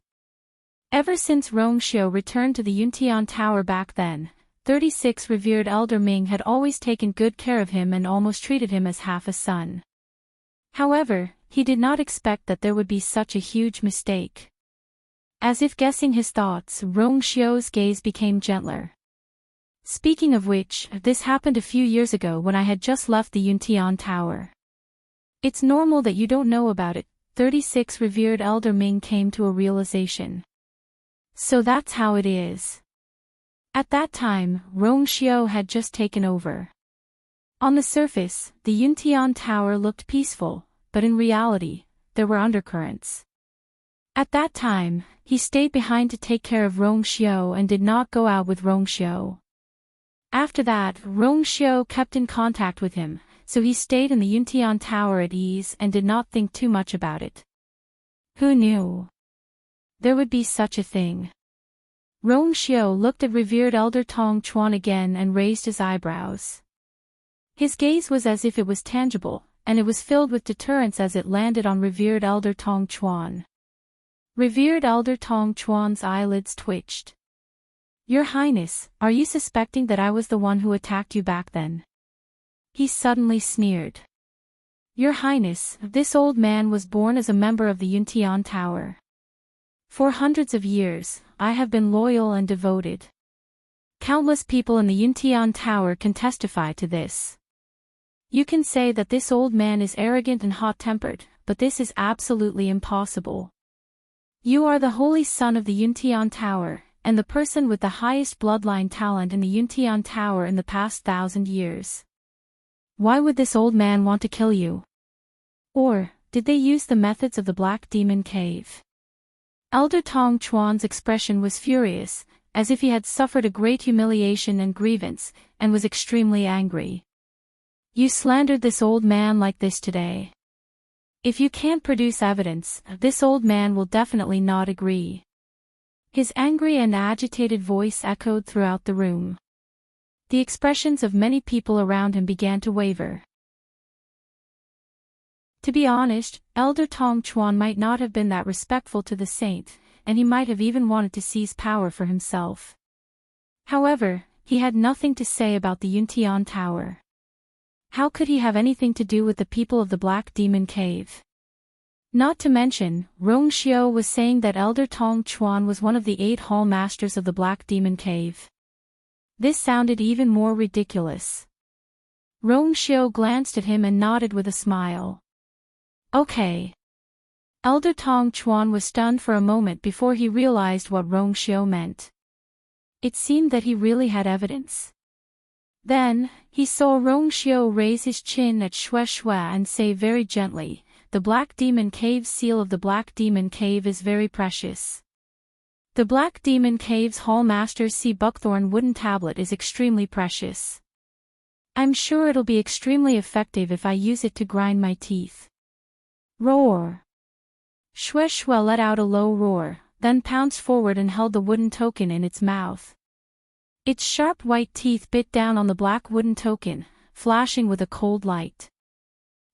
Ever since Rong Xiao returned to the Yuntian Tower back then, 36 Revered Elder Ming had always taken good care of him and almost treated him as half a son. However, he did not expect that there would be such a huge mistake. As if guessing his thoughts, Rong Xiao's gaze became gentler. Speaking of which, this happened a few years ago when I had just left the Yuntian Tower. It's normal that you don't know about it, 36 Revered Elder Ming came to a realization. So that's how it is. At that time, Rong Xiao had just taken over. On the surface, the Yuntian Tower looked peaceful, but in reality, there were undercurrents. At that time, he stayed behind to take care of Rong Xiao and did not go out with Rong Xiao. After that, Rong Xiao kept in contact with him, so he stayed in the Yuntian Tower at ease and did not think too much about it. Who knew there would be such a thing? Rong Xiao looked at Revered Elder Tong Chuan again and raised his eyebrows. His gaze was as if it was tangible, and it was filled with deterrence as it landed on Revered Elder Tong Chuan. Revered Elder Tong Chuan's eyelids twitched. Your Highness, are you suspecting that I was the one who attacked you back then? He suddenly sneered. Your Highness, this old man was born as a member of the Yuntian Tower. For hundreds of years, I have been loyal and devoted. Countless people in the Yuntian Tower can testify to this. You can say that this old man is arrogant and hot-tempered, but this is absolutely impossible. You are the holy son of the Yuntian Tower, and the person with the highest bloodline talent in the Yuntian Tower in the past 1,000 years. Why would this old man want to kill you? Or, did they use the methods of the Black Demon Cave? Elder Tong Chuan's expression was furious, as if he had suffered a great humiliation and grievance, and was extremely angry. You slandered this old man like this today. If you can't produce evidence, this old man will definitely not agree. His angry and agitated voice echoed throughout the room. The expressions of many people around him began to waver. To be honest, Elder Tong Chuan might not have been that respectful to the saint, and he might have even wanted to seize power for himself. However, he had nothing to say about the Yuntian Tower. How could he have anything to do with the people of the Black Demon Cave? Not to mention, Rong Xiao was saying that Elder Tong Chuan was one of the 8 hall masters of the Black Demon Cave. This sounded even more ridiculous. Rong Xiao glanced at him and nodded with a smile. Okay. Elder Tong Chuan was stunned for a moment before he realized what Rong Xiao meant. It seemed that he really had evidence. Then, he saw Rong Xiao raise his chin at Shue Shue and say very gently, the Black Demon Cave seal of the Black Demon Cave is very precious. The Black Demon Cave's Hall Master's sea buckthorn wooden tablet is extremely precious. I'm sure it'll be extremely effective if I use it to grind my teeth. Roar! Shue Shue let out a low roar, then pounced forward and held the wooden token in its mouth. Its sharp white teeth bit down on the black wooden token, flashing with a cold light.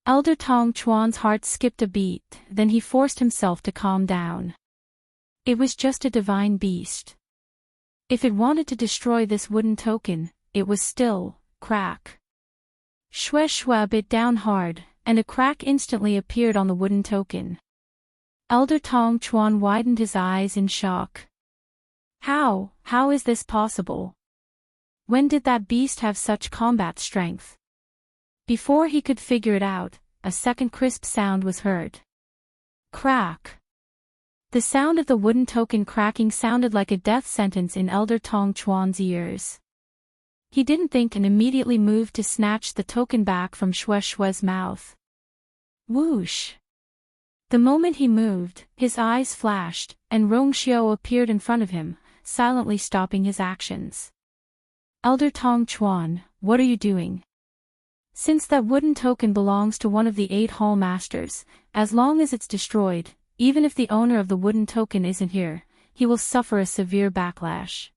Elder Tong Chuan's heart skipped a beat, then he forced himself to calm down. It was just a divine beast. If it wanted to destroy this wooden token, it was still, crack. Shwe Shwe bit down hard, and a crack instantly appeared on the wooden token. Elder Tong Chuan widened his eyes in shock. How is this possible? When did that beast have such combat strength? Before he could figure it out, a second crisp sound was heard. Crack. The sound of the wooden token cracking sounded like a death sentence in Elder Tong Chuan's ears. He didn't think and immediately moved to snatch the token back from Shwe Shwe's mouth. Whoosh! The moment he moved, his eyes flashed, and Rong Xiao appeared in front of him, silently stopping his actions. Elder Tong Chuan, what are you doing? Since that wooden token belongs to one of the 8 Hall Masters, as long as it's destroyed, even if the owner of the wooden token isn't here, he will suffer a severe backlash.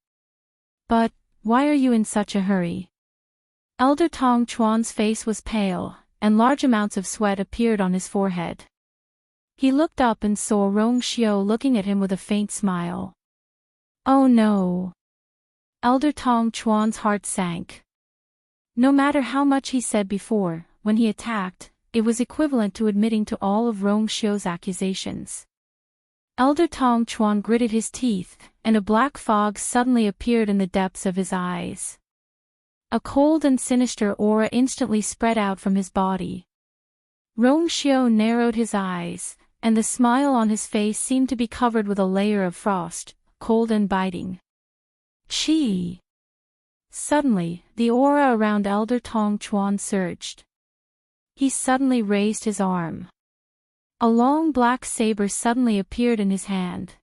But, why are you in such a hurry? Elder Tong Chuan's face was pale, and large amounts of sweat appeared on his forehead. He looked up and saw Rong Xiao looking at him with a faint smile. Oh no! Elder Tong Chuan's heart sank. No matter how much he said before, when he attacked, it was equivalent to admitting to all of Rong Xiao's accusations. Elder Tong Chuan gritted his teeth, and a black fog suddenly appeared in the depths of his eyes. A cold and sinister aura instantly spread out from his body. Rong Xiao narrowed his eyes, and the smile on his face seemed to be covered with a layer of frost, cold and biting. Chi! Suddenly, the aura around Elder Tong Chuan surged. He suddenly raised his arm. A long black saber suddenly appeared in his hand.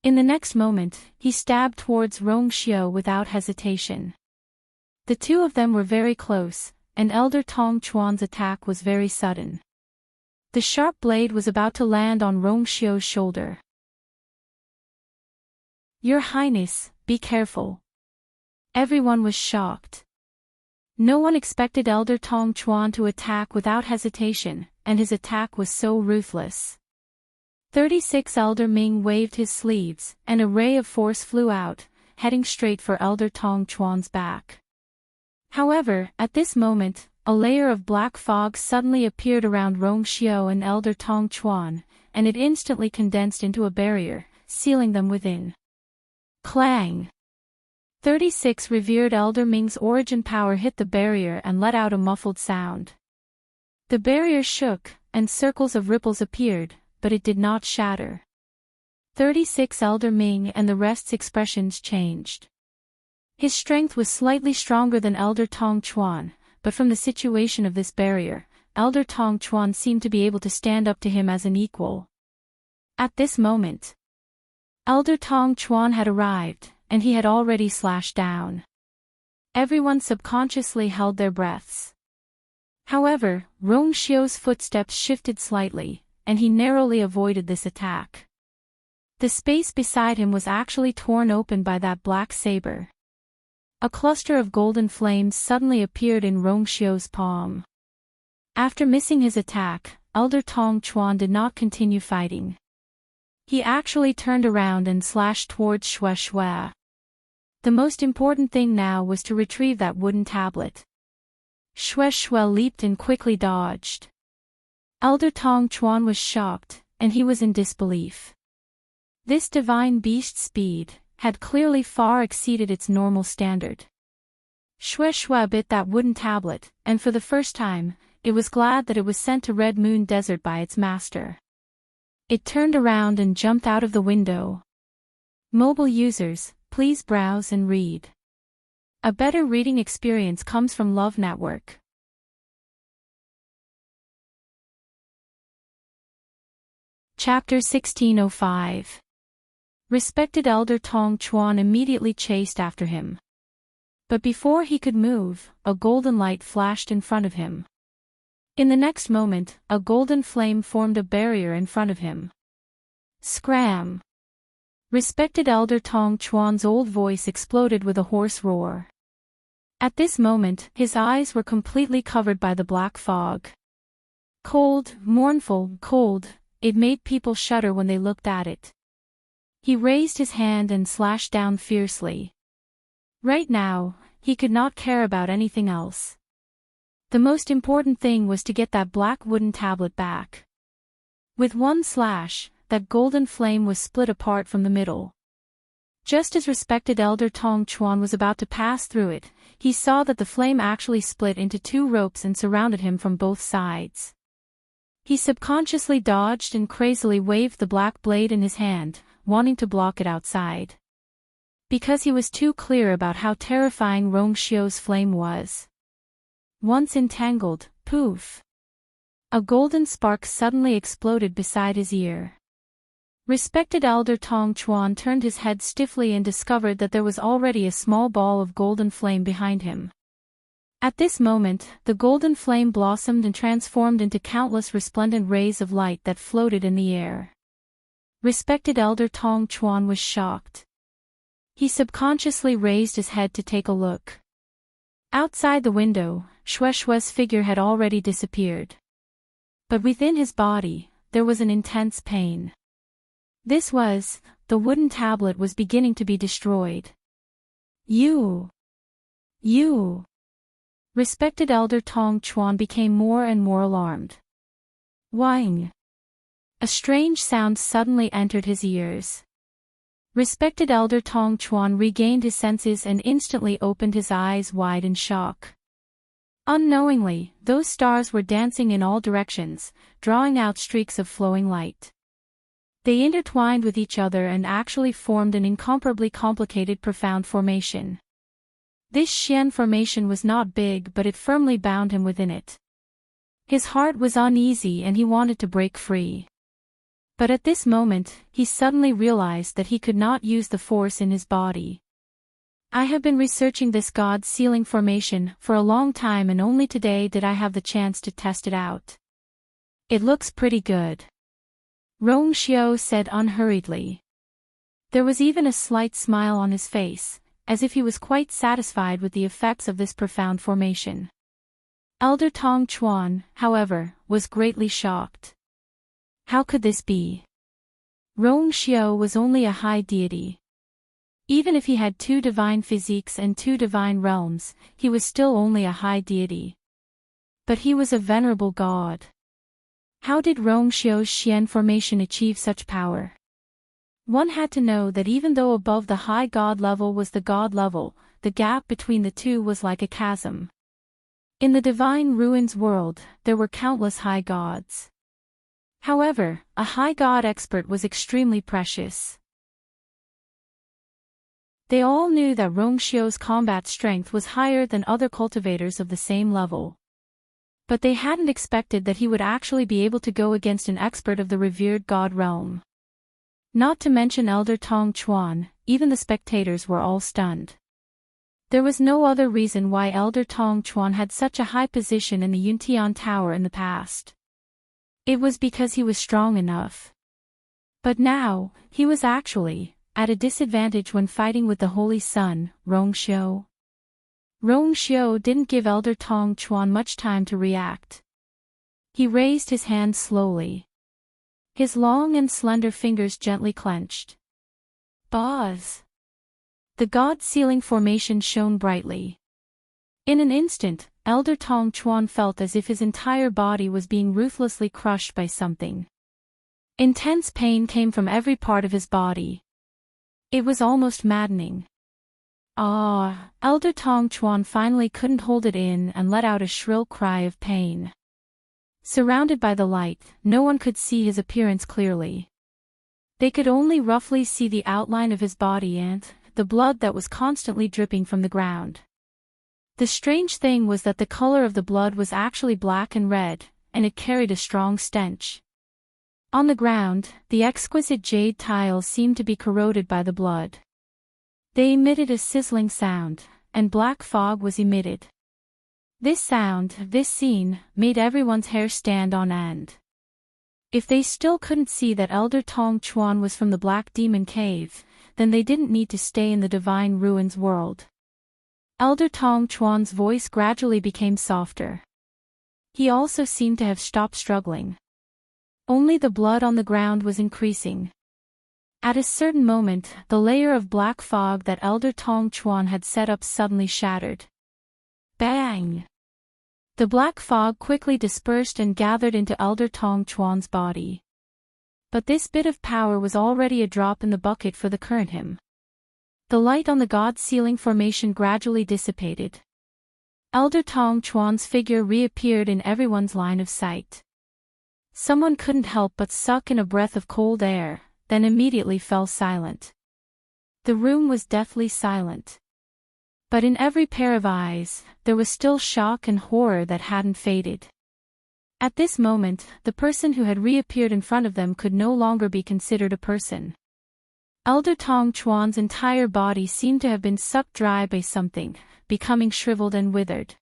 In the next moment, he stabbed towards Rong Xiao without hesitation. The two of them were very close, and Elder Tong Chuan's attack was very sudden. The sharp blade was about to land on Rong Xiao's shoulder. Your Highness, be careful. Everyone was shocked. No one expected Elder Tong Chuan to attack without hesitation, and his attack was so ruthless. 36 Elder Ming waved his sleeves, and a ray of force flew out, heading straight for Elder Tong Chuan's back. However, at this moment, a layer of black fog suddenly appeared around Rong Xiao and Elder Tong Chuan, and it instantly condensed into a barrier, sealing them within. Clang! 36 revered Elder Ming's origin power hit the barrier and let out a muffled sound. The barrier shook, and circles of ripples appeared, but it did not shatter. 36 Elder Ming and the rest's expressions changed. His strength was slightly stronger than Elder Tong Chuan, but from the situation of this barrier, Elder Tong Chuan seemed to be able to stand up to him as an equal. At this moment, Elder Tong Chuan had arrived, and he had already slashed down. Everyone subconsciously held their breaths. However, Rong Xiao's footsteps shifted slightly, and he narrowly avoided this attack. The space beside him was actually torn open by that black saber. A cluster of golden flames suddenly appeared in Rong Xiao's palm. After missing his attack, Elder Tong Chuan did not continue fighting. He actually turned around and slashed towards Shwe Shwe. The most important thing now was to retrieve that wooden tablet. Shwe Shwe leaped and quickly dodged. Elder Tong Chuan was shocked, and he was in disbelief. This divine beast's speed had clearly far exceeded its normal standard. Shwe Shwe bit that wooden tablet, and for the first time, it was glad that it was sent to Red Moon Desert by its master. It turned around and jumped out of the window. Mobile users, please browse and read. A better reading experience comes from Love Network. Chapter 1605. Respected Elder Tong Chuan immediately chased after him. But before he could move, a golden light flashed in front of him. In the next moment, a golden flame formed a barrier in front of him. Scram! Respected Elder Tong Chuan's old voice exploded with a hoarse roar. At this moment, his eyes were completely covered by the black fog. Cold, mournful, cold, it made people shudder when they looked at it. He raised his hand and slashed down fiercely. Right now, he could not care about anything else. The most important thing was to get that black wooden tablet back. With one slash, that golden flame was split apart from the middle. Just as respected Elder Tong Chuan was about to pass through it, he saw that the flame actually split into two ropes and surrounded him from both sides. He subconsciously dodged and crazily waved the black blade in his hand, wanting to block it outside. Because he was too clear about how terrifying Rong Xiu's flame was. Once entangled, poof! A golden spark suddenly exploded beside his ear. Respected Elder Tong Chuan turned his head stiffly and discovered that there was already a small ball of golden flame behind him. At this moment, the golden flame blossomed and transformed into countless resplendent rays of light that floated in the air. Respected Elder Tong Chuan was shocked. He subconsciously raised his head to take a look. Outside the window, Shueishue's figure had already disappeared. But within his body, there was an intense pain. This was, the wooden tablet was beginning to be destroyed. You! Respected Elder Tong Chuan became more and more alarmed. Whing! A strange sound suddenly entered his ears. Respected Elder Tong Chuan regained his senses and instantly opened his eyes wide in shock. Unknowingly, those stars were dancing in all directions, drawing out streaks of flowing light. They intertwined with each other and actually formed an incomparably complicated profound formation. This Xian formation was not big, but it firmly bound him within it. His heart was uneasy and he wanted to break free. But at this moment, he suddenly realized that he could not use the force in his body. I have been researching this God sealing formation for a long time and only today did I have the chance to test it out. It looks pretty good. Rong Xiu said unhurriedly. There was even a slight smile on his face, as if he was quite satisfied with the effects of this profound formation. Elder Tong Chuan, however, was greatly shocked. How could this be? Rong Xiu was only a high deity. Even if he had two divine physiques and two divine realms, he was still only a high deity. But he was a venerable god. How did Rong Xiu's Xian formation achieve such power? One had to know that even though above the high god level was the god level, the gap between the two was like a chasm. In the divine ruins world, there were countless high gods. However, a high god expert was extremely precious. They all knew that Rong Xiu's combat strength was higher than other cultivators of the same level. But they hadn't expected that he would actually be able to go against an expert of the revered god realm. Not to mention Elder Tong Chuan, even the spectators were all stunned. There was no other reason why Elder Tong Chuan had such a high position in the Yuntian Tower in the past. It was because he was strong enough. But now, he was actually at a disadvantage when fighting with the Holy Sun, Rong Xiu. Rong Xiu didn't give Elder Tong Chuan much time to react. He raised his hand slowly. His long and slender fingers gently clenched. Buzz! The god sealing formation shone brightly. In an instant, Elder Tong Chuan felt as if his entire body was being ruthlessly crushed by something. Intense pain came from every part of his body. It was almost maddening. Elder Tong Chuan finally couldn't hold it in and let out a shrill cry of pain. Surrounded by the light, no one could see his appearance clearly. They could only roughly see the outline of his body and the blood that was constantly dripping from the ground. The strange thing was that the color of the blood was actually black and red, and it carried a strong stench. On the ground, the exquisite jade tiles seemed to be corroded by the blood. They emitted a sizzling sound, and black fog was emitted. This scene, made everyone's hair stand on end. If they still couldn't see that Elder Tong Chuan was from the Black Demon Cave, then they didn't need to stay in the Divine Ruins world. Elder Tong Chuan's voice gradually became softer. He also seemed to have stopped struggling. Only the blood on the ground was increasing. At a certain moment, the layer of black fog that Elder Tong Chuan had set up suddenly shattered. Bang! The black fog quickly dispersed and gathered into Elder Tong Chuan's body. But this bit of power was already a drop in the bucket for the current him. The light on the god's ceiling formation gradually dissipated. Elder Tong Chuan's figure reappeared in everyone's line of sight. Someone couldn't help but suck in a breath of cold air, then immediately fell silent. The room was deathly silent. But in every pair of eyes, there was still shock and horror that hadn't faded. At this moment, the person who had reappeared in front of them could no longer be considered a person. Elder Tong Chuan's entire body seemed to have been sucked dry by something, becoming shriveled and withered.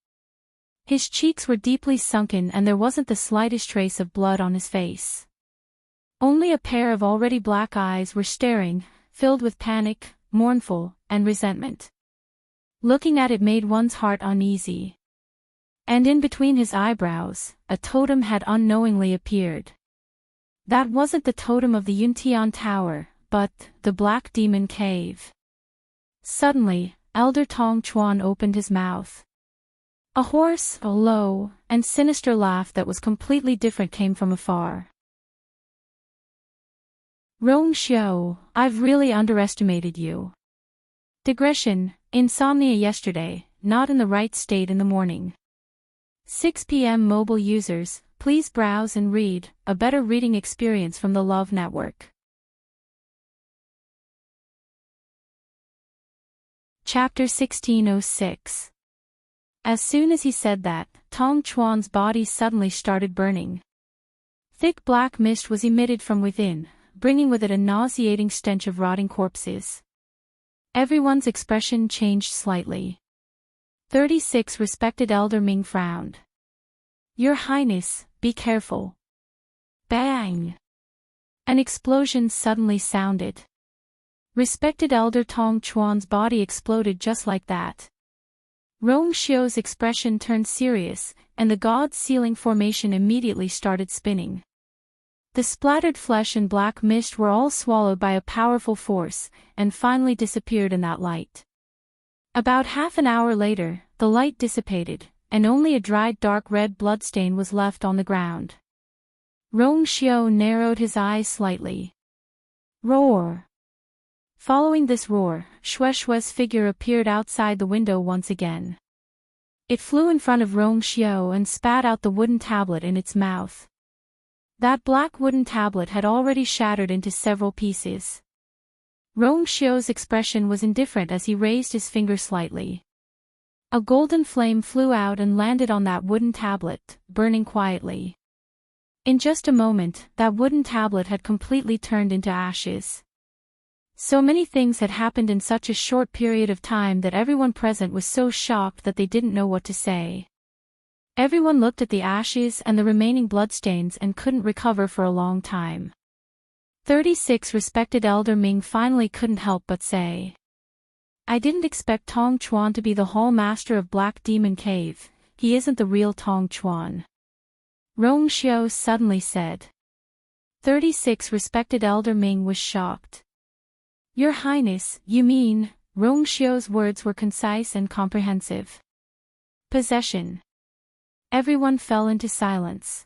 His cheeks were deeply sunken and there wasn't the slightest trace of blood on his face. Only a pair of already black eyes were staring, filled with panic, mournful, and resentment. Looking at it made one's heart uneasy. And in between his eyebrows, a totem had unknowingly appeared. That wasn't the totem of the Yuntian Tower, but the Black Demon Cave. Suddenly, Elder Tong Chuan opened his mouth. A hoarse, low, and sinister laugh that was completely different came from afar. Rong Xiao, I've really underestimated you. Digression, insomnia yesterday, not in the right state in the morning. 6 p.m. Mobile users, please browse and read, a better reading experience from the Love Network. Chapter 1606. As soon as he said that, Tong Chuan's body suddenly started burning. Thick black mist was emitted from within, bringing with it a nauseating stench of rotting corpses. Everyone's expression changed slightly. 36 Respected Elder Ming frowned. Your Highness, be careful. Bang! An explosion suddenly sounded. Respected Elder Tong Chuan's body exploded just like that. Rong Xiu's expression turned serious, and the god's ceiling formation immediately started spinning. The splattered flesh and black mist were all swallowed by a powerful force, and finally disappeared in that light. About half an hour later, the light dissipated, and only a dried dark red bloodstain was left on the ground. Rong Xiu narrowed his eyes slightly. Roar! Following this roar, Shue's figure appeared outside the window once again. It flew in front of Rong Xiu and spat out the wooden tablet in its mouth. That black wooden tablet had already shattered into several pieces. Rong Xiu's expression was indifferent as he raised his finger slightly. A golden flame flew out and landed on that wooden tablet, burning quietly. In just a moment, that wooden tablet had completely turned into ashes. So many things had happened in such a short period of time that everyone present was so shocked that they didn't know what to say. Everyone looked at the ashes and the remaining bloodstains and couldn't recover for a long time. 36 Respected Elder Ming finally couldn't help but say. I didn't expect Tong Chuan to be the Hall Master of Black Demon Cave. He isn't the real Tong Chuan. Rong Xiu suddenly said. 36 Respected Elder Ming was shocked. Your Highness, you mean? Rong Xiu's words were concise and comprehensive. Possession. Everyone fell into silence.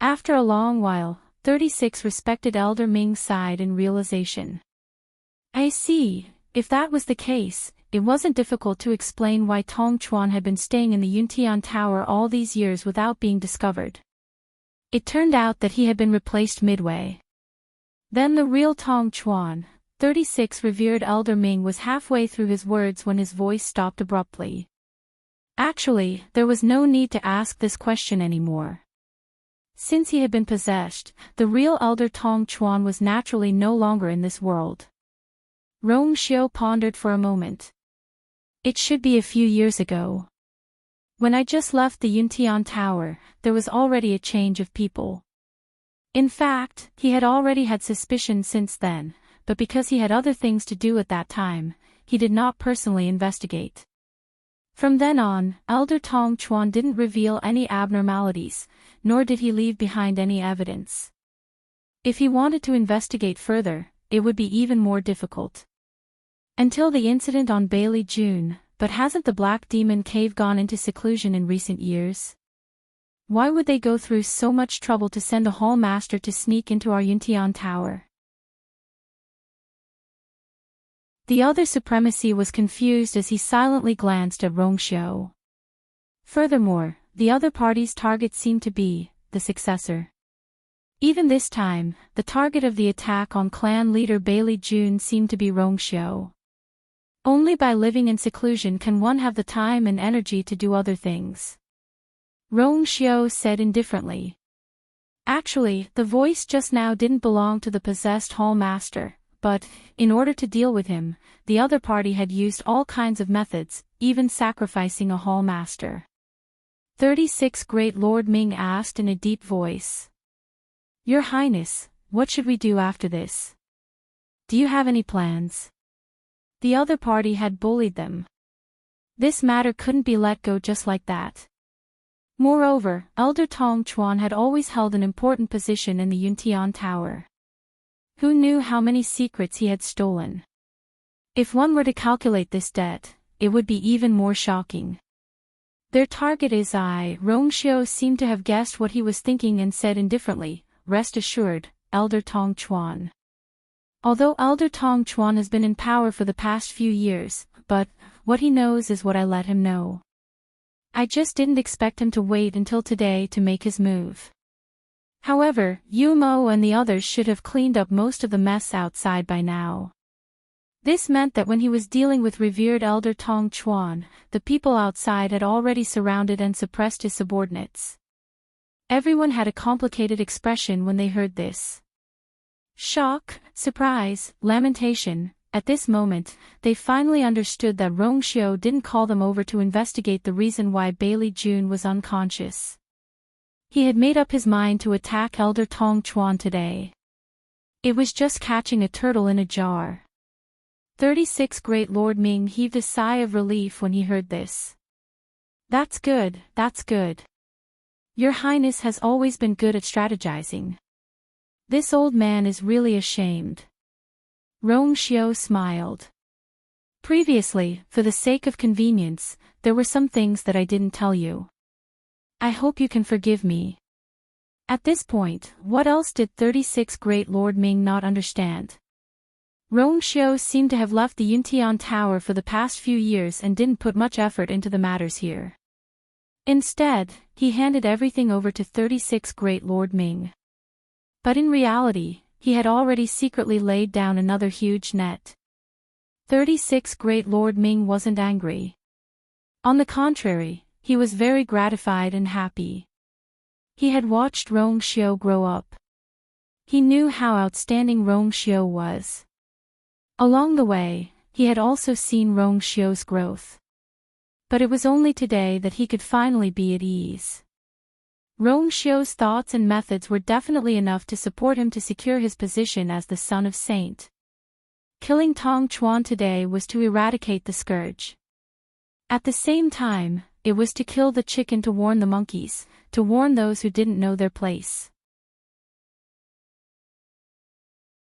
After a long while, 36 Respected Elder Ming sighed in realization. I see, if that was the case, it wasn't difficult to explain why Tong Chuan had been staying in the Yuntian Tower all these years without being discovered. It turned out that he had been replaced midway. Then the real Tong Chuan, 36 Revered Elder Ming was halfway through his words when his voice stopped abruptly. Actually, there was no need to ask this question anymore. Since he had been possessed, the real Elder Tong Chuan was naturally no longer in this world. Rong Xiu pondered for a moment. It should be a few years ago. When I just left the Yuntian Tower, there was already a change of people. In fact, he had already had suspicion since then, but because he had other things to do at that time, he did not personally investigate. From then on, Elder Tong Chuan didn't reveal any abnormalities, nor did he leave behind any evidence. If he wanted to investigate further, it would be even more difficult. Until the incident on Bailey June, but hasn't the Black Demon Cave gone into seclusion in recent years? Why would they go through so much trouble to send a Hall Master to sneak into our Yuntian Tower? The other supremacy was confused as he silently glanced at Rongxiu. Furthermore, the other party's target seemed to be the successor. Even this time, the target of the attack on clan leader Bailey June seemed to be Rongxiu. Only by living in seclusion can one have the time and energy to do other things. Rongxiu said indifferently. Actually, the voice just now didn't belong to the possessed Hall Master, but, in order to deal with him, the other party had used all kinds of methods, even sacrificing a Hall Master. 36 Great Lord Ming asked in a deep voice. Your Highness, what should we do after this? Do you have any plans? The other party had bullied them. This matter couldn't be let go just like that. Moreover, Elder Tong Chuan had always held an important position in the Yuntian Tower. Who knew how many secrets he had stolen? If one were to calculate this debt, it would be even more shocking. Their target is I. Rongxiu seemed to have guessed what he was thinking and said indifferently, rest assured, Elder Tong Chuan. Although Elder Tong Chuan has been in power for the past few years, but what he knows is what I let him know. I just didn't expect him to wait until today to make his move. However, Yu Mo and the others should have cleaned up most of the mess outside by now. This meant that when he was dealing with revered Elder Tong Chuan, the people outside had already surrounded and suppressed his subordinates. Everyone had a complicated expression when they heard this. Shock, surprise, lamentation. At this moment, they finally understood that Rongxiu didn't call them over to investigate the reason why Bailey June was unconscious. He had made up his mind to attack Elder Tong Chuan today. It was just catching a turtle in a jar. 36 Great Lord Ming heaved a sigh of relief when he heard this. That's good, that's good. Your Highness has always been good at strategizing. This old man is really ashamed. Rongxiu smiled. Previously, for the sake of convenience, there were some things that I didn't tell you. I hope you can forgive me. At this point, what else did 36 Great Lord Ming not understand? Rongxiu seemed to have left the Yuntian Tower for the past few years and didn't put much effort into the matters here. Instead, he handed everything over to 36 Great Lord Ming. But in reality, he had already secretly laid down another huge net. 36 Great Lord Ming wasn't angry. On the contrary, he was very gratified and happy. He had watched Rongxiu grow up. He knew how outstanding Rongxiu was. Along the way, he had also seen Rongxiu's growth. But it was only today that he could finally be at ease. Rongxiu's thoughts and methods were definitely enough to support him to secure his position as the son of Saint. Killing Tong Chuan today was to eradicate the scourge. At the same time, it was to kill the chicken to warn the monkeys, to warn those who didn't know their place.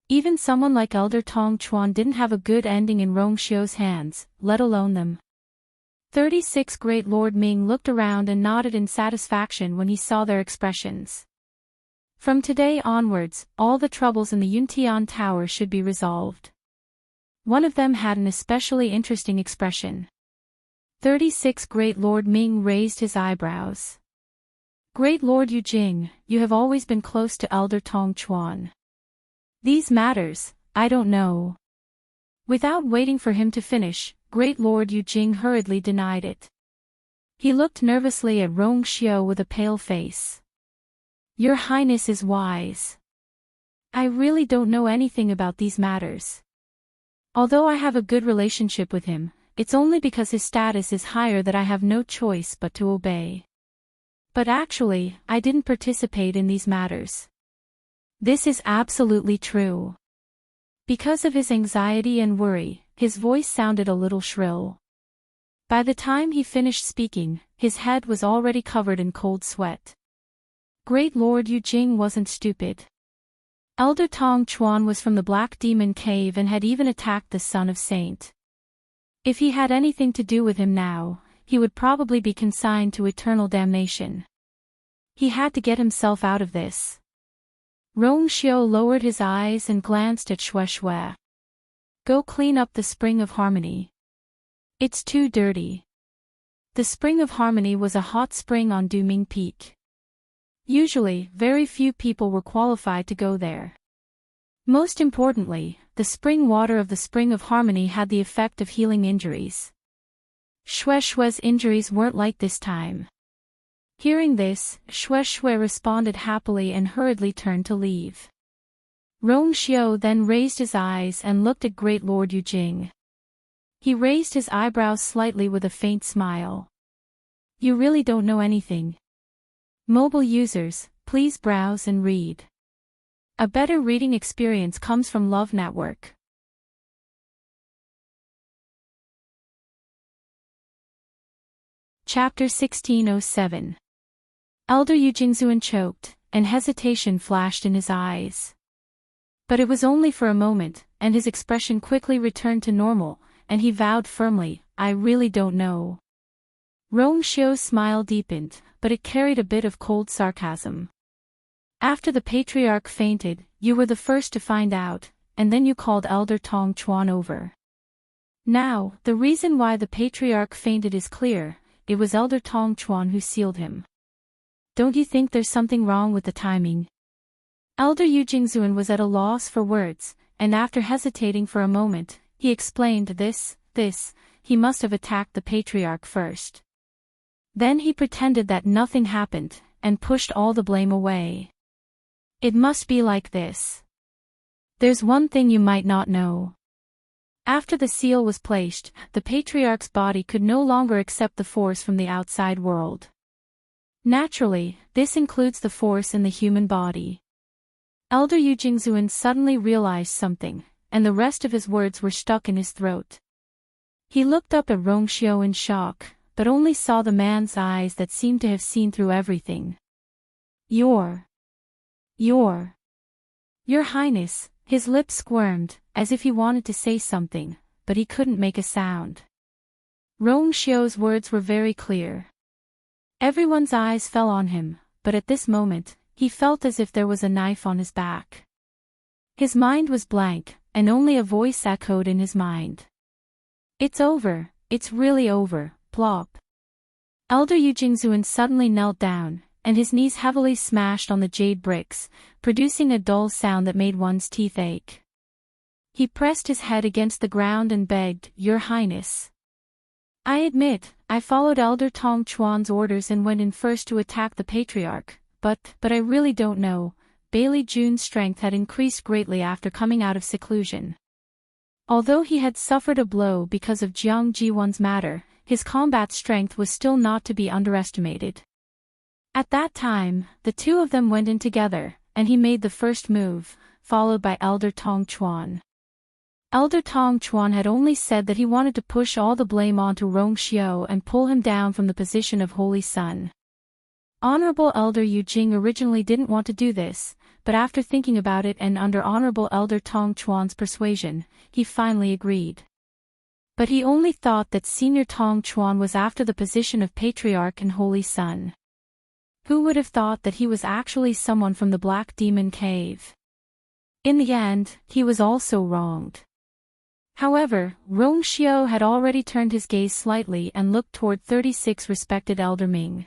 Even someone like Elder Tong Chuan didn't have a good ending in Rongxiu's hands, let alone them. 36 Great Lord Ming looked around and nodded in satisfaction when he saw their expressions. From today onwards, all the troubles in the Yuntian Tower should be resolved. One of them had an especially interesting expression. 36 Great Lord Ming raised his eyebrows. Great Lord Yujing, you have always been close to Elder Tong Chuan. These matters, I don't know. Without waiting for him to finish, Great Lord Yujing hurriedly denied it. He looked nervously at Rongxiu with a pale face. Your Highness is wise. I really don't know anything about these matters. Although I have a good relationship with him, it's only because his status is higher that I have no choice but to obey. But actually, I didn't participate in these matters. This is absolutely true. Because of his anxiety and worry, his voice sounded a little shrill. By the time he finished speaking, his head was already covered in cold sweat. Great Lord Yujing wasn't stupid. Elder Tong Chuan was from the Black Demon Cave and had even attacked the son of Saint. If he had anything to do with him now, he would probably be consigned to eternal damnation. He had to get himself out of this. Rongxiu lowered his eyes and glanced at Shui. Go clean up the Spring of Harmony. It's too dirty. The Spring of Harmony was a hot spring on Duming Peak. Usually, very few people were qualified to go there. Most importantly, the spring water of the Spring of Harmony had the effect of healing injuries. Shui's injuries weren't like this time. Hearing this, Shui responded happily and hurriedly turned to leave. Rongxiu then raised his eyes and looked at Great Lord Yujing. He raised his eyebrows slightly with a faint smile. You really don't know anything. Mobile users, please browse and read. A better reading experience comes from Love Network. Chapter 1607. Elder Yujingzuan choked, and hesitation flashed in his eyes. But it was only for a moment, and his expression quickly returned to normal, and he vowed firmly, I really don't know. Rongxiu's smile deepened, but it carried a bit of cold sarcasm. After the patriarch fainted, you were the first to find out, and then you called Elder Tong Chuan over. Now, the reason why the patriarch fainted is clear, it was Elder Tong Chuan who sealed him. Don't you think there's something wrong with the timing? Elder Yujingzuan was at a loss for words, and after hesitating for a moment, he explained this, he must have attacked the patriarch first. Then he pretended that nothing happened, and pushed all the blame away. It must be like this. There's one thing you might not know. After the seal was placed, the patriarch's body could no longer accept the force from the outside world. Naturally, this includes the force in the human body. Elder Yujingzuan suddenly realized something, and the rest of his words were stuck in his throat. He looked up at Rongxiu in shock, but only saw the man's eyes that seemed to have seen through everything. Your Highness, his lips squirmed, as if he wanted to say something, but he couldn't make a sound. Rongxiu's words were very clear. Everyone's eyes fell on him, but at this moment, he felt as if there was a knife on his back. His mind was blank, and only a voice echoed in his mind. It's over, it's really over, plop. Elder Yujingzuan suddenly knelt down, and his knees heavily smashed on the jade bricks, producing a dull sound that made one's teeth ache. He pressed his head against the ground and begged, Your Highness. I admit, I followed Elder Tong Chuan's orders and went in first to attack the patriarch, but I really don't know. Bailey Jun's strength had increased greatly after coming out of seclusion. Although he had suffered a blow because of Jiang Jiwan's matter, his combat strength was still not to be underestimated. At that time, the two of them went in together, and he made the first move, followed by Elder Tong Chuan. Elder Tong Chuan had only said that he wanted to push all the blame onto Rongxiu and pull him down from the position of Holy Son. Honorable Elder Yujing originally didn't want to do this, but after thinking about it and under Honorable Elder Tong Chuan's persuasion, he finally agreed. But he only thought that Senior Tong Chuan was after the position of Patriarch and Holy Son. Who would have thought that he was actually someone from the Black Demon Cave? In the end, he was also wronged. However, Rongxiu had already turned his gaze slightly and looked toward 36 respected Elder Ming.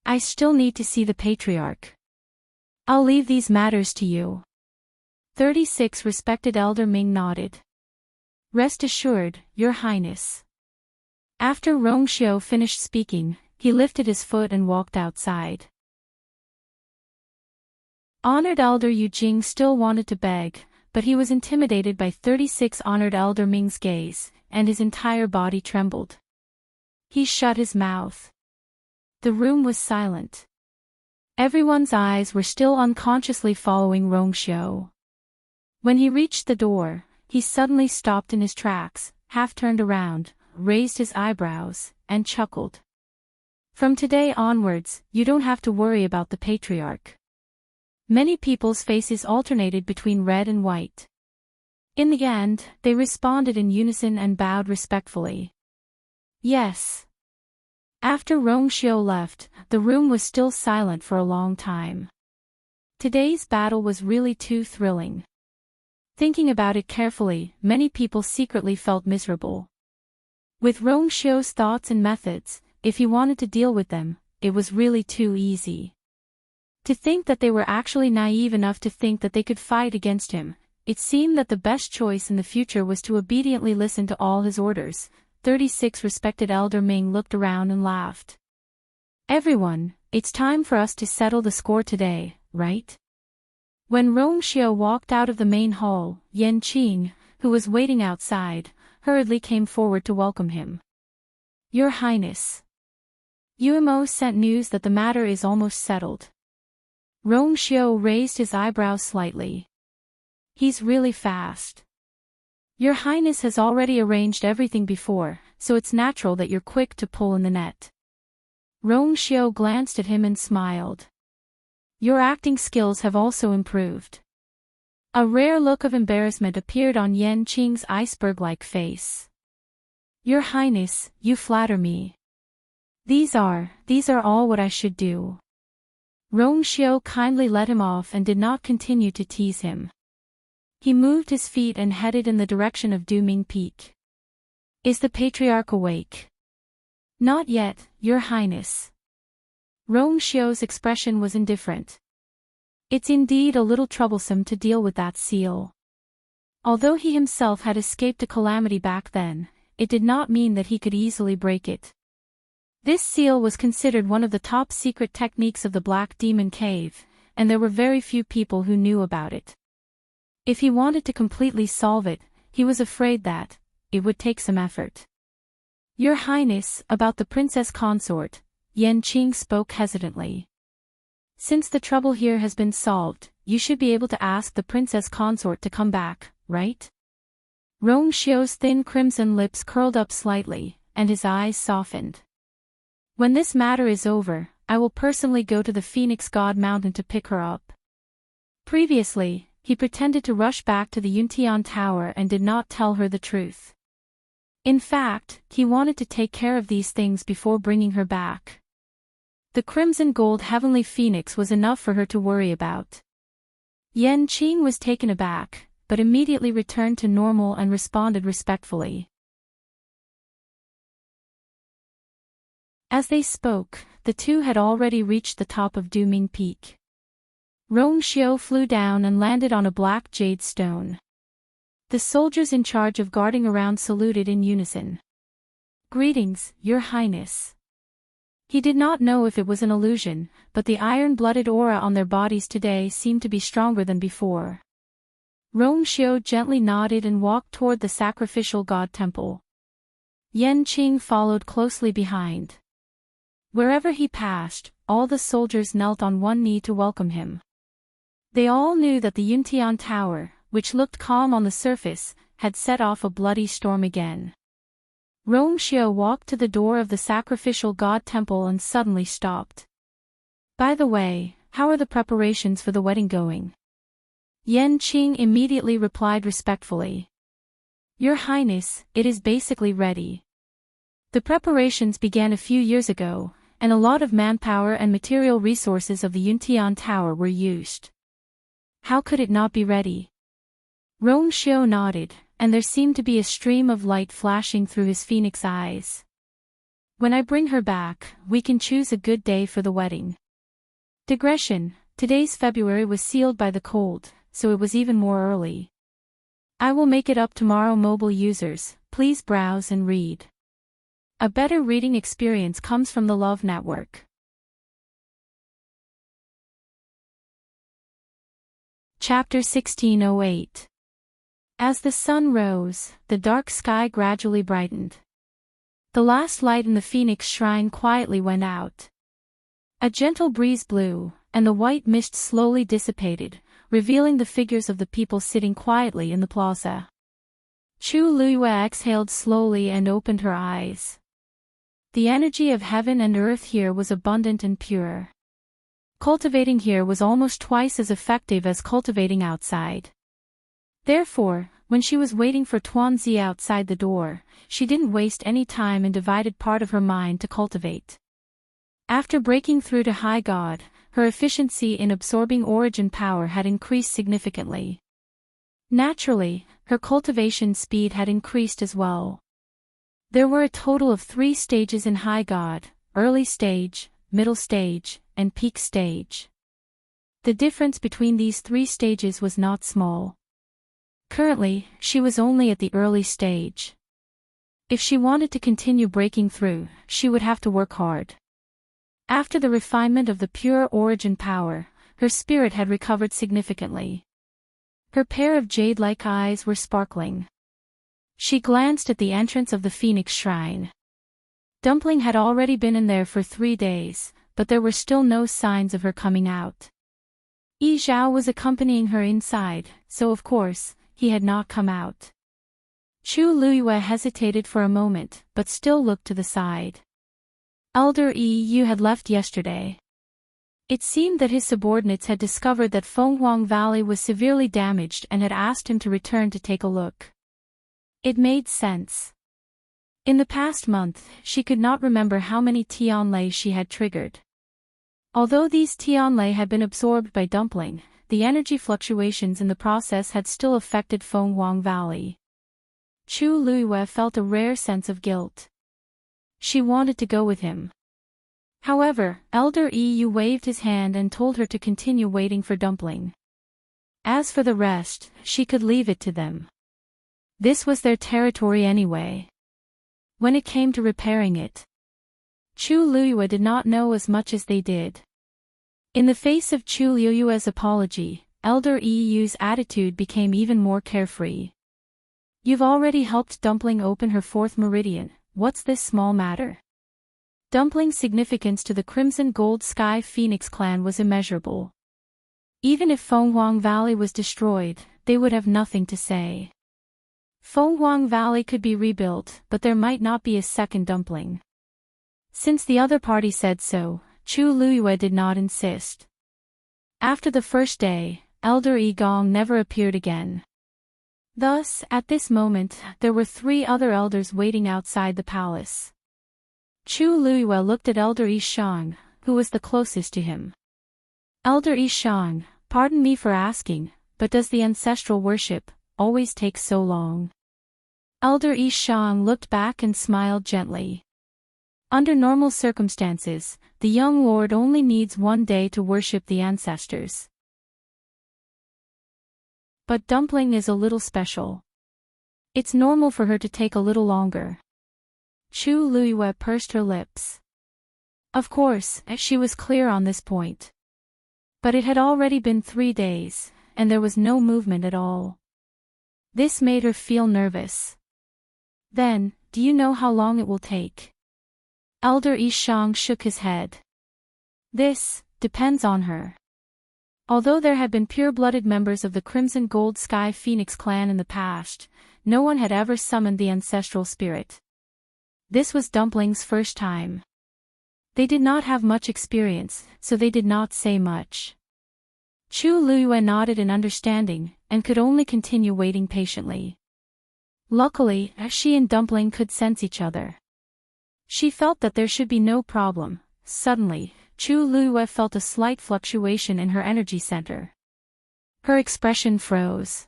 I still need to see the Patriarch. I'll leave these matters to you. 36 respected Elder Ming nodded. Rest assured, Your Highness. After Rongxiu finished speaking, he lifted his foot and walked outside. Honored Elder Yujing still wanted to beg, but he was intimidated by 36 honored Elder Ming's gaze, and his entire body trembled. He shut his mouth. The room was silent. Everyone's eyes were still unconsciously following Rongxiu. When he reached the door, he suddenly stopped in his tracks, half turned around, raised his eyebrows, and chuckled. From today onwards, you don't have to worry about the Patriarch. Many people's faces alternated between red and white. In the end, they responded in unison and bowed respectfully. Yes. After Rongxiu left, the room was still silent for a long time. Today's battle was really too thrilling. Thinking about it carefully, many people secretly felt miserable. With Rongxiu's thoughts and methods, if he wanted to deal with them, it was really too easy. To think that they were actually naive enough to think that they could fight against him, it seemed that the best choice in the future was to obediently listen to all his orders. 36 Respected Elder Ming looked around and laughed. Everyone, it's time for us to settle the score today, right? When Rongxiu walked out of the main hall, Yanqing, who was waiting outside, hurriedly came forward to welcome him. Your Highness. Yuemo sent news that the matter is almost settled. Rongxiu raised his eyebrows slightly. He's really fast. Your Highness has already arranged everything before, so it's natural that you're quick to pull in the net. Rongxiu glanced at him and smiled. Your acting skills have also improved. A rare look of embarrassment appeared on Yanqing's iceberg-like face. Your Highness, you flatter me. These are all what I should do. Rongxiu kindly let him off and did not continue to tease him. He moved his feet and headed in the direction of Duming Peak. Is the Patriarch awake? Not yet, Your Highness. Rongxiu's expression was indifferent. It's indeed a little troublesome to deal with that seal. Although he himself had escaped a calamity back then, it did not mean that he could easily break it. This seal was considered one of the top secret techniques of the Black Demon Cave, and there were very few people who knew about it. If he wanted to completely solve it, he was afraid that it would take some effort. Your Highness, about the princess consort, Yanqing spoke hesitantly. Since the trouble here has been solved, you should be able to ask the princess consort to come back, right? Rongxiu's thin crimson lips curled up slightly, and his eyes softened. When this matter is over, I will personally go to the Phoenix God Mountain to pick her up. Previously, he pretended to rush back to the Yuntian Tower and did not tell her the truth. In fact, he wanted to take care of these things before bringing her back. The crimson gold heavenly phoenix was enough for her to worry about. Yanqing was taken aback, but immediately returned to normal and responded respectfully. As they spoke, the two had already reached the top of Duming Peak. Rongxiu flew down and landed on a black jade stone. The soldiers in charge of guarding around saluted in unison. Greetings, Your Highness. He did not know if it was an illusion, but the iron-blooded aura on their bodies today seemed to be stronger than before. Rongxiu gently nodded and walked toward the sacrificial god temple. Yanqing followed closely behind. Wherever he passed, all the soldiers knelt on one knee to welcome him. They all knew that the Yuntian Tower, which looked calm on the surface, had set off a bloody storm again. Rongxiu walked to the door of the sacrificial god temple and suddenly stopped. By the way, how are the preparations for the wedding going? Yanqing immediately replied respectfully. Your Highness, it is basically ready. The preparations began a few years ago, and a lot of manpower and material resources of the Yuntian Tower were used. How could it not be ready? Rongxiu nodded, and there seemed to be a stream of light flashing through his phoenix eyes. When I bring her back, we can choose a good day for the wedding. Digression, today's February was sealed by the cold, so it was even more early. I will make it up tomorrow. Mobile users, please browse and read. A better reading experience comes from the Love Network. Chapter 1608. As the sun rose, the dark sky gradually brightened. The last light in the Phoenix Shrine quietly went out. A gentle breeze blew, and the white mist slowly dissipated, revealing the figures of the people sitting quietly in the plaza. Chu Luiyue exhaled slowly and opened her eyes. The energy of heaven and earth here was abundant and pure. Cultivating here was almost twice as effective as cultivating outside. Therefore, When she was waiting for Tuanzi outside the door, she didn't waste any time and divided part of her mind to cultivate. After breaking through to High God, her efficiency in absorbing origin power had increased significantly. Naturally, her cultivation speed had increased as well. There were a total of 3 stages in High God: early stage, middle stage, and peak stage. The difference between these 3 stages was not small. Currently, she was only at the early stage. If she wanted to continue breaking through, she would have to work hard. After the refinement of the pure origin power, her spirit had recovered significantly. Her pair of jade-like eyes were sparkling. She glanced at the entrance of the Phoenix Shrine. Dumpling had already been in there for 3 days, but there were still no signs of her coming out. Yi Zhao was accompanying her inside, so of course, he had not come out. Chu Luiyue hesitated for a moment, but still looked to the side. Elder Yu had left yesterday. It seemed that his subordinates had discovered that Fenghuang Valley was severely damaged and had asked him to return to take a look. It made sense. In the past month, she could not remember how many Tianlei she had triggered. Although these Tianlei had been absorbed by Dumpling, the energy fluctuations in the process had still affected Fenghuang Valley. Chu Luiyue felt a rare sense of guilt. She wanted to go with him. However, Elder Yu waved his hand and told her to continue waiting for Dumpling. As for the rest, she could leave it to them. This was their territory anyway. When it came to repairing it, Chu Luiyue did not know as much as they did. In the face of Chu Luiyue's apology, Elder Yu's attitude became even more carefree. "You've already helped Dumpling open her 4th meridian. What's this small matter?" Dumpling's significance to the Crimson Gold Sky Phoenix clan was immeasurable. Even if Fenghuang Valley was destroyed, they would have nothing to say. Fenghuang Valley could be rebuilt, but there might not be a second Dumpling. Since the other party said so, Chu Luiyue did not insist. After the first day, Elder Yi Gong never appeared again. Thus, at this moment, there were 3 other elders waiting outside the palace. Chu Luiyue looked at Elder Yi Shang, who was the closest to him. "Elder Yi Shang, pardon me for asking, but does the ancestral worship always take so long?" Elder Yi Shang looked back and smiled gently. Under normal circumstances, the young lord only needs 1 day to worship the ancestors. But Dumpling is a little special. It's normal for her to take a little longer. Chu Luiyue pursed her lips. Of course, she was clear on this point. But it had already been 3 days, and there was no movement at all. This made her feel nervous. "Then, do you know how long it will take?" Elder Yi Shang shook his head. "This depends on her." Although there had been pure-blooded members of the Crimson Gold Sky Phoenix clan in the past, no one had ever summoned the ancestral spirit. This was Dumpling's first time. They did not have much experience, so they did not say much. Chu Luiyue nodded in understanding, and could only continue waiting patiently. Luckily, she and Dumpling could sense each other. She felt that there should be no problem. Suddenly, Chu Luiyue felt a slight fluctuation in her energy center. Her expression froze.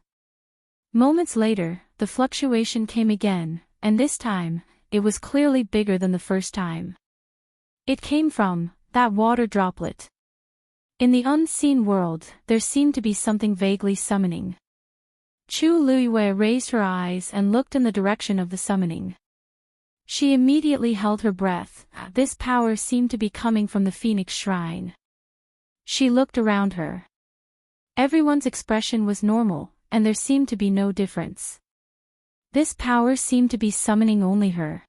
Moments later, the fluctuation came again, and this time, it was clearly bigger than the first time. It came from that water droplet. In the unseen world, there seemed to be something vaguely summoning. Chu Luiyue raised her eyes and looked in the direction of the summoning. She immediately held her breath. This power seemed to be coming from the Phoenix Shrine. She looked around her. Everyone's expression was normal, and there seemed to be no difference. This power seemed to be summoning only her.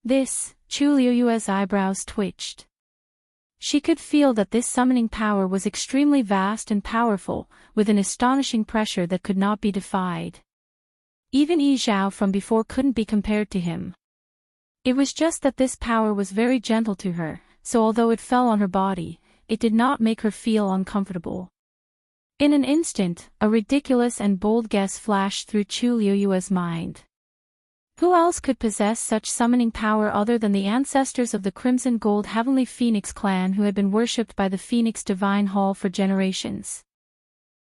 Chu Luiyue's eyebrows twitched. She could feel that this summoning power was extremely vast and powerful, with an astonishing pressure that could not be defied. Even Yi Zhao from before couldn't be compared to him. It was just that this power was very gentle to her, so although it fell on her body, it did not make her feel uncomfortable. In an instant, a ridiculous and bold guess flashed through Chu Liuyue's mind. Who else could possess such summoning power other than the ancestors of the Crimson Gold Heavenly Phoenix clan who had been worshipped by the Phoenix Divine Hall for generations?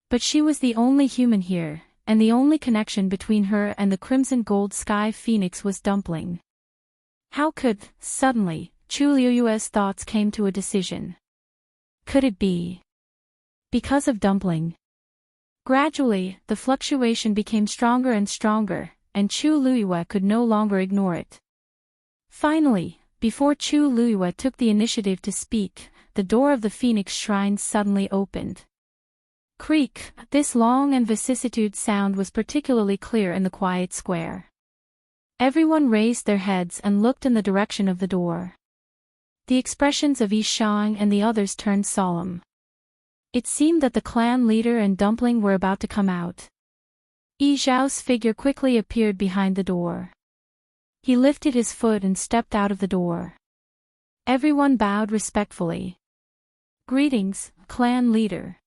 But she was the only human here, and the only connection between her and the Crimson Gold Sky Phoenix was Dumpling. How could, suddenly, Chu Liuyue's thoughts came to a decision. Could it be because of Dumpling? Gradually, the fluctuation became stronger and stronger, and Chu Liyue could no longer ignore it. Finally, before Chu Liyue took the initiative to speak, the door of the Phoenix Shrine suddenly opened. Creak, this long and vicissitude sound was particularly clear in the quiet square. Everyone raised their heads and looked in the direction of the door. The expressions of Yi Shang and the others turned solemn. It seemed that the clan leader and Dumpling were about to come out. Yi Zhao's figure quickly appeared behind the door. He lifted his foot and stepped out of the door. Everyone bowed respectfully. Greetings, clan leader.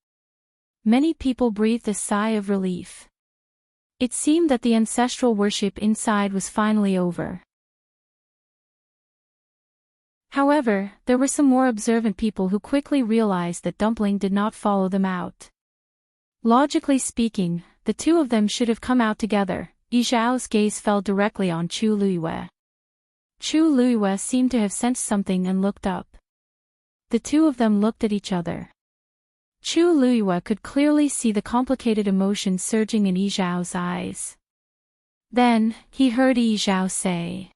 Many people breathed a sigh of relief. It seemed that the ancestral worship inside was finally over. However, there were some more observant people who quickly realized that Dumpling did not follow them out. Logically speaking, the two of them should have come out together. Yi Zhao's gaze fell directly on Chu Liyue. Chu Liyue seemed to have sensed something and looked up. The two of them looked at each other. Chu Liyue could clearly see the complicated emotion surging in Yi Zhao's eyes. Then, he heard Yi Zhao say,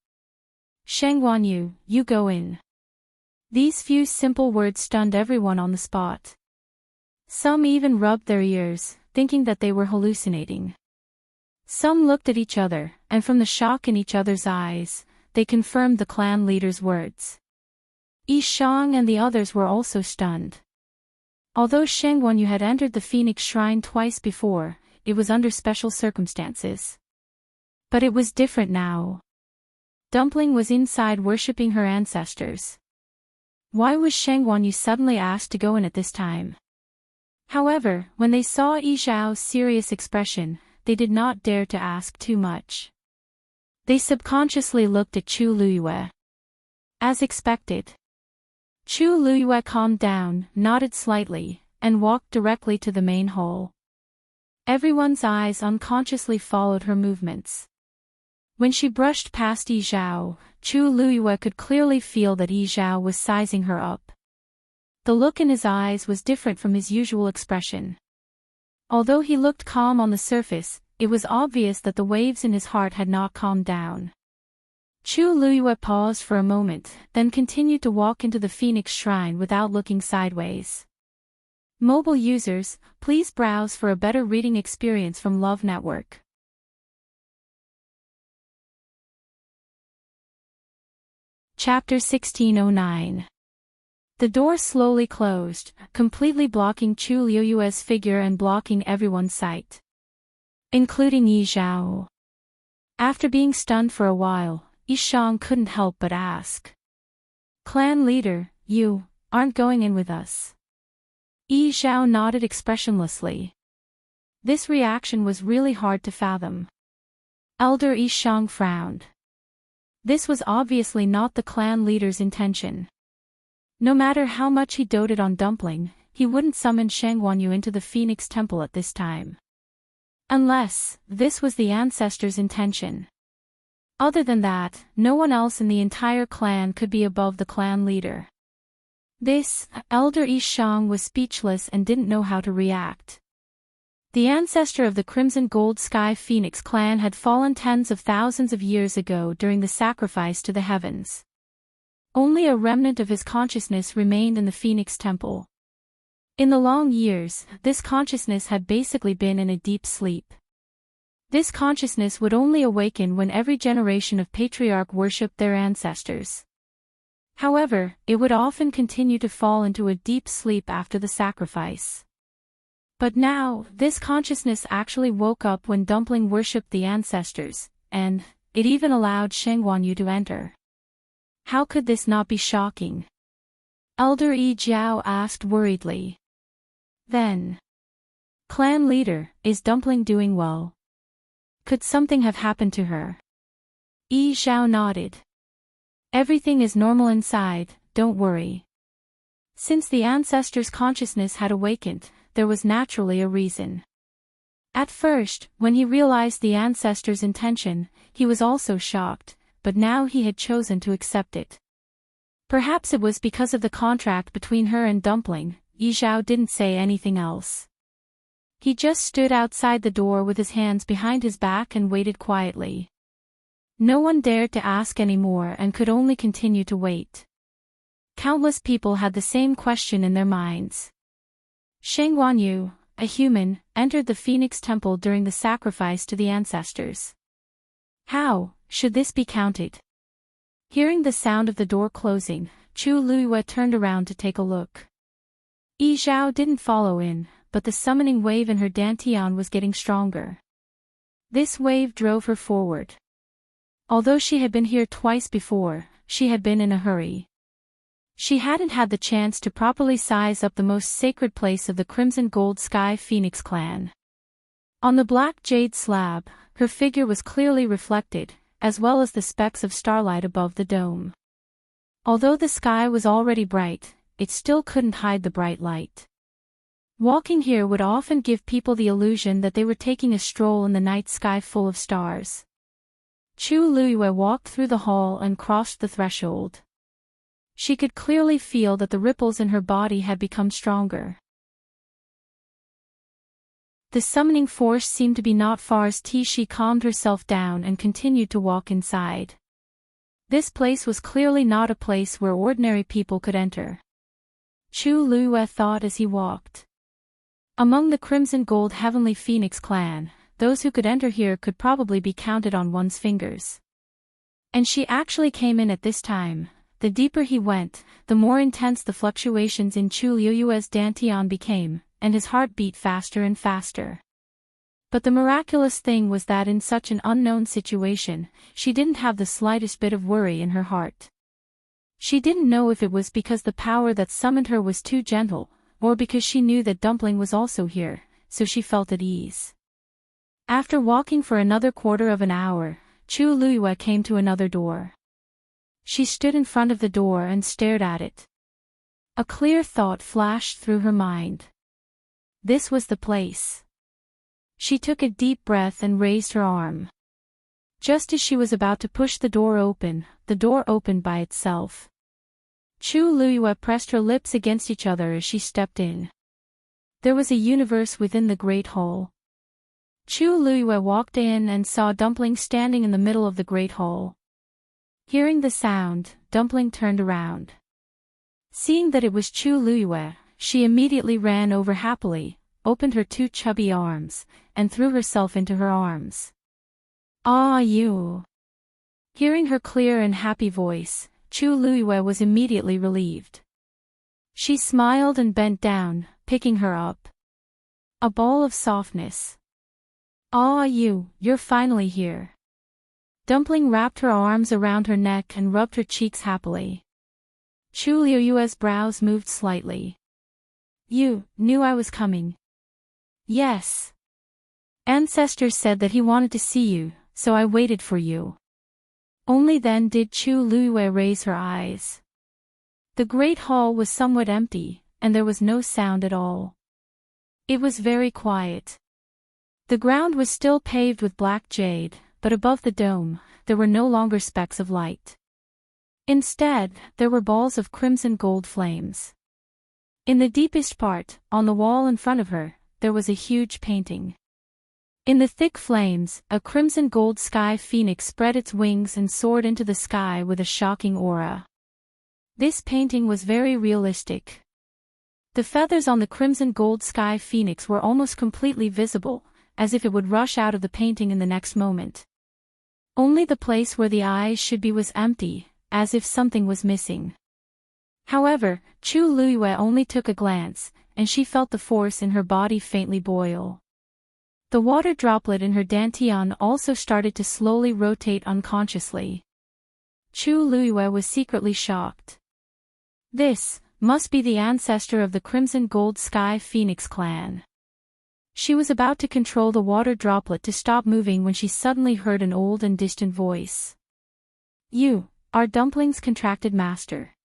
"Shengguanyu, you go in." These few simple words stunned everyone on the spot. Some even rubbed their ears, thinking that they were hallucinating. Some looked at each other, and from the shock in each other's eyes, they confirmed the clan leader's words. Yi Shang and the others were also stunned. Although Shengguanyu had entered the Phoenix Shrine twice before, it was under special circumstances. But it was different now. Dumpling was inside worshipping her ancestors. Why was Shengguanyu suddenly asked to go in at this time? However, when they saw Yi Zhao's serious expression, they did not dare to ask too much. They subconsciously looked at Chu Liyue. As expected, Chu Liyue calmed down, nodded slightly, and walked directly to the main hall. Everyone's eyes unconsciously followed her movements. When she brushed past Yi Zhao, Chu Liyue could clearly feel that Yi Zhao was sizing her up. The look in his eyes was different from his usual expression. Although he looked calm on the surface, it was obvious that the waves in his heart had not calmed down. Chu Liyue paused for a moment, then continued to walk into the Phoenix Shrine without looking sideways. Mobile users, please browse for a better reading experience from Love Network. Chapter 1609. The door slowly closed, completely blocking Chu Liyue's figure and blocking everyone's sight, including Yi Zhao. After being stunned for a while, Yi Shang couldn't help but ask, "Clan leader, you aren't going in with us?" Yi Zhao nodded expressionlessly. This reaction was really hard to fathom. Elder Yi Shang frowned. This was obviously not the clan leader's intention. No matter how much he doted on Dumpling, he wouldn't summon Shengguanyu into the Phoenix Temple at this time. Unless, this was the ancestor's intention. Other than that, no one else in the entire clan could be above the clan leader. This, Elder Yi Shang was speechless and didn't know how to react. The ancestor of the Crimson Gold Sky Phoenix clan had fallen tens of thousands of years ago during the sacrifice to the heavens. Only a remnant of his consciousness remained in the Phoenix Temple. In the long years, this consciousness had basically been in a deep sleep. This consciousness would only awaken when every generation of patriarch worshipped their ancestors. However, it would often continue to fall into a deep sleep after the sacrifice. But now, this consciousness actually woke up when Dumpling worshipped the ancestors, and it even allowed Shengguanyu to enter. How could this not be shocking? Elder Yi Zhao asked worriedly. Then, Clan leader, is Dumpling doing well? Could something have happened to her? Yi Xiao nodded. Everything is normal inside, don't worry. Since the ancestor's consciousness had awakened, there was naturally a reason. At first, when he realized the ancestor's intention, he was also shocked, but now he had chosen to accept it. Perhaps it was because of the contract between her and Dumpling. Yi Xiao didn't say anything else. He just stood outside the door with his hands behind his back and waited quietly. No one dared to ask any more and could only continue to wait. Countless people had the same question in their minds. Sheng Guanyu, a human, entered the Phoenix Temple during the sacrifice to the ancestors. How should this be counted? Hearing the sound of the door closing, Chu Luiyue turned around to take a look. Yi Xiao didn't follow in, but the summoning wave in her dantian was getting stronger. This wave drove her forward. Although she had been here twice before, she had been in a hurry. She hadn't had the chance to properly size up the most sacred place of the Crimson Gold Sky Phoenix clan. On the black jade slab, her figure was clearly reflected, as well as the specks of starlight above the dome. Although the sky was already bright, it still couldn't hide the bright light. Walking here would often give people the illusion that they were taking a stroll in the night sky full of stars. Chu Luiyue walked through the hall and crossed the threshold. She could clearly feel that the ripples in her body had become stronger. The summoning force seemed to be not far as she calmed herself down and continued to walk inside. This place was clearly not a place where ordinary people could enter. Chu Luiyue thought as he walked. Among the Crimson Gold Heavenly Phoenix clan, those who could enter here could probably be counted on one's fingers. And she actually came in at this time. The deeper he went, the more intense the fluctuations in Chu Luiyue's dantian became, and his heart beat faster and faster. But the miraculous thing was that in such an unknown situation, she didn't have the slightest bit of worry in her heart. She didn't know if it was because the power that summoned her was too gentle, or because she knew that Dumpling was also here, so she felt at ease. After walking for another quarter of an hour, Chu Luiyue came to another door. She stood in front of the door and stared at it. A clear thought flashed through her mind. This was the place. She took a deep breath and raised her arm. Just as she was about to push the door opened by itself. Chu Luiyue pressed her lips against each other as she stepped in. There was a universe within the great hall. Chu Luiyue walked in and saw Dumpling standing in the middle of the great hall. Hearing the sound, Dumpling turned around. Seeing that it was Chu Luiyue, she immediately ran over happily, opened her two chubby arms, and threw herself into her arms. "Ah, you!" Hearing her clear and happy voice, Chu Luiyue was immediately relieved. She smiled and bent down, picking her up. A ball of softness. "Ah, you're finally here." Dumpling wrapped her arms around her neck and rubbed her cheeks happily. Chu Luiyue's brows moved slightly. "You knew I was coming?" "Yes. Ancestor said that he wanted to see you, so I waited for you." Only then did Chu Luiyue raise her eyes. The great hall was somewhat empty, and there was no sound at all. It was very quiet. The ground was still paved with black jade, but above the dome, there were no longer specks of light. Instead, there were balls of crimson gold flames. In the deepest part, on the wall in front of her, there was a huge painting. In the thick flames, a crimson gold sky phoenix spread its wings and soared into the sky with a shocking aura. This painting was very realistic. The feathers on the crimson gold sky phoenix were almost completely visible, as if it would rush out of the painting in the next moment. Only the place where the eyes should be was empty, as if something was missing. However, Chu Luiyue only took a glance, and she felt the force in her body faintly boil. The water droplet in her dantian also started to slowly rotate unconsciously. Chu Luiyue was secretly shocked. This must be the ancestor of the Crimson Gold Sky Phoenix clan. She was about to control the water droplet to stop moving when she suddenly heard an old and distant voice. "You are Dumpling's contracted master."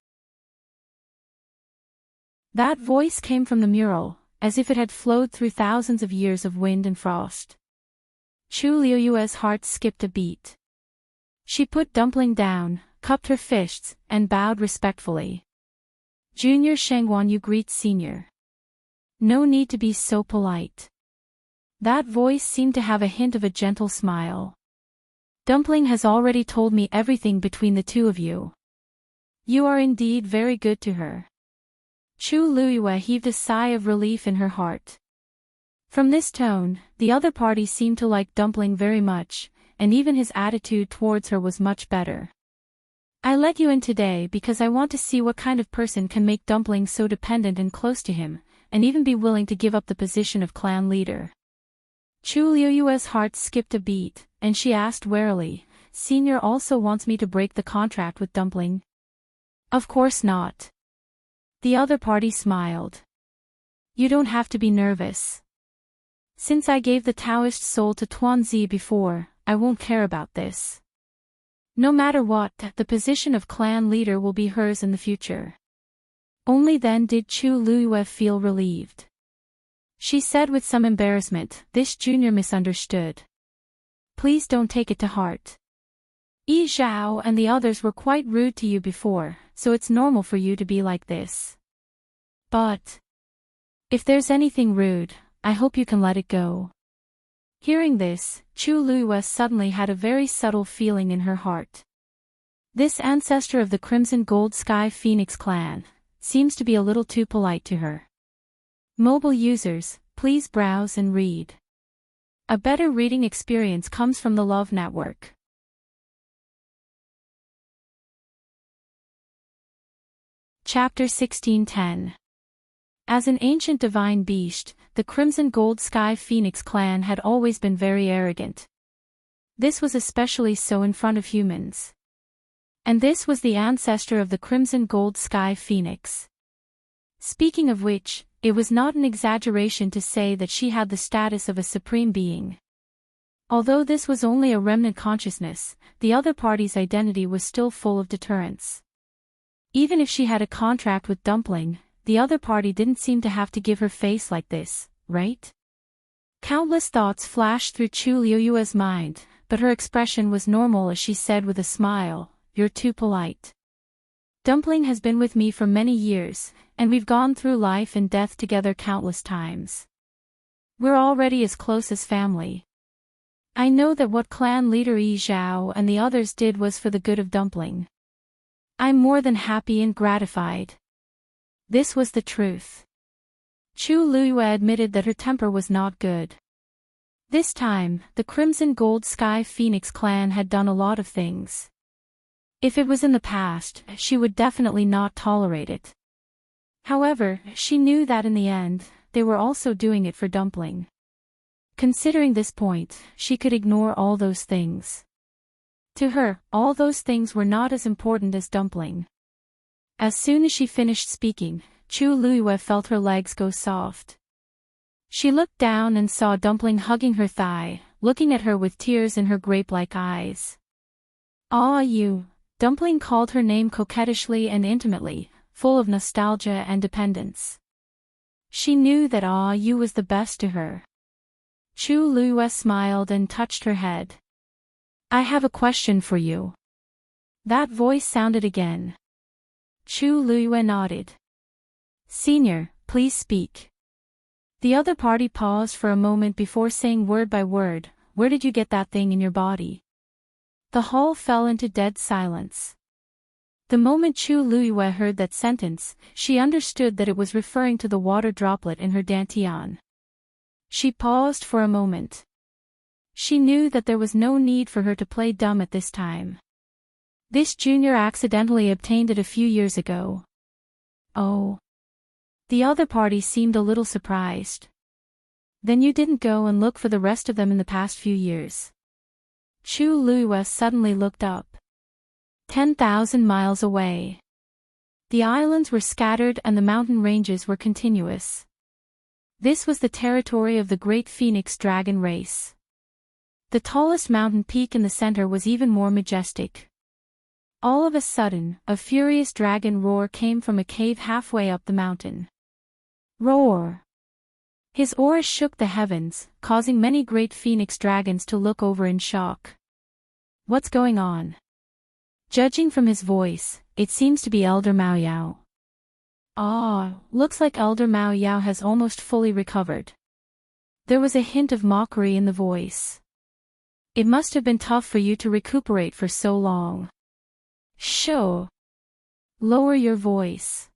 That voice came from the mural, as if it had flowed through thousands of years of wind and frost. Chu Liuyue's heart skipped a beat. She put Dumpling down, cupped her fists, and bowed respectfully. "Junior Shengguan, you greet Senior. No need to be so polite." That voice seemed to have a hint of a gentle smile. "Dumpling has already told me everything between the two of you. You are indeed very good to her." Chu Liyue heaved a sigh of relief in her heart. From this tone, the other party seemed to like Dumpling very much, and even his attitude towards her was much better. "I let you in today because I want to see what kind of person can make Dumpling so dependent and close to him, and even be willing to give up the position of clan leader." Chu Liyue's heart skipped a beat, and she asked warily, "Senior also wants me to break the contract with Dumpling?" "Of course not." The other party smiled. "You don't have to be nervous. Since I gave the Taoist soul to Tuanzi before, I won't care about this. No matter what, the position of clan leader will be hers in the future." Only then did Chu Liyue feel relieved. She said with some embarrassment, "This junior misunderstood. Please don't take it to heart. Yi Zhao and the others were quite rude to you before, so it's normal for you to be like this. But if there's anything rude, I hope you can let it go." Hearing this, Chu Liyue suddenly had a very subtle feeling in her heart. This ancestor of the Crimson Gold Sky Phoenix clan seems to be a little too polite to her. Mobile users, please browse and read. A better reading experience comes from the Love Network. Chapter 1610. As an ancient divine beast, the Crimson Gold Sky Phoenix clan had always been very arrogant. This was especially so in front of humans. And this was the ancestor of the Crimson Gold Sky Phoenix. Speaking of which, it was not an exaggeration to say that she had the status of a supreme being. Although this was only a remnant consciousness, the other party's identity was still full of deterrence. Even if she had a contract with Dumpling, the other party didn't seem to have to give her face like this, right? Countless thoughts flashed through Chu Liyue's mind, but her expression was normal as she said with a smile, "You're too polite. Dumpling has been with me for many years, and we've gone through life and death together countless times. We're already as close as family. I know that what clan leader Yi Zhao and the others did was for the good of Dumpling. I'm more than happy and gratified." This was the truth. Chu Liyue admitted that her temper was not good. This time, the Crimson Gold Sky Phoenix clan had done a lot of things. If it was in the past, she would definitely not tolerate it. However, she knew that in the end, they were also doing it for Dumpling. Considering this point, she could ignore all those things. To her, all those things were not as important as Dumpling. As soon as she finished speaking, Chu Liyue felt her legs go soft. She looked down and saw Dumpling hugging her thigh, looking at her with tears in her grape-like eyes. "Ah, you." Dumpling called her name coquettishly and intimately, full of nostalgia and dependence. She knew that "Ah, you" was the best to her. Chu Liyue smiled and touched her head. "I have a question for you." That voice sounded again. Chu Liyue nodded. "Senior, please speak." The other party paused for a moment before saying word by word, "Where did you get that thing in your body?" The hall fell into dead silence. The moment Chu Liyue heard that sentence, she understood that it was referring to the water droplet in her dantian. She paused for a moment. She knew that there was no need for her to play dumb at this time. This junior accidentally obtained it a few years ago. Oh. The other party seemed a little surprised. "Then you didn't go and look for the rest of them in the past few years?" Chu Liyue suddenly looked up. 10,000 miles away. The islands were scattered and the mountain ranges were continuous. This was the territory of the great phoenix dragon race. The tallest mountain peak in the center was even more majestic. All of a sudden, a furious dragon roar came from a cave halfway up the mountain. Roar! His aura shook the heavens, causing many great phoenix dragons to look over in shock. What's going on? Judging from his voice, it seems to be Elder Mao Yao. Ah, looks like Elder Mao Yao has almost fully recovered. There was a hint of mockery in the voice. It must have been tough for you to recuperate for so long. Sure. Lower your voice.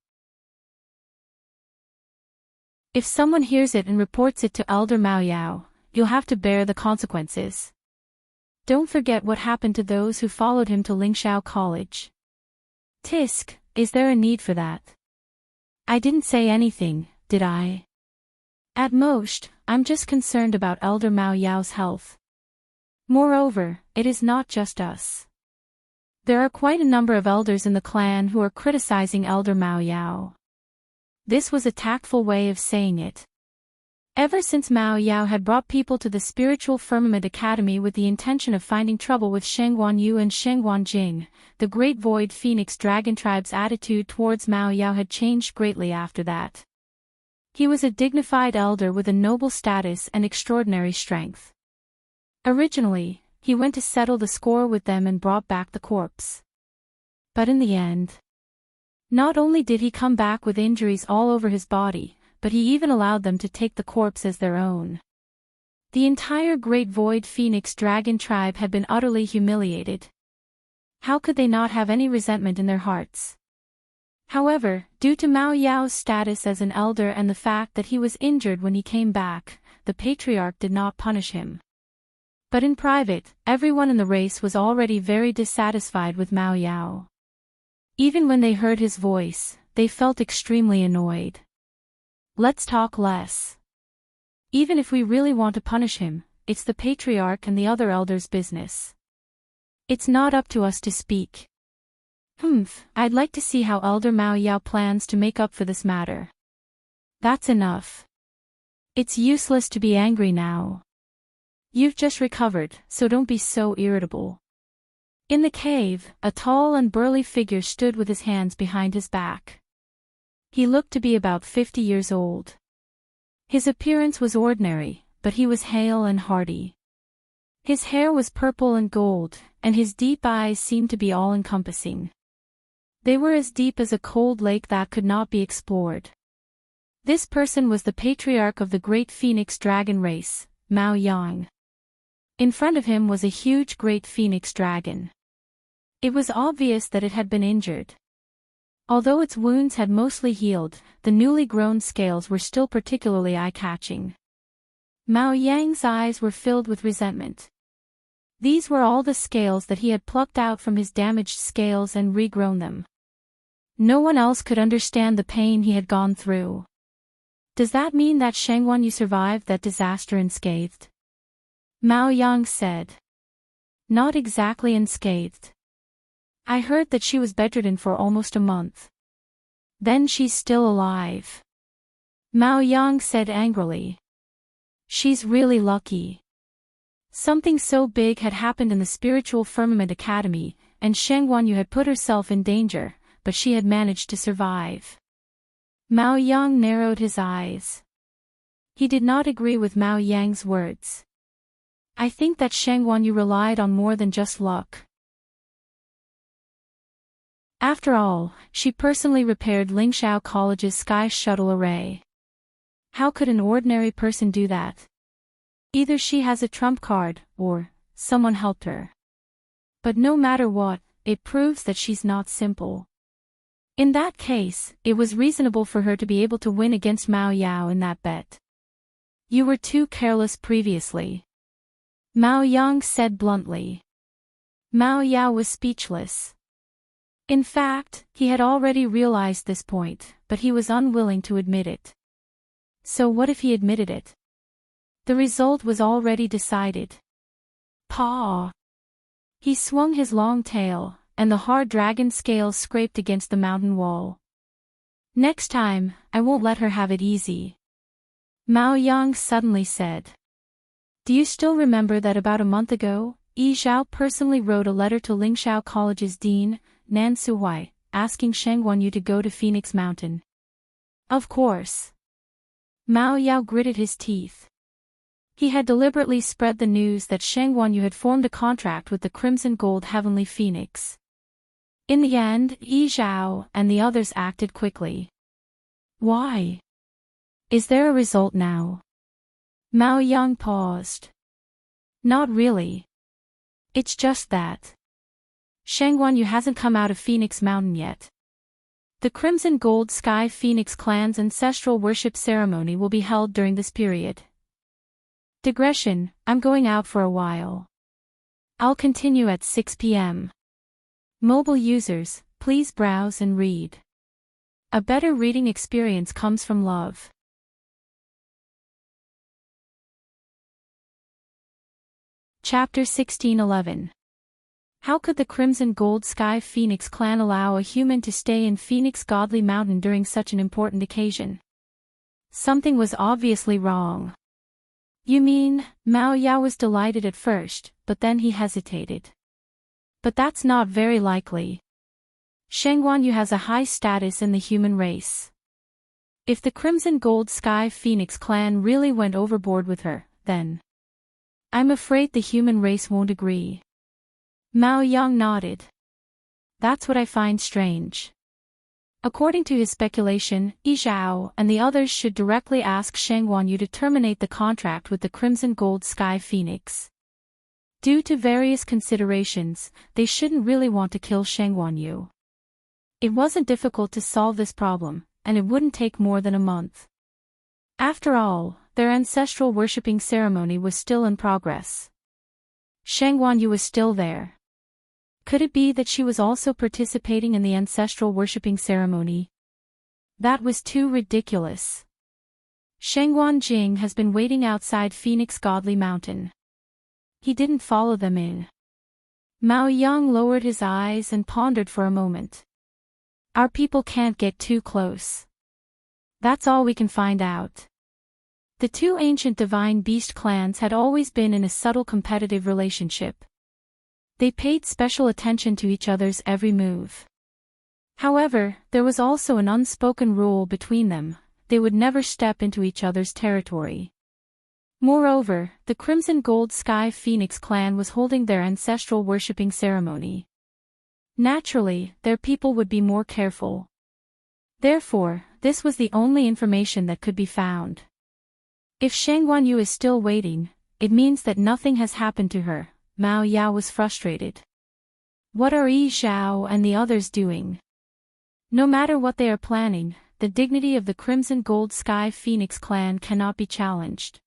If someone hears it and reports it to Elder Mao Yao, you'll have to bear the consequences. Don't forget what happened to those who followed him to Lingxiao College. Tisk, is there a need for that? I didn't say anything, did I? At most, I'm just concerned about Elder Mao Yao's health. Moreover, it is not just us. There are quite a number of elders in the clan who are criticizing Elder Mao Yao. This was a tactful way of saying it. Ever since Mao Yao had brought people to the Spiritual Firmament Academy with the intention of finding trouble with Shengguan Yu and Shengguan Jing, the Great Void Phoenix Dragon Tribe's attitude towards Mao Yao had changed greatly after that. He was a dignified elder with a noble status and extraordinary strength. Originally, he went to settle the score with them and brought back the corpse. But in the end, not only did he come back with injuries all over his body, but he even allowed them to take the corpse as their own. The entire Great Void Phoenix Dragon Tribe had been utterly humiliated. How could they not have any resentment in their hearts? However, due to Mao Yao's status as an elder and the fact that he was injured when he came back, the patriarch did not punish him. But in private, everyone in the race was already very dissatisfied with Mao Yao. Even when they heard his voice, they felt extremely annoyed. Let's talk less. Even if we really want to punish him, it's the patriarch and the other elders' business. It's not up to us to speak. I'd like to see how Elder Mao Yao plans to make up for this matter. That's enough. It's useless to be angry now. You've just recovered, so don't be so irritable. In the cave, a tall and burly figure stood with his hands behind his back. He looked to be about 50 years old. His appearance was ordinary, but he was hale and hearty. His hair was purple and gold, and his deep eyes seemed to be all-encompassing. They were as deep as a cold lake that could not be explored. This person was the patriarch of the great phoenix dragon race, Mao Yang. In front of him was a huge great phoenix dragon. It was obvious that it had been injured. Although its wounds had mostly healed, the newly grown scales were still particularly eye-catching. Mao Yang's eyes were filled with resentment. These were all the scales that he had plucked out from his damaged scales and regrown them. No one else could understand the pain he had gone through. Does that mean that Shengguan Yu survived that disaster unscathed? Mao Yang said. Not exactly unscathed. I heard that she was bedridden for almost a month. Then she's still alive. Mao Yang said angrily. She's really lucky. Something so big had happened in the Spiritual Firmament Academy, and Shengguan Yu had put herself in danger, but she had managed to survive. Mao Yang narrowed his eyes. He did not agree with Mao Yang's words. I think that Shengguan Yu relied on more than just luck. After all, she personally repaired Lingxiao College's sky shuttle array. How could an ordinary person do that? Either she has a trump card, or someone helped her. But no matter what, it proves that she's not simple. In that case, it was reasonable for her to be able to win against Mao Yao in that bet. You were too careless previously. Mao Yang said bluntly. Mao Yao was speechless. In fact, he had already realized this point, but he was unwilling to admit it. So what if he admitted it? The result was already decided. Paw! He swung his long tail, and the hard dragon scales scraped against the mountain wall. Next time, I won't let her have it easy. Mao Yang suddenly said. Do you still remember that about a month ago, Yi Zhao personally wrote a letter to Lingxiao College's dean, Nan Suhui, asking Sheng Wanyu to go to Phoenix Mountain? Of course. Mao Yao gritted his teeth. He had deliberately spread the news that Sheng Wanyu had formed a contract with the Crimson Gold Heavenly Phoenix. In the end, Yi Zhao and the others acted quickly. Why? Is there a result now? Mao Yang paused. Not really. It's just that Sheng Wanyu hasn't come out of Phoenix Mountain yet. The Crimson Gold Sky Phoenix clan's ancestral worship ceremony will be held during this period. Digression, I'm going out for a while. I'll continue at 6 p.m. Mobile users, please browse and read. A better reading experience comes from love. Chapter 1611. How could the Crimson Gold Sky Phoenix clan allow a human to stay in Phoenix Godly Mountain during such an important occasion? Something was obviously wrong. You mean, Mao Yao was delighted at first, but then he hesitated. But that's not very likely. Sheng Wanyu has a high status in the human race. If the Crimson Gold Sky Phoenix clan really went overboard with her, then I'm afraid the human race won't agree. Mao Yang nodded. That's what I find strange. According to his speculation, Yi Zhao and the others should directly ask Sheng Wanyu to terminate the contract with the Crimson Gold Sky Phoenix. Due to various considerations, they shouldn't really want to kill Sheng Wanyu. It wasn't difficult to solve this problem, and it wouldn't take more than a month. After all, their ancestral worshipping ceremony was still in progress. Sheng Wanyu was still there. Could it be that she was also participating in the ancestral worshipping ceremony? That was too ridiculous. Sheng Wanjing has been waiting outside Phoenix Godly Mountain. He didn't follow them in. Mao Yang lowered his eyes and pondered for a moment. Our people can't get too close. That's all we can find out. The two ancient divine beast clans had always been in a subtle competitive relationship. They paid special attention to each other's every move. However, there was also an unspoken rule between them: they would never step into each other's territory. Moreover, the Crimson Gold Sky Phoenix clan was holding their ancestral worshipping ceremony. Naturally, their people would be more careful. Therefore, this was the only information that could be found. If Sheng Wanyu is still waiting, it means that nothing has happened to her. Mao Yao was frustrated. What are Yi Zhao and the others doing? No matter what they are planning, the dignity of the Crimson Gold Sky Phoenix clan cannot be challenged.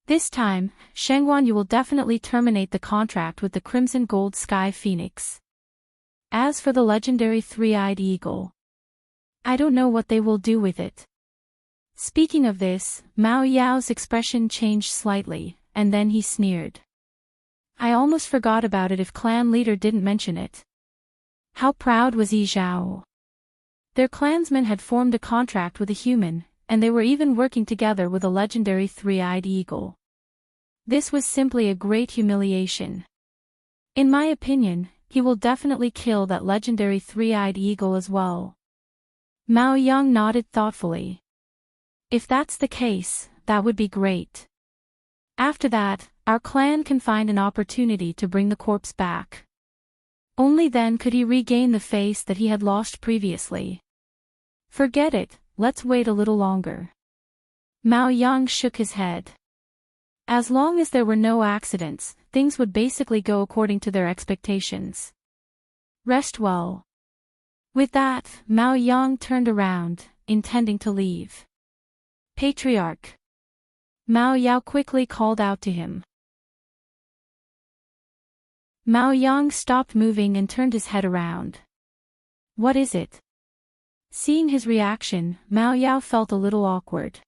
This time, Sheng Wanyu will definitely terminate the contract with the Crimson Gold Sky Phoenix. As for the legendary three-eyed eagle, I don't know what they will do with it. Speaking of this, Mao Yao's expression changed slightly, and then he sneered. I almost forgot about it if clan leader didn't mention it. How proud was Yi Zhao? Their clansmen had formed a contract with a human, and they were even working together with a legendary three-eyed eagle. This was simply a great humiliation. In my opinion, he will definitely kill that legendary three-eyed eagle as well. Mao Yang nodded thoughtfully. If that's the case, that would be great. After that, our clan can find an opportunity to bring the corpse back. Only then could he regain the face that he had lost previously. Forget it, let's wait a little longer. Mao Yang shook his head. As long as there were no accidents, things would basically go according to their expectations. Rest well. With that, Mao Yang turned around, intending to leave. Patriarch. Mao Yao quickly called out to him. Mao Yang stopped moving and turned his head around. What is it? Seeing his reaction, Mao Yao felt a little awkward.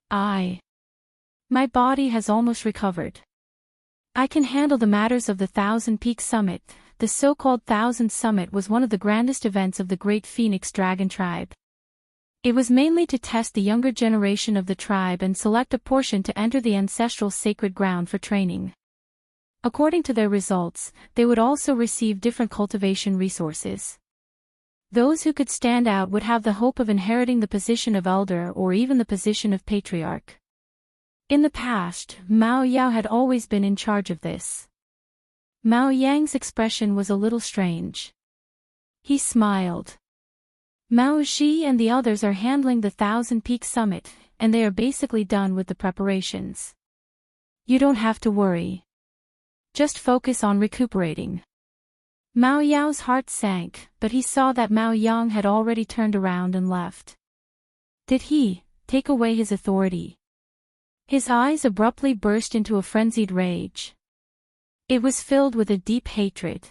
My body has almost recovered. I can handle the matters of the Thousand Peak Summit. The so-called Thousand Summit was one of the grandest events of the Great Phoenix Dragon Tribe. It was mainly to test the younger generation of the tribe and select a portion to enter the ancestral sacred ground for training. According to their results, they would also receive different cultivation resources. Those who could stand out would have the hope of inheriting the position of elder or even the position of patriarch. In the past, Mao Yao had always been in charge of this. Mao Yang's expression was a little strange. He smiled. Mao Xi and the others are handling the Thousand Peak Summit, and they are basically done with the preparations. You don't have to worry. Just focus on recuperating. Mao Yao's heart sank, but he saw that Mao Yang had already turned around and left. Did he take away his authority? His eyes abruptly burst into a frenzied rage. It was filled with a deep hatred.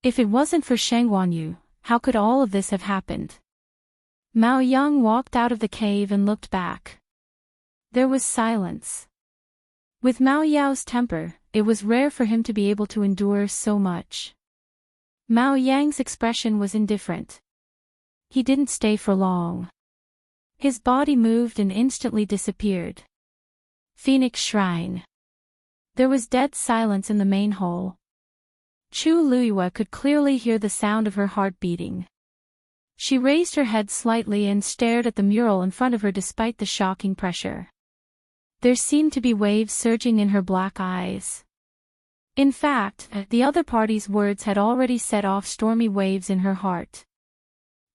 If it wasn't for Sheng Guanyu, how could all of this have happened? Mao Yang walked out of the cave and looked back. There was silence. With Mao Yao's temper, it was rare for him to be able to endure so much. Mao Yang's expression was indifferent. He didn't stay for long. His body moved and instantly disappeared. Phoenix Shrine. There was dead silence in the main hall. Chu Luyue could clearly hear the sound of her heart beating. She raised her head slightly and stared at the mural in front of her despite the shocking pressure. There seemed to be waves surging in her black eyes. In fact, the other party's words had already set off stormy waves in her heart.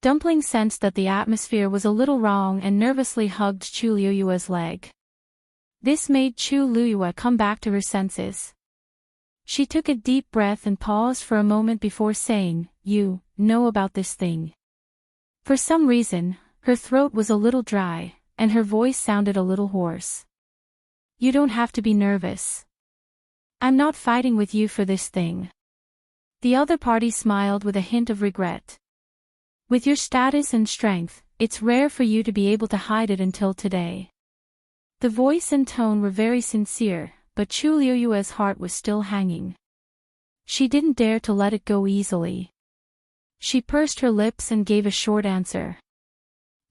Dumpling sensed that the atmosphere was a little wrong and nervously hugged Chu Luyue's leg. This made Chu Luyue come back to her senses. She took a deep breath and paused for a moment before saying, "You know about this thing." For some reason, her throat was a little dry, and her voice sounded a little hoarse. "You don't have to be nervous. I'm not fighting with you for this thing." The other party smiled with a hint of regret. "With your status and strength, it's rare for you to be able to hide it until today." The voice and tone were very sincere, but Chu Luyue's heart was still hanging. She didn't dare to let it go easily. She pursed her lips and gave a short answer.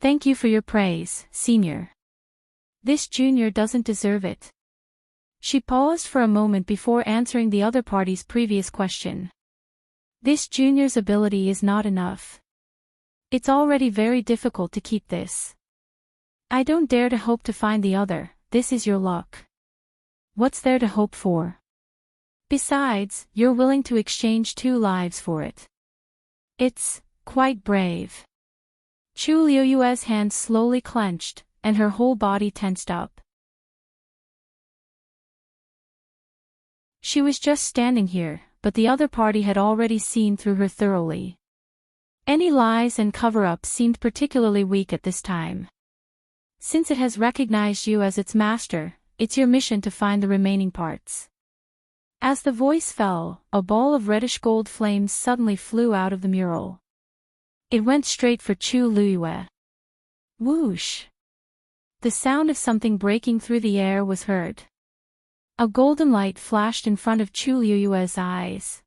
"Thank you for your praise, Senior. This junior doesn't deserve it." She paused for a moment before answering the other party's previous question. "This junior's ability is not enough. It's already very difficult to keep this. I don't dare to hope to find the other. This is your luck. What's there to hope for? Besides, you're willing to exchange 2 lives for it. It's quite brave." Chu Liyue's hands slowly clenched, and her whole body tensed up. She was just standing here, but the other party had already seen through her thoroughly. Any lies and cover-ups seemed particularly weak at this time. Since it has recognized you as its master, it's your mission to find the remaining parts. As the voice fell, a ball of reddish-gold flames suddenly flew out of the mural. It went straight for Chu Luyue. Whoosh! The sound of something breaking through the air was heard. A golden light flashed in front of Chu Luyue's eyes.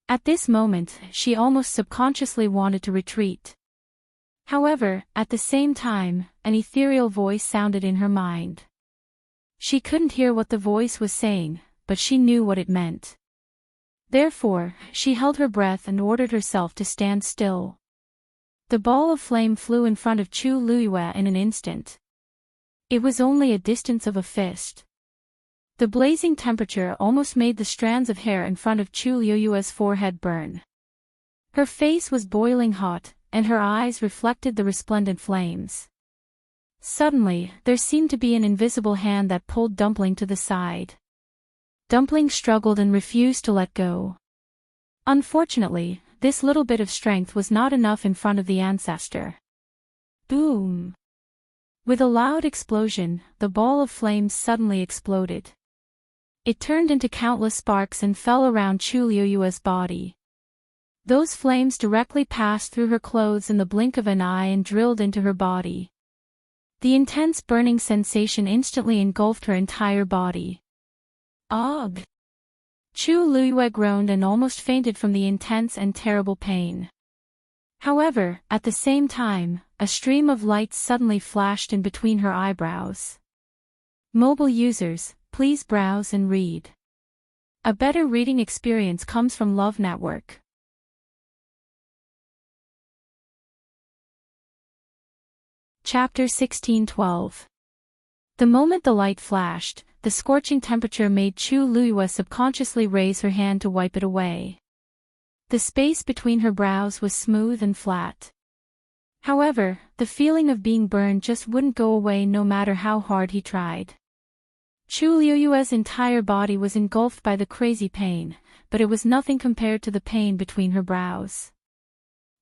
At this moment, she almost subconsciously wanted to retreat. However, at the same time, an ethereal voice sounded in her mind. She couldn't hear what the voice was saying, but she knew what it meant. Therefore, she held her breath and ordered herself to stand still. The ball of flame flew in front of Chu Luyue in an instant. It was only a distance of a fist. The blazing temperature almost made the strands of hair in front of Chu Luyue's forehead burn. Her face was boiling hot, and her eyes reflected the resplendent flames. Suddenly, there seemed to be an invisible hand that pulled Dumpling to the side. Dumpling struggled and refused to let go. Unfortunately, this little bit of strength was not enough in front of the ancestor. Boom! With a loud explosion, the ball of flames suddenly exploded. It turned into countless sparks and fell around Chu Liyue's body. Those flames directly passed through her clothes in the blink of an eye and drilled into her body. The intense burning sensation instantly engulfed her entire body. Ugh! Chu Luyue groaned and almost fainted from the intense and terrible pain. However, at the same time, a stream of light suddenly flashed in between her eyebrows. Mobile users, please browse and read. A better reading experience comes from Love Network. Chapter 16:12. The moment the light flashed, the scorching temperature made Chu Luiyue subconsciously raise her hand to wipe it away. The space between her brows was smooth and flat. However, the feeling of being burned just wouldn't go away no matter how hard he tried. Chu Luiyue's entire body was engulfed by the crazy pain, but it was nothing compared to the pain between her brows.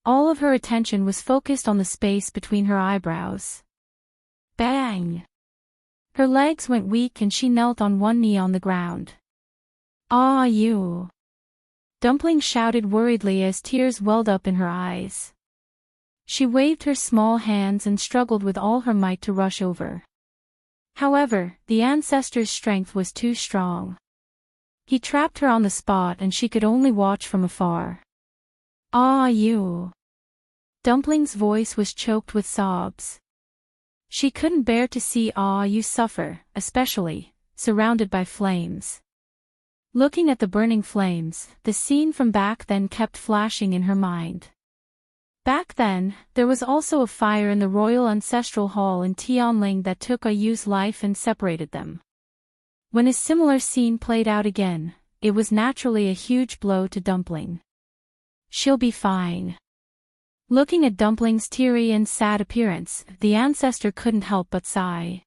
All of her attention was focused on the space between her eyebrows. Bang! Her legs went weak and she knelt on one knee on the ground. "Ah, you!" Dumpling shouted worriedly as tears welled up in her eyes. She waved her small hands and struggled with all her might to rush over. However, the ancestor's strength was too strong. He trapped her on the spot and she could only watch from afar. "Ah, you!" Dumpling's voice was choked with sobs. She couldn't bear to see Ah You suffer, especially, surrounded by flames. Looking at the burning flames, the scene from back then kept flashing in her mind. Back then, there was also a fire in the royal ancestral hall in Tianling that took Ah Yu's life and separated them. When a similar scene played out again, it was naturally a huge blow to Dumpling. "She'll be fine." Looking at Dumpling's teary and sad appearance, the ancestor couldn't help but sigh.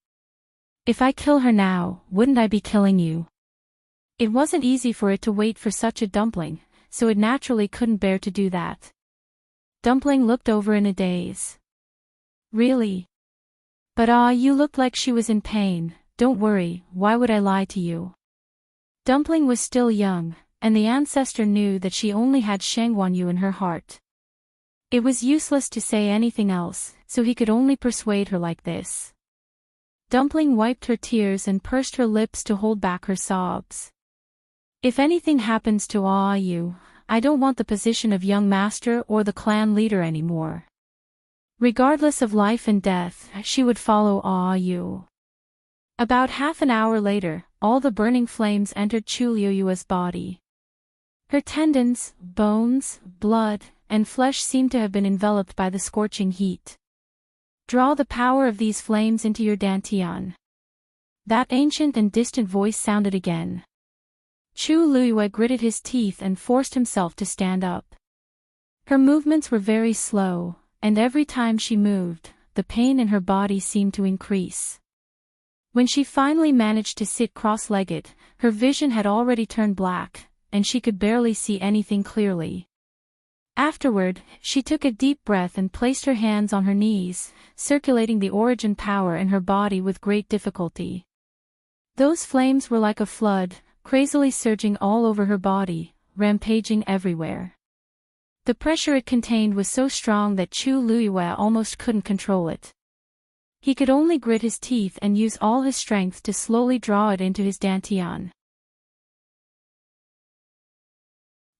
"If I kill her now, wouldn't I be killing you?" It wasn't easy for it to wait for such a dumpling, so it naturally couldn't bear to do that. Dumpling looked over in a daze. "Really? But you looked like she was in pain. Don't worry, why would I lie to you?" Dumpling was still young, and the ancestor knew that she only had Shangguanyu in her heart. It was useless to say anything else, so he could only persuade her like this. Dumpling wiped her tears and pursed her lips to hold back her sobs. "If anything happens to You, I don't want the position of young master or the clan leader anymore." Regardless of life and death, she would follow You. About half an hour later, all the burning flames entered Chu Luiyue's body. Her tendons, bones, blood, and flesh seemed to have been enveloped by the scorching heat. "Draw the power of these flames into your dantian." That ancient and distant voice sounded again. Chu Luiyue gritted his teeth and forced himself to stand up. Her movements were very slow, and every time she moved, the pain in her body seemed to increase. When she finally managed to sit cross-legged, her vision had already turned black, and she could barely see anything clearly. Afterward, she took a deep breath and placed her hands on her knees, circulating the origin power in her body with great difficulty. Those flames were like a flood, crazily surging all over her body, rampaging everywhere. The pressure it contained was so strong that Chu Luiyue almost couldn't control it. He could only grit his teeth and use all his strength to slowly draw it into his dantian.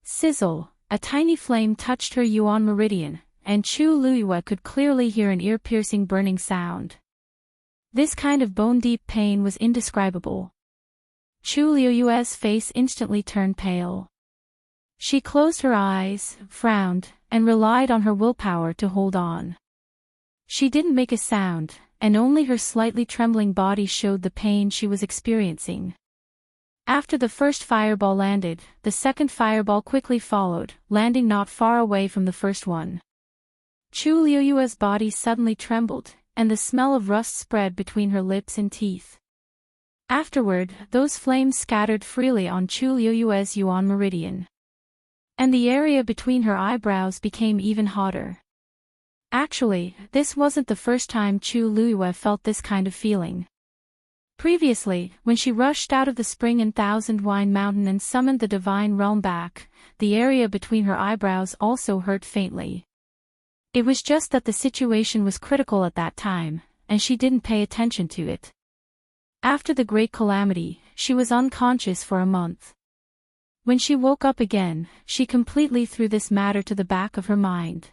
Sizzle! A tiny flame touched her yuan meridian, and Chu Luiyue could clearly hear an ear-piercing burning sound. This kind of bone-deep pain was indescribable. Chu Luiyue's face instantly turned pale. She closed her eyes, frowned, and relied on her willpower to hold on. She didn't make a sound, and only her slightly trembling body showed the pain she was experiencing. After the first fireball landed, the second fireball quickly followed, landing not far away from the first one. Chu Luiyue's body suddenly trembled, and the smell of rust spread between her lips and teeth. Afterward, those flames scattered freely on Chu Luiyue's yuan meridian. And the area between her eyebrows became even hotter. Actually, this wasn't the first time Chu Luiyue felt this kind of feeling. Previously, when she rushed out of the spring in Thousand Wine Mountain and summoned the divine realm back, the area between her eyebrows also hurt faintly. It was just that the situation was critical at that time, and she didn't pay attention to it. After the great calamity, she was unconscious for a month. When she woke up again, she completely threw this matter to the back of her mind.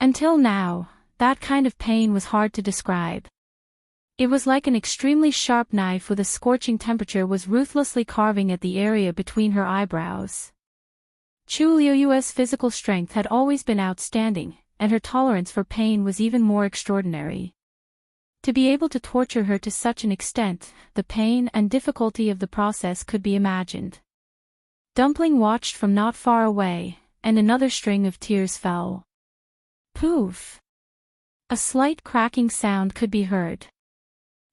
Until now, that kind of pain was hard to describe. It was like an extremely sharp knife with a scorching temperature was ruthlessly carving at the area between her eyebrows. Chu Liuyue's physical strength had always been outstanding, and her tolerance for pain was even more extraordinary. To be able to torture her to such an extent, the pain and difficulty of the process could be imagined. Dumpling watched from not far away, and another string of tears fell. Poof! A slight cracking sound could be heard.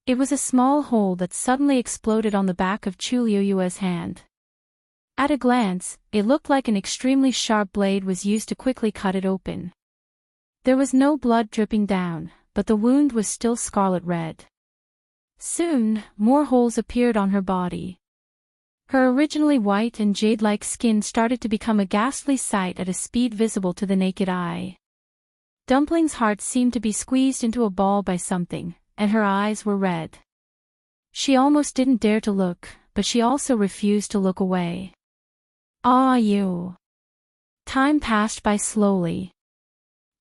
It was a small hole that suddenly exploded on the back of Chu Liuyue's hand. At a glance, it looked like an extremely sharp blade was used to quickly cut it open. There was no blood dripping down, but the wound was still scarlet red. Soon, more holes appeared on her body. Her originally white and jade-like skin started to become a ghastly sight at a speed visible to the naked eye. Dumpling's heart seemed to be squeezed into a ball by something, and her eyes were red. She almost didn't dare to look, but she also refused to look away. Ah, you! Time passed by slowly.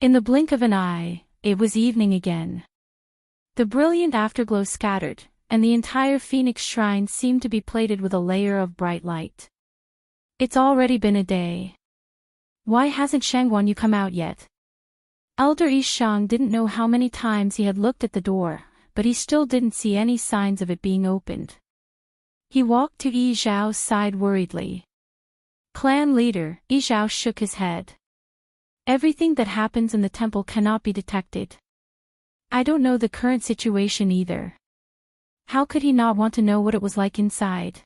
In the blink of an eye, it was evening again. The brilliant afterglow scattered, and the entire Phoenix Shrine seemed to be plated with a layer of bright light. It's already been a day. Why hasn't Shangguanyu come out yet? Elder Yishang didn't know how many times he had looked at the door, but he still didn't see any signs of it being opened. He walked to Yi Zhao's side worriedly. Clan leader, Yi Zhao shook his head. Everything that happens in the temple cannot be detected. I don't know the current situation either. How could he not want to know what it was like inside?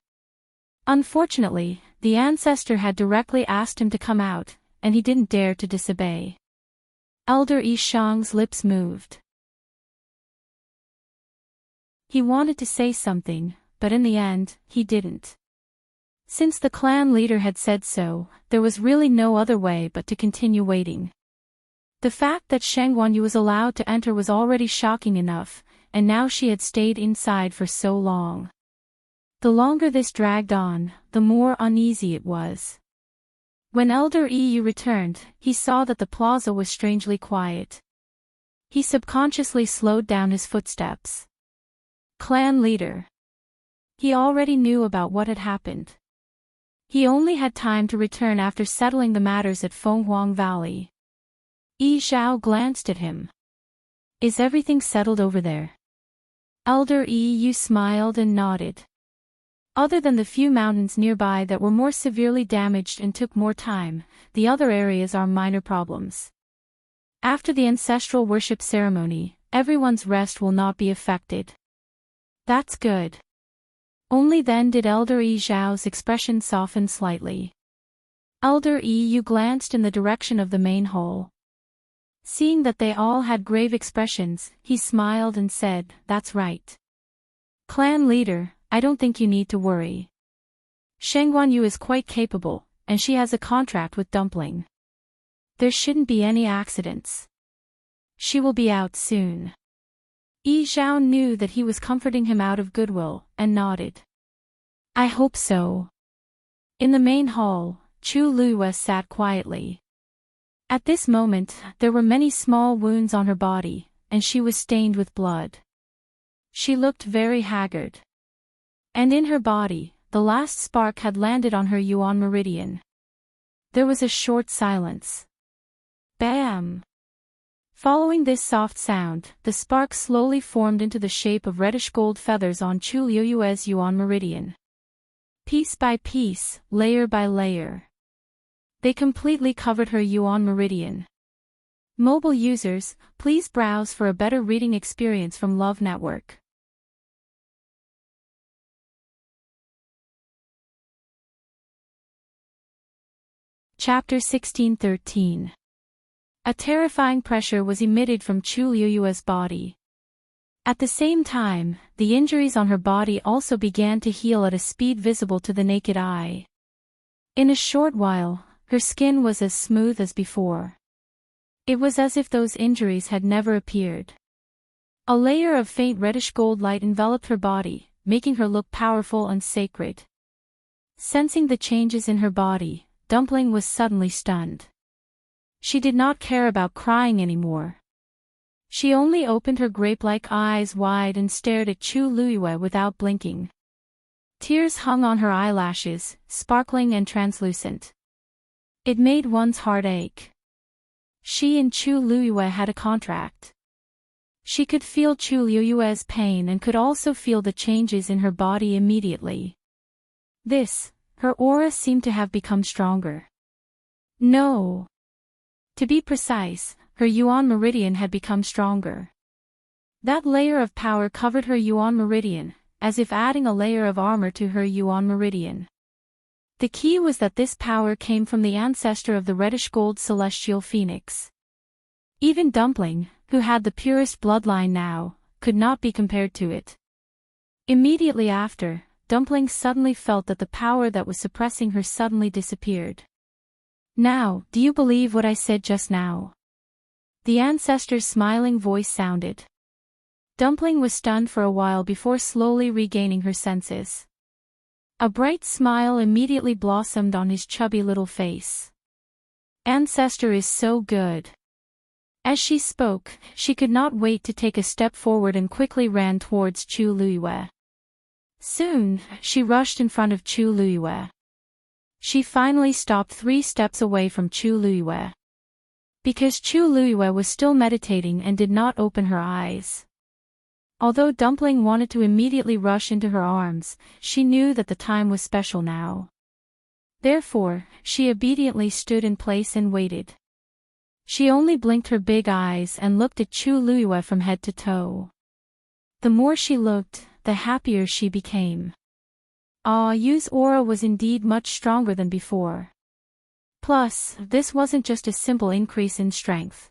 Unfortunately, the ancestor had directly asked him to come out, and he didn't dare to disobey. Elder Yishang's lips moved. He wanted to say something, but in the end, he didn't. Since the clan leader had said so, there was really no other way but to continue waiting. The fact that Shangguanyu was allowed to enter was already shocking enough, and now she had stayed inside for so long. The longer this dragged on, the more uneasy it was. When Elder Yu returned, he saw that the plaza was strangely quiet. He subconsciously slowed down his footsteps. Clan leader. He already knew about what had happened. He only had time to return after settling the matters at Fenghuang Valley. Yi Zhao glanced at him. Is everything settled over there? Elder Yu smiled and nodded. Other than the few mountains nearby that were more severely damaged and took more time, the other areas are minor problems. After the ancestral worship ceremony, everyone's rest will not be affected. That's good. Only then did Elder Yi Zhao's expression soften slightly. Elder Yu glanced in the direction of the main hall. Seeing that they all had grave expressions, he smiled and said, "That's right. Clan leader, I don't think you need to worry. Shangguanyu is quite capable, and she has a contract with Dumpling. There shouldn't be any accidents. She will be out soon." Yi Zhao knew that he was comforting him out of goodwill, and nodded. I hope so. In the main hall, Chu Liyue sat quietly. At this moment, there were many small wounds on her body, and she was stained with blood. She looked very haggard. And in her body, the last spark had landed on her Yuan meridian. There was a short silence. Bam! Following this soft sound, the spark slowly formed into the shape of reddish-gold feathers on Chu Liyue's Yuan meridian. Piece by piece, layer by layer. They completely covered her Yuan meridian. Mobile users, please browse for a better reading experience from Love Network. Chapter 1613. A terrifying pressure was emitted from Chu Liyue's body. At the same time, the injuries on her body also began to heal at a speed visible to the naked eye. In a short while, her skin was as smooth as before. It was as if those injuries had never appeared. A layer of faint reddish gold light enveloped her body, making her look powerful and sacred. Sensing the changes in her body, Dumpling was suddenly stunned. She did not care about crying anymore. She only opened her grape-like eyes wide and stared at Chu Luiyue without blinking. Tears hung on her eyelashes, sparkling and translucent. It made one's heart ache. She and Chu Luiyue had a contract. She could feel Chu Luiyue's pain and could also feel the changes in her body immediately. Her aura seemed to have become stronger. No. To be precise, her Yuan meridian had become stronger. That layer of power covered her Yuan meridian, as if adding a layer of armor to her Yuan meridian. The key was that this power came from the ancestor of the reddish-gold celestial phoenix. Even Dumpling, who had the purest bloodline now, could not be compared to it. Immediately after, Dumpling suddenly felt that the power that was suppressing her suddenly disappeared. "Now, do you believe what I said just now?" The ancestor's smiling voice sounded. Dumpling was stunned for a while before slowly regaining her senses. A bright smile immediately blossomed on his chubby little face. "Ancestor is so good." As she spoke, she could not wait to take a step forward and quickly ran towards Chu Luiyue. Soon, she rushed in front of Chu Luiyue. She finally stopped 3 steps away from Chu Luiyue. Because Chu Luiyue was still meditating and did not open her eyes. Although Dumpling wanted to immediately rush into her arms, she knew that the time was special now. Therefore, she obediently stood in place and waited. She only blinked her big eyes and looked at Chu Luiyue from head to toe. The more she looked, the happier she became. Yu's aura was indeed much stronger than before. Plus, this wasn't just a simple increase in strength.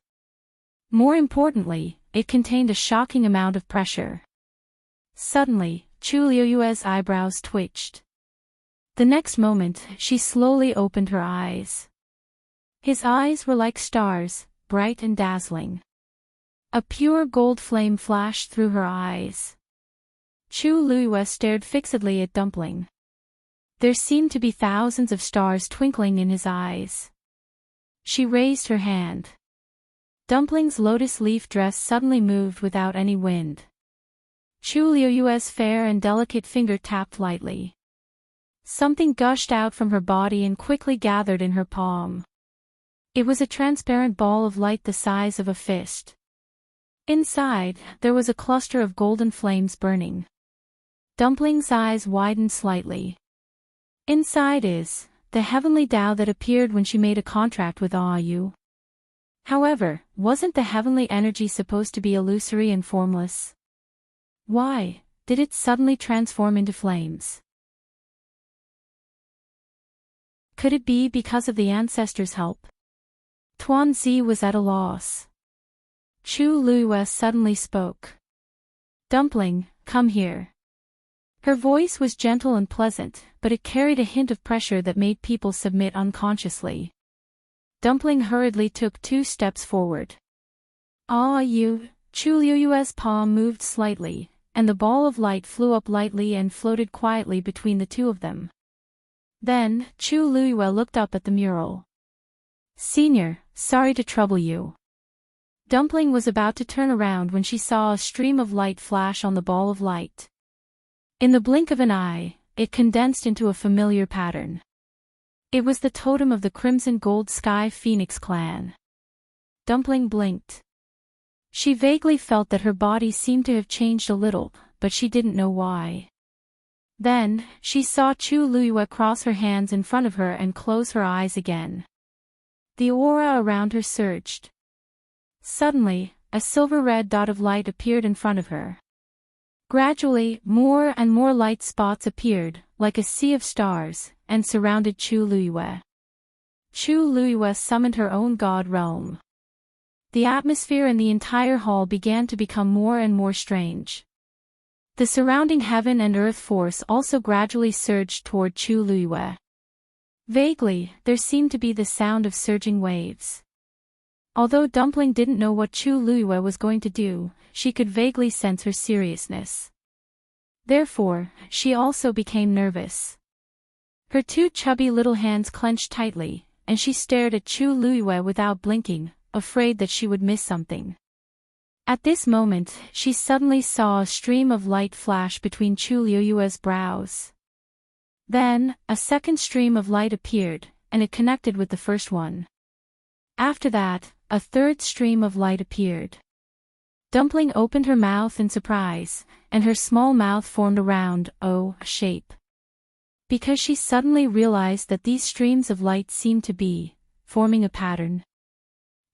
More importantly, it contained a shocking amount of pressure. Suddenly, Chu Luiyue's eyebrows twitched. The next moment, she slowly opened her eyes. His eyes were like stars, bright and dazzling. A pure gold flame flashed through her eyes. Chu Luiyue stared fixedly at Dumpling. There seemed to be thousands of stars twinkling in his eyes. She raised her hand. Dumpling's lotus leaf dress suddenly moved without any wind. Chu Luiyue's fair and delicate finger tapped lightly. Something gushed out from her body and quickly gathered in her palm. It was a transparent ball of light the size of a fist. Inside, there was a cluster of golden flames burning. Dumpling's eyes widened slightly. Inside is the heavenly Tao that appeared when she made a contract with Yu. However, wasn't the heavenly energy supposed to be illusory and formless? Why did it suddenly transform into flames? Could it be because of the ancestors' help? Tuanzi was at a loss. Chu Luiyue suddenly spoke. "Dumpling, come here." Her voice was gentle and pleasant, but it carried a hint of pressure that made people submit unconsciously. Dumpling hurriedly took 2 steps forward. Chu Luiyue's palm moved slightly, and the ball of light flew up lightly and floated quietly between the two of them. Then, Chu Luiyue looked up at the mural. "Senior, sorry to trouble you." Dumpling was about to turn around when she saw a stream of light flash on the ball of light. In the blink of an eye, it condensed into a familiar pattern. It was the totem of the Crimson Gold Sky Phoenix clan. Dumpling blinked. She vaguely felt that her body seemed to have changed a little, but she didn't know why. Then, she saw Chu Luiyue cross her hands in front of her and close her eyes again. The aura around her surged. Suddenly, a silver-red dot of light appeared in front of her. Gradually, more and more light spots appeared, like a sea of stars, and surrounded Chu Luiyue. Chu Luiyue summoned her own god realm. The atmosphere in the entire hall began to become more and more strange. The surrounding heaven and earth force also gradually surged toward Chu Luiyue. Vaguely, there seemed to be the sound of surging waves. Although Dumpling didn't know what Chu Luiyue was going to do, she could vaguely sense her seriousness. Therefore, she also became nervous. Her 2 chubby little hands clenched tightly, and she stared at Chu Luiyue without blinking, afraid that she would miss something. At this moment, she suddenly saw a stream of light flash between Chu Liuyue's brows. Then, a second stream of light appeared, and it connected with the first one. After that, a third stream of light appeared. Dumpling opened her mouth in surprise, and her small mouth formed a round O shape. Because she suddenly realized that these streams of light seemed to be forming a pattern.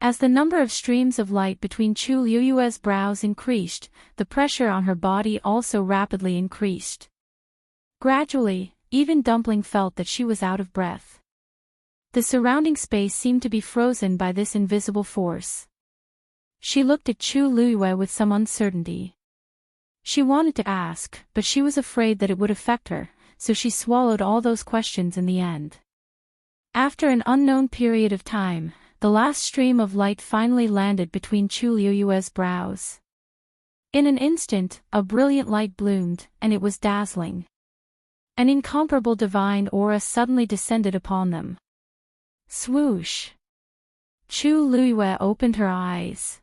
As the number of streams of light between Chu Liuyue's brows increased, the pressure on her body also rapidly increased. Gradually, even Dumpling felt that she was out of breath. The surrounding space seemed to be frozen by this invisible force. She looked at Chu Liyue with some uncertainty. She wanted to ask, but she was afraid that it would affect her, so she swallowed all those questions in the end. After an unknown period of time, the last stream of light finally landed between Chu Liyue's brows. In an instant, a brilliant light bloomed, and it was dazzling. An incomparable divine aura suddenly descended upon them. Swoosh! Chu Liyue opened her eyes.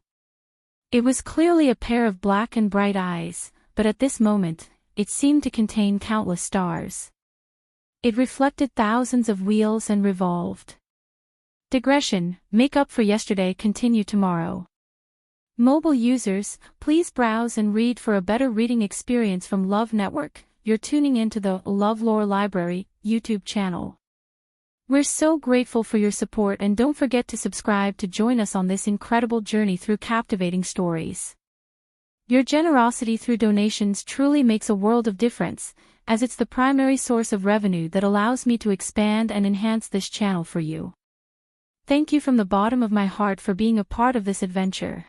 It was clearly a pair of black and bright eyes, but at this moment, it seemed to contain countless stars. It reflected thousands of wheels and revolved. Digression, make up for yesterday, continue tomorrow. Mobile users, please browse and read for a better reading experience from Love Network. You're tuning into the LoveLore Library YouTube channel. We're so grateful for your support, and don't forget to subscribe to join us on this incredible journey through captivating stories. Your generosity through donations truly makes a world of difference, as it's the primary source of revenue that allows me to expand and enhance this channel for you. Thank you from the bottom of my heart for being a part of this adventure.